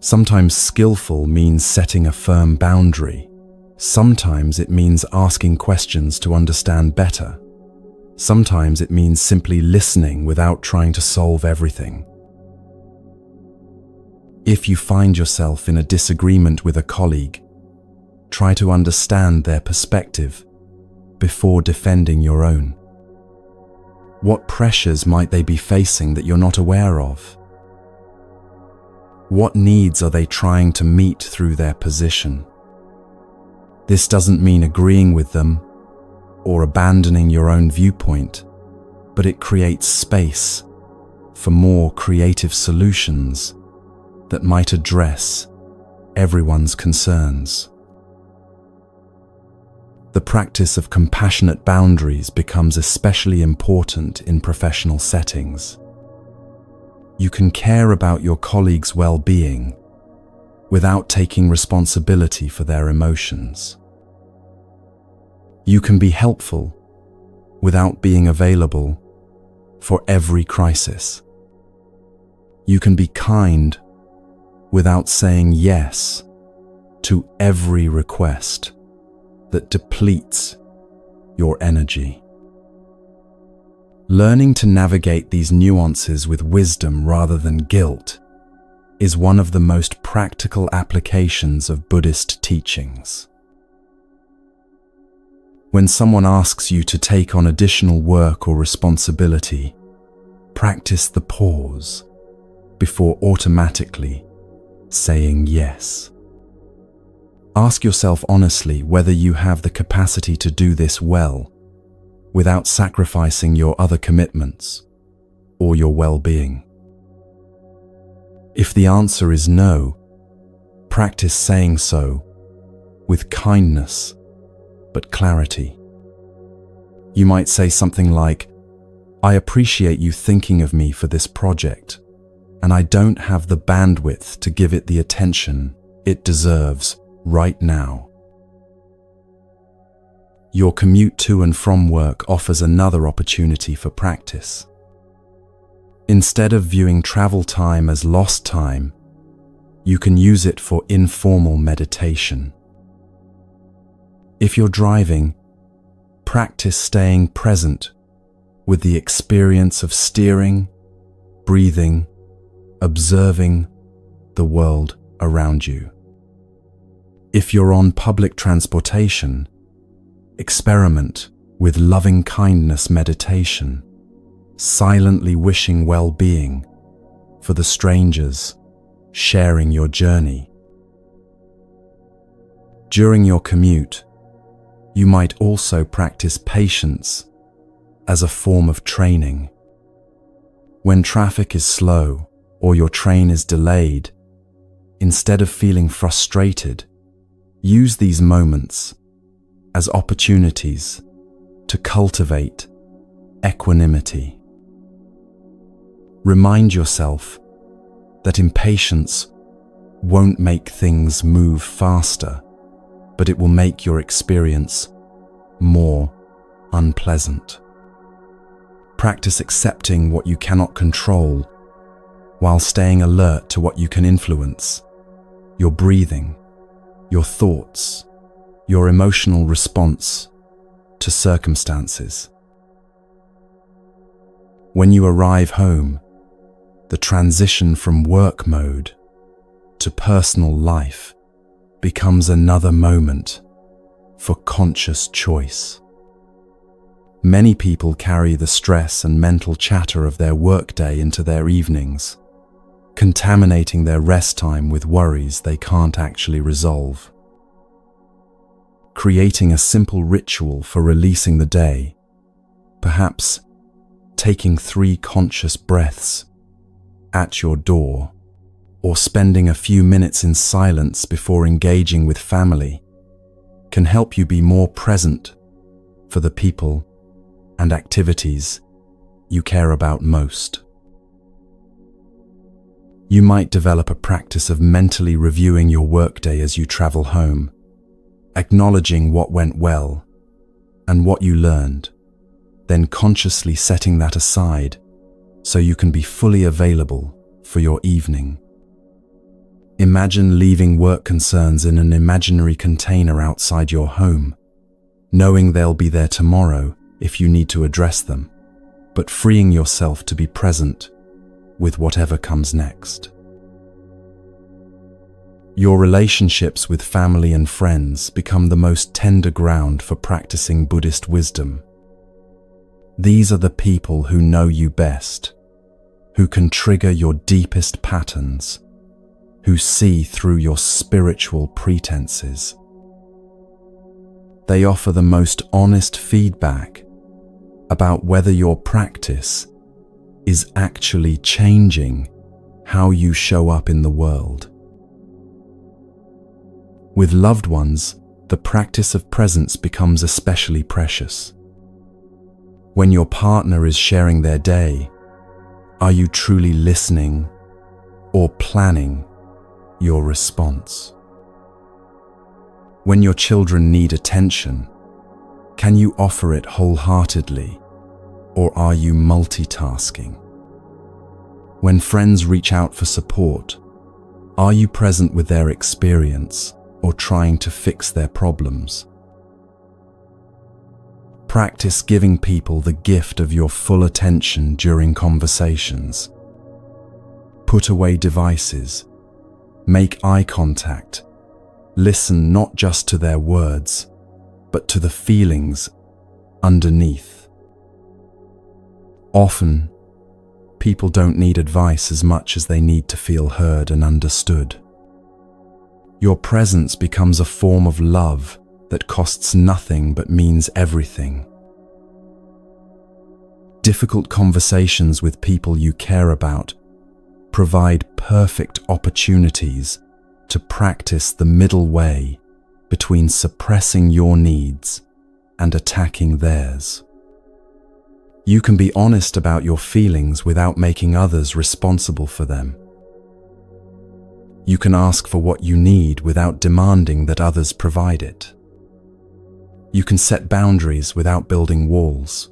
Sometimes skillful means setting a firm boundary. Sometimes it means asking questions to understand better. Sometimes it means simply listening without trying to solve everything. If you find yourself in a disagreement with a colleague, try to understand their perspective before defending your own. What pressures might they be facing that you're not aware of? What needs are they trying to meet through their position? This doesn't mean agreeing with them or abandoning your own viewpoint, but it creates space for more creative solutions that might address everyone's concerns. The practice of compassionate boundaries becomes especially important in professional settings. You can care about your colleagues' well-being without taking responsibility for their emotions. You can be helpful without being available for every crisis. You can be kind without saying yes to every request that depletes your energy. Learning to navigate these nuances with wisdom rather than guilt is one of the most practical applications of Buddhist teachings. When someone asks you to take on additional work or responsibility, practice the pause before automatically saying yes. Ask yourself honestly whether you have the capacity to do this well without sacrificing your other commitments or your well-being. If the answer is no, practice saying so with kindness but clarity. You might say something like, "I appreciate you thinking of me for this project, and I don't have the bandwidth to give it the attention it deserves right now." Your commute to and from work offers another opportunity for practice. Instead of viewing travel time as lost time, you can use it for informal meditation. If you're driving, practice staying present with the experience of steering, breathing, observing the world around you. If you're on public transportation, experiment with loving kindness meditation, silently wishing well-being for the strangers sharing your journey. During your commute, you might also practice patience as a form of training. When traffic is slow or your train is delayed, instead of feeling frustrated, use these moments as opportunities to cultivate equanimity. Remind yourself that impatience won't make things move faster, but it will make your experience more unpleasant. Practice accepting what you cannot control while staying alert to what you can influence: your breathing, your thoughts, your emotional response to circumstances. When you arrive home, the transition from work mode to personal life becomes another moment for conscious choice. Many people carry the stress and mental chatter of their workday into their evenings, contaminating their rest time with worries they can't actually resolve. Creating a simple ritual for releasing the day, perhaps taking 3 conscious breaths at your door, or spending a few minutes in silence before engaging with family, can help you be more present for the people and activities you care about most. You might develop a practice of mentally reviewing your workday as you travel home, acknowledging what went well and what you learned, then consciously setting that aside so you can be fully available for your evening. Imagine leaving work concerns in an imaginary container outside your home, knowing they'll be there tomorrow if you need to address them, but freeing yourself to be present with whatever comes next. Your relationships with family and friends become the most tender ground for practicing Buddhist wisdom. These are the people who know you best, who can trigger your deepest patterns, who see through your spiritual pretenses. They offer the most honest feedback about whether your practice is actually changing how you show up in the world. With loved ones, the practice of presence becomes especially precious. When your partner is sharing their day, are you truly listening or planning your response? When your children need attention, can you offer it wholeheartedly, or are you multitasking? When friends reach out for support, are you present with their experience or trying to fix their problems? Practice giving people the gift of your full attention during conversations. Put away devices. Make eye contact. Listen not just to their words, but to the feelings underneath. Often, people don't need advice as much as they need to feel heard and understood. Your presence becomes a form of love that costs nothing but means everything. Difficult conversations with people you care about provide perfect opportunities to practice the middle way between suppressing your needs and attacking theirs. You can be honest about your feelings without making others responsible for them. You can ask for what you need without demanding that others provide it. You can set boundaries without building walls.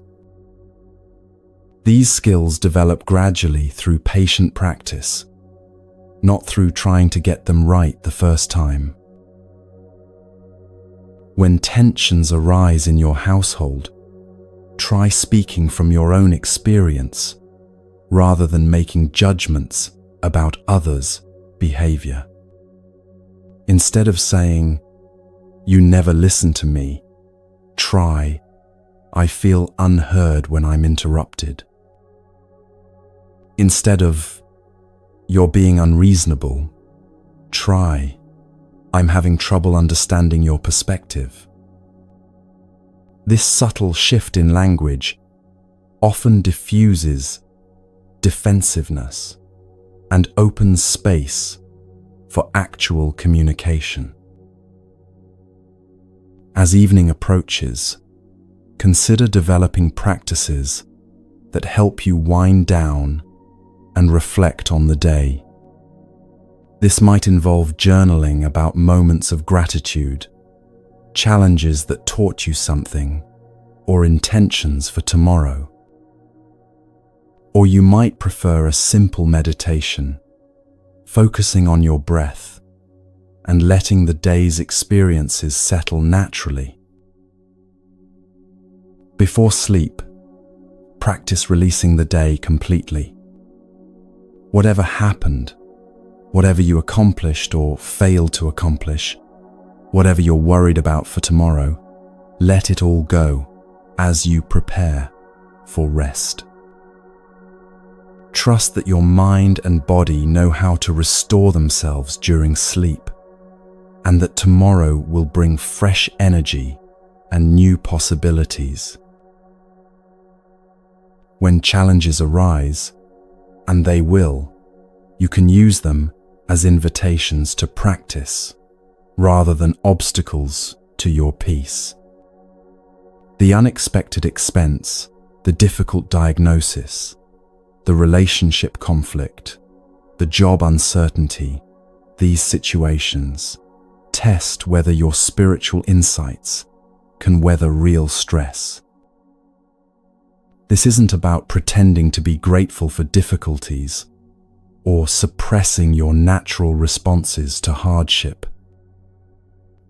These skills develop gradually through patient practice, not through trying to get them right the first time. When tensions arise in your household, try speaking from your own experience rather than making judgments about others' behavior. Instead of saying, "You never listen to me," try, "I feel unheard when I'm interrupted." Instead of, "You're being unreasonable," try, "I'm having trouble understanding your perspective." This subtle shift in language often diffuses defensiveness and opens space for actual communication. As evening approaches, consider developing practices that help you wind down and reflect on the day. This might involve journaling about moments of gratitude, challenges that taught you something, or intentions for tomorrow. Or you might prefer a simple meditation, focusing on your breath and letting the day's experiences settle naturally. Before sleep, practice releasing the day completely. Whatever happened, whatever you accomplished or failed to accomplish, whatever you're worried about for tomorrow, let it all go as you prepare for rest. Trust that your mind and body know how to restore themselves during sleep, and that tomorrow will bring fresh energy and new possibilities. When challenges arise, and they will, you can use them as invitations to practice, rather than obstacles to your peace. The unexpected expense, the difficult diagnosis, the relationship conflict, the job uncertainty, these situations test whether your spiritual insights can weather real stress. This isn't about pretending to be grateful for difficulties or suppressing your natural responses to hardship.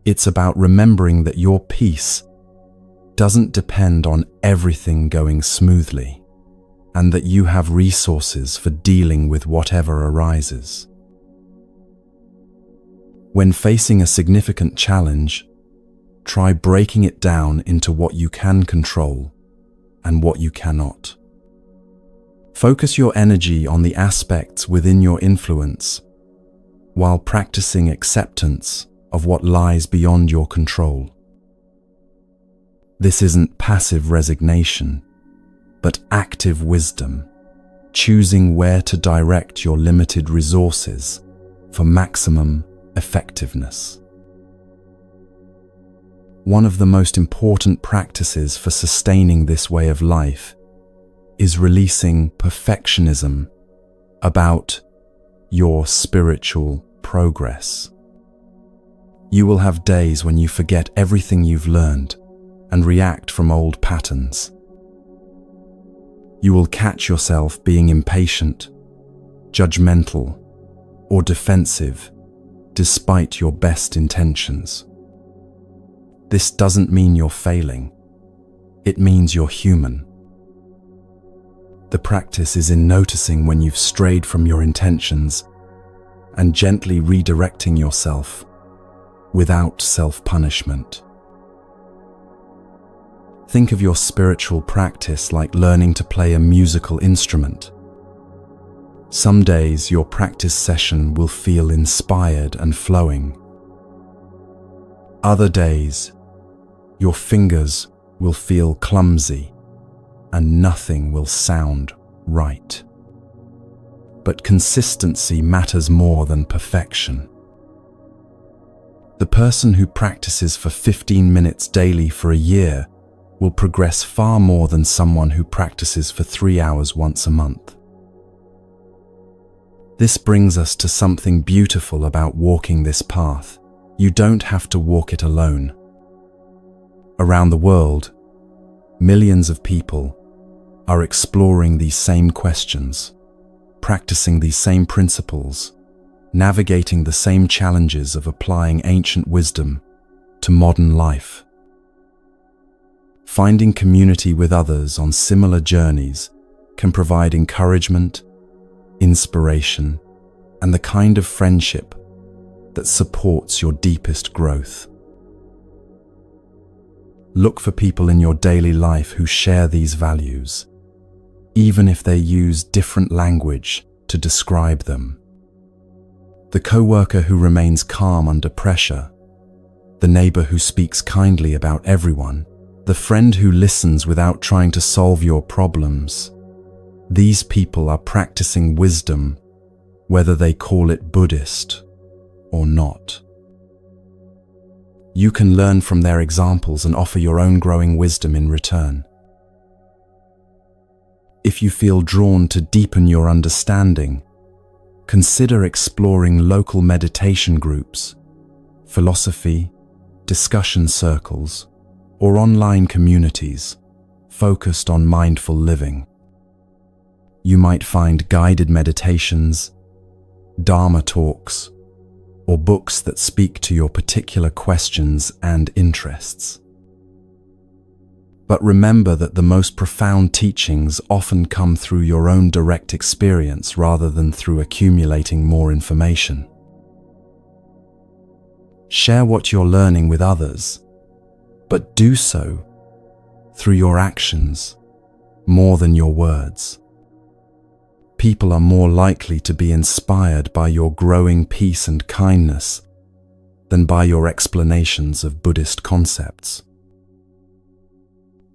It's about remembering that your peace doesn't depend on everything going smoothly, and that you have resources for dealing with whatever arises. When facing a significant challenge, try breaking it down into what you can control and what you cannot. Focus your energy on the aspects within your influence, while practicing acceptance of what lies beyond your control. This isn't passive resignation, but active wisdom, choosing where to direct your limited resources for maximum effectiveness. One of the most important practices for sustaining this way of life is releasing perfectionism about your spiritual progress. You will have days when you forget everything you've learned and react from old patterns. You will catch yourself being impatient, judgmental, or defensive despite your best intentions. This doesn't mean you're failing. It means you're human. The practice is in noticing when you've strayed from your intentions and gently redirecting yourself without self-punishment. Think of your spiritual practice like learning to play a musical instrument. Some days your practice session will feel inspired and flowing. Other days, your fingers will feel clumsy and nothing will sound right. But consistency matters more than perfection. The person who practices for 15 minutes daily for a year will progress far more than someone who practices for 3 hours once a month. This brings us to something beautiful about walking this path. You don't have to walk it alone. Around the world, millions of people are exploring these same questions, practicing these same principles, navigating the same challenges of applying ancient wisdom to modern life. Finding community with others on similar journeys can provide encouragement, inspiration, and the kind of friendship that supports your deepest growth. Look for people in your daily life who share these values, even if they use different language to describe them. The coworker who remains calm under pressure, the neighbor who speaks kindly about everyone, the friend who listens without trying to solve your problems. These people are practicing wisdom, whether they call it Buddhist or not. You can learn from their examples and offer your own growing wisdom in return. If you feel drawn to deepen your understanding, consider exploring local meditation groups, philosophy, discussion circles, or online communities focused on mindful living. You might find guided meditations, Dharma talks, or books that speak to your particular questions and interests. But remember that the most profound teachings often come through your own direct experience rather than through accumulating more information. Share what you're learning with others, but do so through your actions more than your words. People are more likely to be inspired by your growing peace and kindness than by your explanations of Buddhist concepts.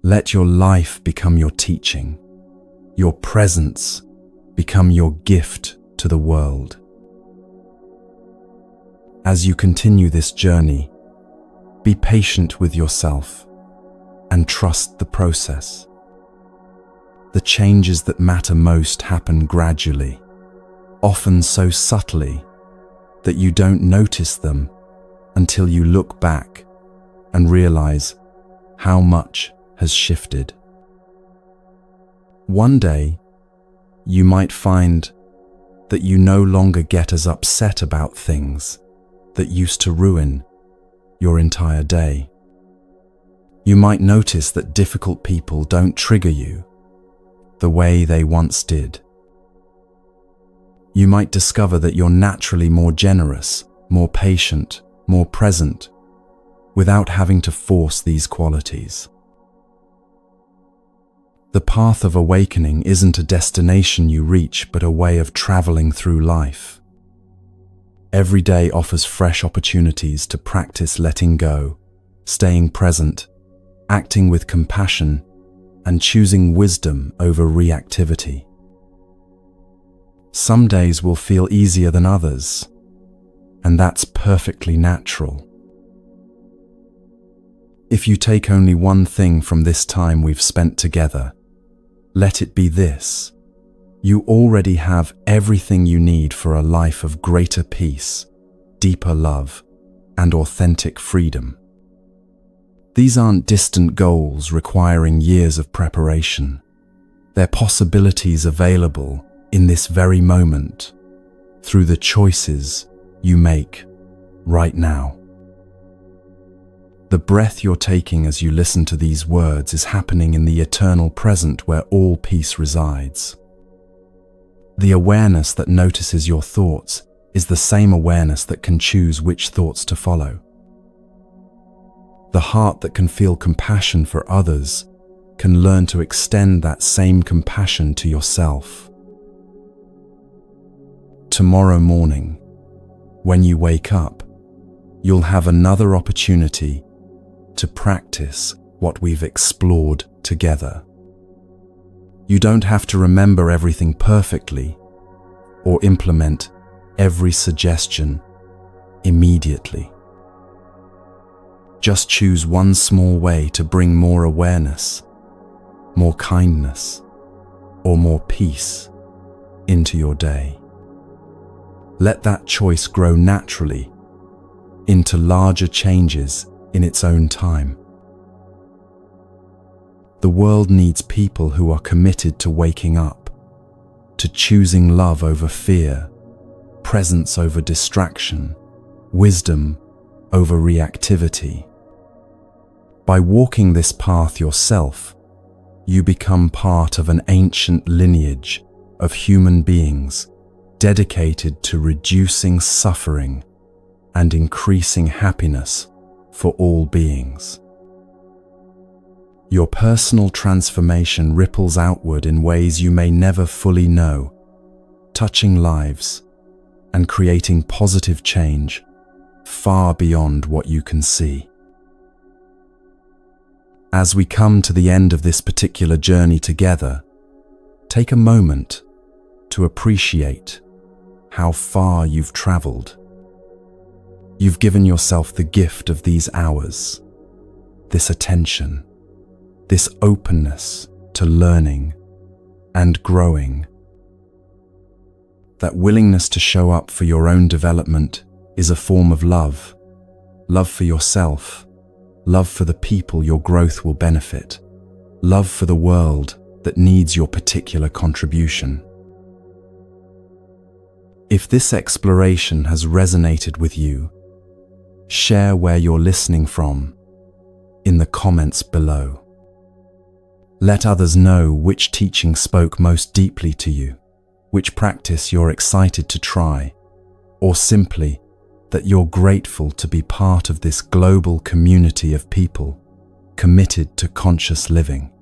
Let your life become your teaching, your presence become your gift to the world. As you continue this journey, be patient with yourself and trust the process. The changes that matter most happen gradually, often so subtly that you don't notice them until you look back and realize how much has shifted. One day, you might find that you no longer get as upset about things that used to ruin your entire day. You might notice that difficult people don't trigger you the way they once did. You might discover that you're naturally more generous, more patient, more present, without having to force these qualities. The path of awakening isn't a destination you reach, but a way of traveling through life. Every day offers fresh opportunities to practice letting go, staying present, acting with compassion, and choosing wisdom over reactivity. Some days will feel easier than others, and that's perfectly natural. If you take only one thing from this time we've spent together, let it be this: you already have everything you need for a life of greater peace, deeper love, and authentic freedom. These aren't distant goals requiring years of preparation. They're possibilities available in this very moment, through the choices you make right now. The breath you're taking as you listen to these words is happening in the eternal present where all peace resides. The awareness that notices your thoughts is the same awareness that can choose which thoughts to follow. The heart that can feel compassion for others can learn to extend that same compassion to yourself. Tomorrow morning, when you wake up, you'll have another opportunity to practice what we've explored together. You don't have to remember everything perfectly or implement every suggestion immediately. Just choose one small way to bring more awareness, more kindness, or more peace into your day. Let that choice grow naturally into larger changes in its own time. The world needs people who are committed to waking up, to choosing love over fear, presence over distraction, wisdom over reactivity. By walking this path yourself, you become part of an ancient lineage of human beings dedicated to reducing suffering and increasing happiness for all beings. Your personal transformation ripples outward in ways you may never fully know, touching lives and creating positive change far beyond what you can see. As we come to the end of this particular journey together, take a moment to appreciate how far you've traveled. You've given yourself the gift of these hours, this attention, this openness to learning and growing. That willingness to show up for your own development is a form of love. Love for yourself, love for the people your growth will benefit, love for the world that needs your particular contribution. If this exploration has resonated with you, share where you're listening from in the comments below. Let others know which teaching spoke most deeply to you, which practice you're excited to try, or simply that you're grateful to be part of this global community of people committed to conscious living.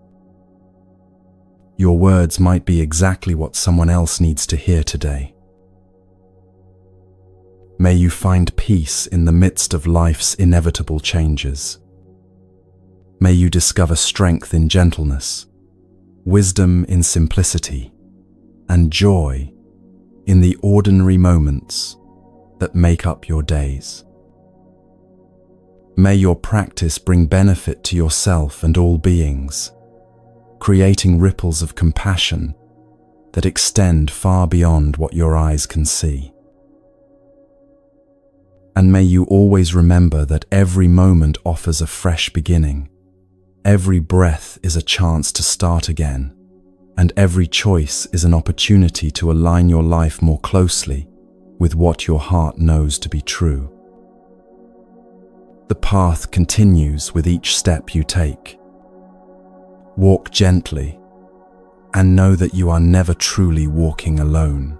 Your words might be exactly what someone else needs to hear today. May you find peace in the midst of life's inevitable changes. May you discover strength in gentleness, wisdom in simplicity, and joy in the ordinary moments that make up your days. May your practice bring benefit to yourself and all beings, creating ripples of compassion that extend far beyond what your eyes can see. And may you always remember that every moment offers a fresh beginning. Every breath is a chance to start again, and every choice is an opportunity to align your life more closely with what your heart knows to be true. The path continues with each step you take. Walk gently, and know that you are never truly walking alone.